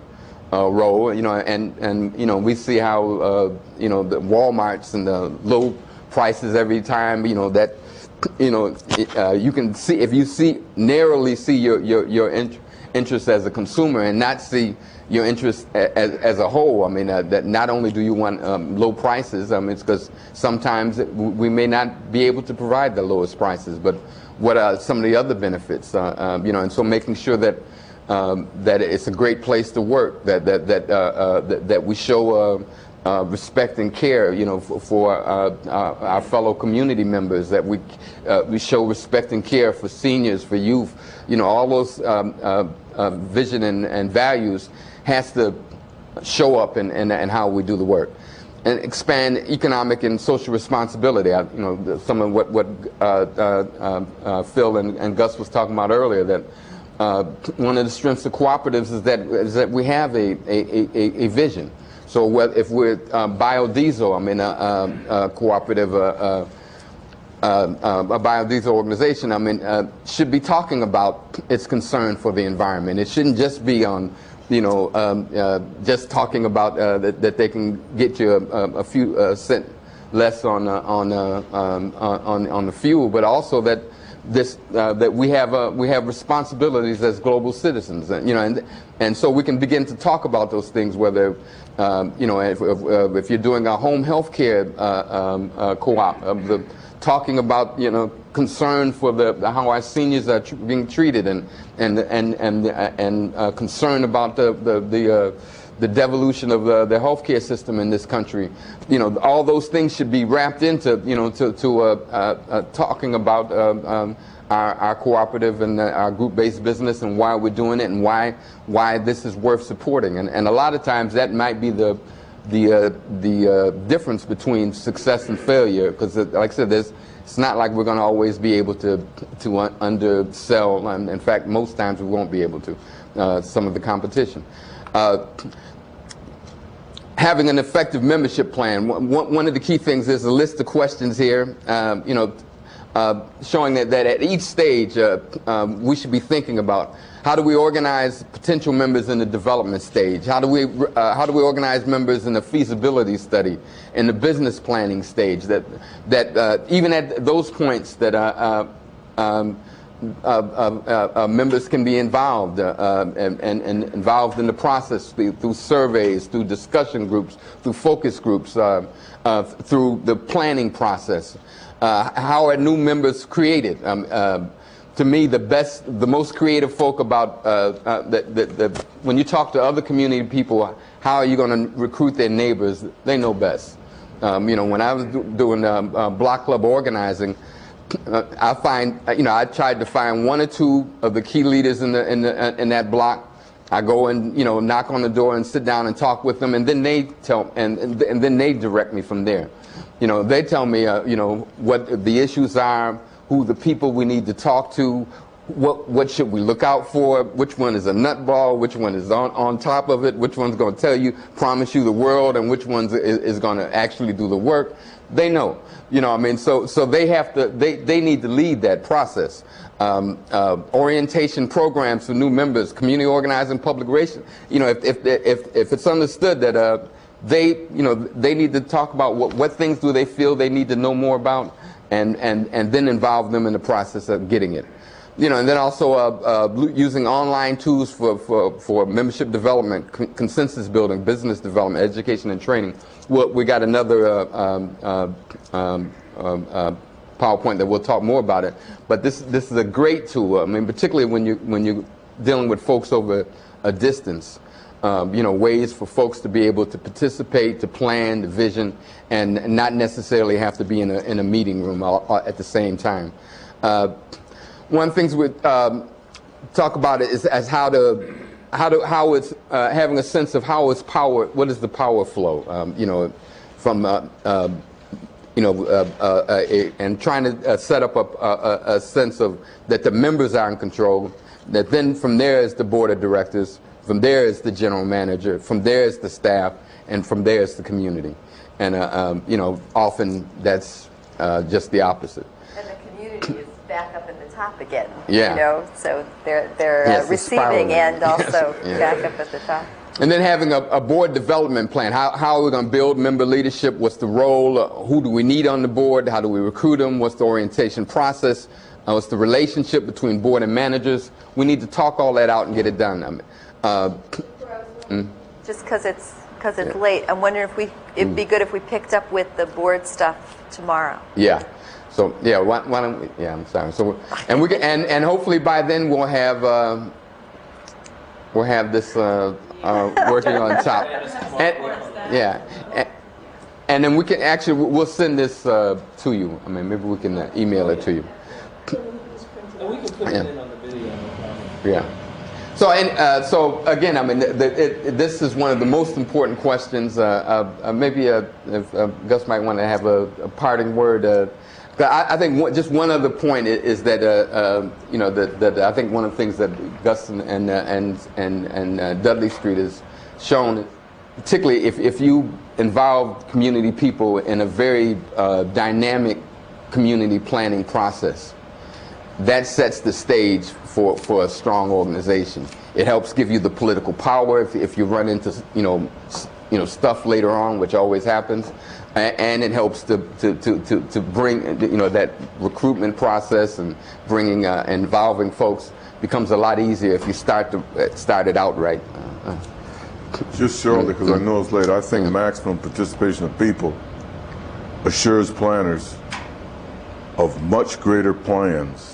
role, you know, and you know, we see how you know, the Walmarts and the low prices every time, you know, that, you know, you can see, if you narrowly see your interest as a consumer and not see your interest as a whole. I mean, that not only do you want low prices, I mean, it's because sometimes we may not be able to provide the lowest prices, but what are some of the other benefits? You know, and so making sure that that it's a great place to work, that we show respect and care, you know, for our fellow community members, that we show respect and care for seniors, for youth, you know, all those vision and values has to show up in how we do the work. And expand economic and social responsibility. You know, some of what Phil and Gus was talking about earlier, that one of the strengths of cooperatives is that we have a vision. So if we're biodiesel, I mean, a cooperative, a biodiesel organization, I mean, should be talking about its concern for the environment. It shouldn't just be on, you know, just talking about that they can get you a few cent less on the fuel, but also that that we have responsibilities as global citizens, and, you know, and so we can begin to talk about those things, whether you know, if you're doing a home health care co-op, talking about, you know, concern for how our seniors are being treated, and concern about the devolution of the healthcare system in this country. You know, all those things should be wrapped into, you know, to talking about our cooperative and our group-based business and why we're doing it and why this is worth supporting. And a lot of times that might be the difference between success and failure, because like I said, it's not like we're going to always be able to undersell. In fact, most times we won't be able to, some of the competition. Having an effective membership plan. One of the key things is a list of questions here, you know, showing that at each stage we should be thinking about how do we organize potential members in the development stage? How do we organize members in the feasibility study, in the business planning stage? That even at those points that members can be involved and involved in the process through surveys, through discussion groups, through focus groups, through the planning process. How are new members created? To me, the most creative folk about when you talk to other community people, how are you going to recruit their neighbors? They know best. You know, when I was doing block club organizing, I find, you know, I tried to find one or two of the key leaders in that block. I go and, you know, knock on the door and sit down and talk with them, and then they tell, and then they direct me from there. You know, they tell me, you know, what the issues are, who the people we need to talk to, what should we look out for? Which one is a nutball? Which one is on top of it? Which one's going to tell you, promise you the world, and which one's is going to actually do the work? They know, you know. I mean, so they have to. They need to lead that process. Orientation programs for new members, community organizing, public relations. You know, if it's understood that they need to talk about what things do they feel they need to know more about, and then involve them in the process of getting it. You know, and then also using online tools for membership development, consensus building, business development, education and training. We got another PowerPoint that we'll talk more about it. But this is a great tool. I mean, particularly when you're dealing with folks over a distance. You know, ways for folks to be able to participate, to plan the vision, and not necessarily have to be in a meeting room at the same time. One of the things we talk about it is as how it's having a sense of how it's power. What is the power flow? You know, from and trying to set up a sense of that the members are in control. That then from there is the board of directors. From there is the general manager. From there is the staff, and from there is the community. And you know, often that's just the opposite. And the community is back up at the top again. Yeah. You know, so they're yes, receiving and also yes. back up at the top. And then having a board development plan. How are we going to build member leadership? What's the role? Who do we need on the board? How do we recruit them? What's the orientation process? What's the relationship between board and managers? We need to talk all that out and get it done. Just because it's late, I'm wondering if it'd be good if we picked up with the board stuff tomorrow. Yeah. So yeah, why don't we? Yeah, I'm sorry. So and we can and hopefully by then we'll have this working on top. And, yeah. And then we can actually we'll send this to you. I mean, maybe we can email it to you. And we can put it in on the video. Yeah. So so again, I mean, this is one of the most important questions. Maybe if Gus might want to have a parting word. I think just one other point is that you know that I think one of the things that Gus and Dudley Street has shown, particularly if you involve community people in a very dynamic community planning process, that sets the stage for a strong organization. It helps give you the political power if you run into stuff later on, which always happens, and it helps to bring that recruitment process and bringing involving folks becomes a lot easier if you start it out right. Just shortly, because I know it's late. I think maximum participation of people assures planners of much greater plans.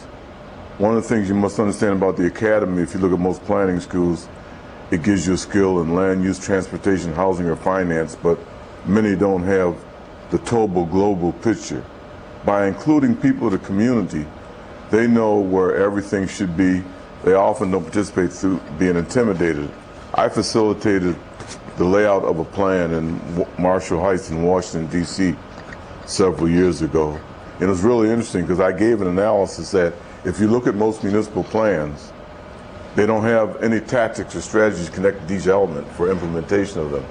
One of the things you must understand about the academy, if you look at most planning schools, it gives you a skill in land use, transportation, housing, or finance, but many don't have the total global picture. By including people of the community, they know where everything should be. They often don't participate through being intimidated. I facilitated the layout of a plan in Marshall Heights in Washington, D.C. several years ago. And it was really interesting because I gave an analysis that if you look at most municipal plans, they don't have any tactics or strategies connected to each element for implementation of them.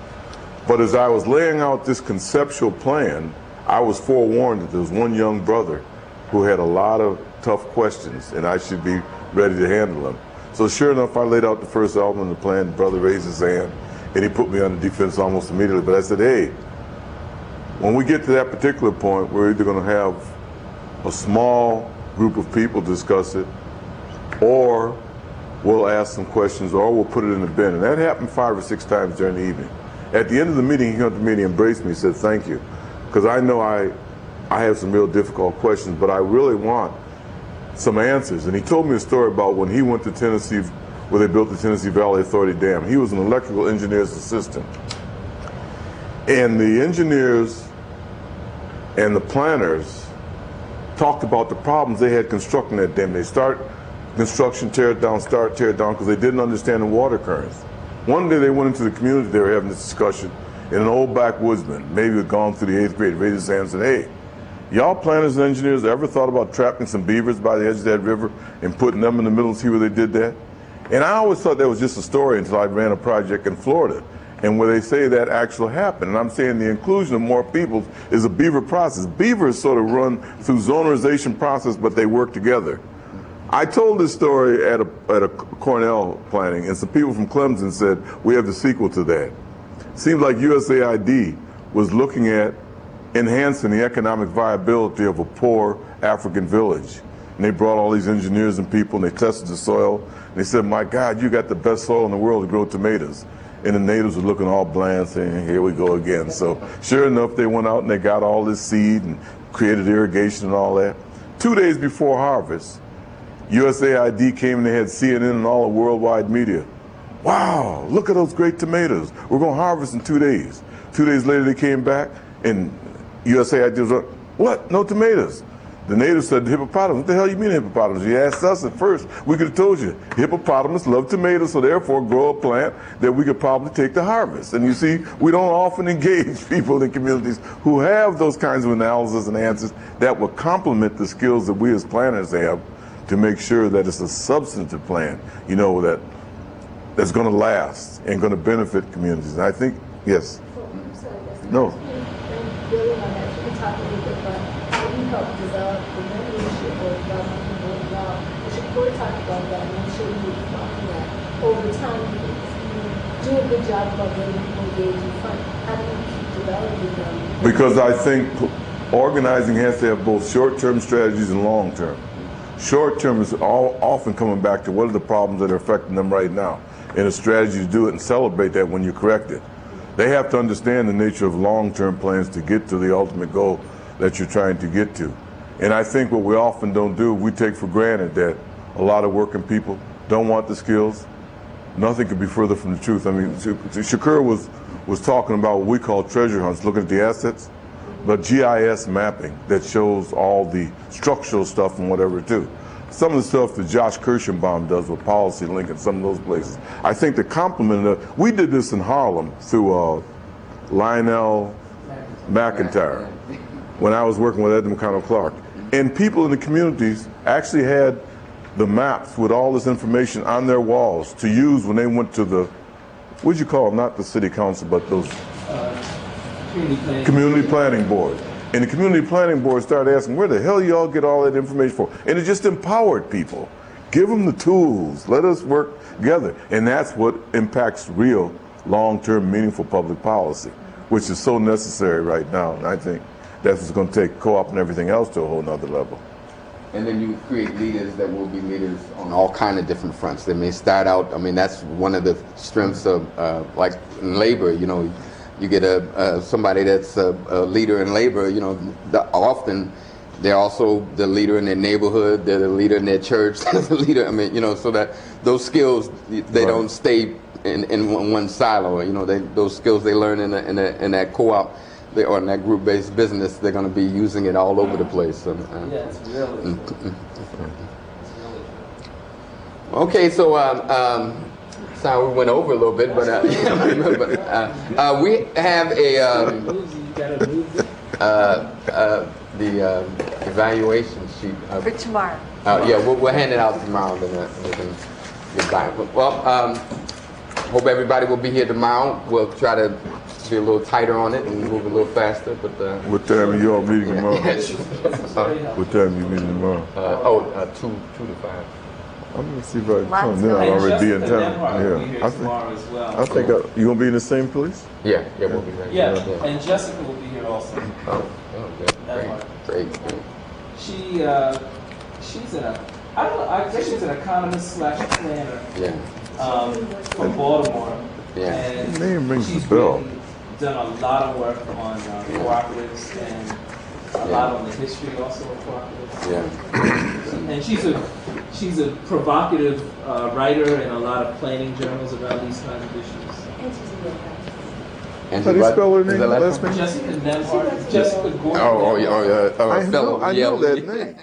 But as I was laying out this conceptual plan, I was forewarned that there was one young brother who had a lot of tough questions and I should be ready to handle them. So sure enough, I laid out the first element of the plan, the brother raised his hand and he put me on the defense almost immediately. But I said, hey, when we get to that particular point, we're either going to have a small group of people discuss it, or we'll ask some questions, or we'll put it in the bin. And that happened 5 or 6 times during the evening. At the end of the meeting, he came up to me and he embraced me and said, thank you. Because I know I have some real difficult questions, but I really want some answers. And he told me a story about when he went to Tennessee, where they built the Tennessee Valley Authority Dam. He was an electrical engineer's assistant. And the engineers and the planners talked about the problems they had constructing that dam. They start construction, tear it down, start, tear it down, because they didn't understand the water currents. One day they went into the community, they were having this discussion, and an old backwoodsman, maybe had gone through the 8th grade, raised his hand and said, hey, Y'all planners and engineers ever thought about trapping some beavers by the edge of that river and putting them in the middle and see where they did that? And I always thought that was just a story until I ran a project in Florida, and where they say that actually happened. And I'm saying the inclusion of more people is a beaver process. Beavers sort of run through zonerization process, but they work together. I told this story at a Cornell planning, and some people from Clemson said, we have the sequel to that. Seems like USAID was looking at enhancing the economic viability of a poor African village. And they brought all these engineers and people, and they tested the soil, and they said, my God, you got the best soil in the world to grow tomatoes. And the natives were looking all bland, saying, here we go again. So sure enough, they went out and they got all this seed and created irrigation and all that. 2 days before harvest, USAID came and they had CNN and all the worldwide media. Wow, look at those great tomatoes. We're going to harvest in 2 days. 2 days later, they came back and USAID was like, what? No tomatoes. The natives said, hippopotamus. What the hell you mean hippopotamus? You asked us at first. We could have told you. Hippopotamus love tomatoes, so therefore grow a plant that we could probably take to harvest. And you see, we don't often engage people in communities who have those kinds of analysis and answers that will complement the skills that we as planners have to make sure that it's a substantive plan, you know, that's going to last and going to benefit communities. And I think, yes. No. Building on that, you can talk a little bit about how you help develop the leadership or development people involved. You should go talk about that, and I'm sure you will be following that over time. If you do a good job about getting people engaged in front, how do you keep developing them? Because I think organizing has to have both short-term strategies and long-term. Short-term is often coming back to what are the problems that are affecting them right now, and a strategy to do it and celebrate that when you correct it. They have to understand the nature of long-term plans to get to the ultimate goal that you're trying to get to. And I think what we often don't do, we take for granted that a lot of working people don't want the skills. Nothing could be further from the truth. I mean, Shakur was talking about what we call treasure hunts, looking at the assets, but GIS mapping that shows all the structural stuff and whatever too. Some of the stuff that Josh Kirschenbaum does with Policy Link and some of those places. I think the complement of, we did this in Harlem through Lionel McIntyre when I was working with Ed McConnell Clark. And people in the communities actually had the maps with all this information on their walls to use when they went to the, what'd you call them, not the city council, but those community planning board. And the community planning board started asking, where the hell y'all get all that information for? And it just empowered people. Give them the tools. Let us work together. And that's what impacts real, long-term, meaningful public policy, which is so necessary right now. And I think that's what's going to take co-op and everything else to a whole nother level. And then you create leaders that will be leaders on all kind of different fronts. They may start out, I mean, that's one of the strengths of, like in labor, you know, you get somebody that's a leader in labor, you know, often they're also the leader in their neighborhood, they're the leader in their church, they're the leader, I mean, you know, so that those skills, they don't stay in one silo, you know, those skills they learn in that co-op or in that group-based business, they're going to be using it all over the place. Yeah, it's really okay, so sorry, we went over a little bit, but we have the evaluation sheet for tomorrow. Yeah, we'll hand it out tomorrow, then we can get by. Well, hope everybody will be here tomorrow. We'll try to be a little tighter on it and move a little faster. But what time are you all meeting tomorrow? What time are you meeting tomorrow? 2 to 5. I'm going to see if I can come. Then I'll already be in town. Yeah, I think you going to be in the same place? Yeah, we'll be right here. Yeah, and Jessica will be here also. Oh, good. Great. She's I guess she's an economist / planner. Yeah. From Baltimore. Yeah. And the name rings a bell. Done a lot of work on cooperatives and a lot on the history also of cooperatives. Yeah. And she's a provocative writer in a lot of planning journals about these kinds of issues. How do you spell her name? Jessica Nemhart. Jessica Gordon. I know that name.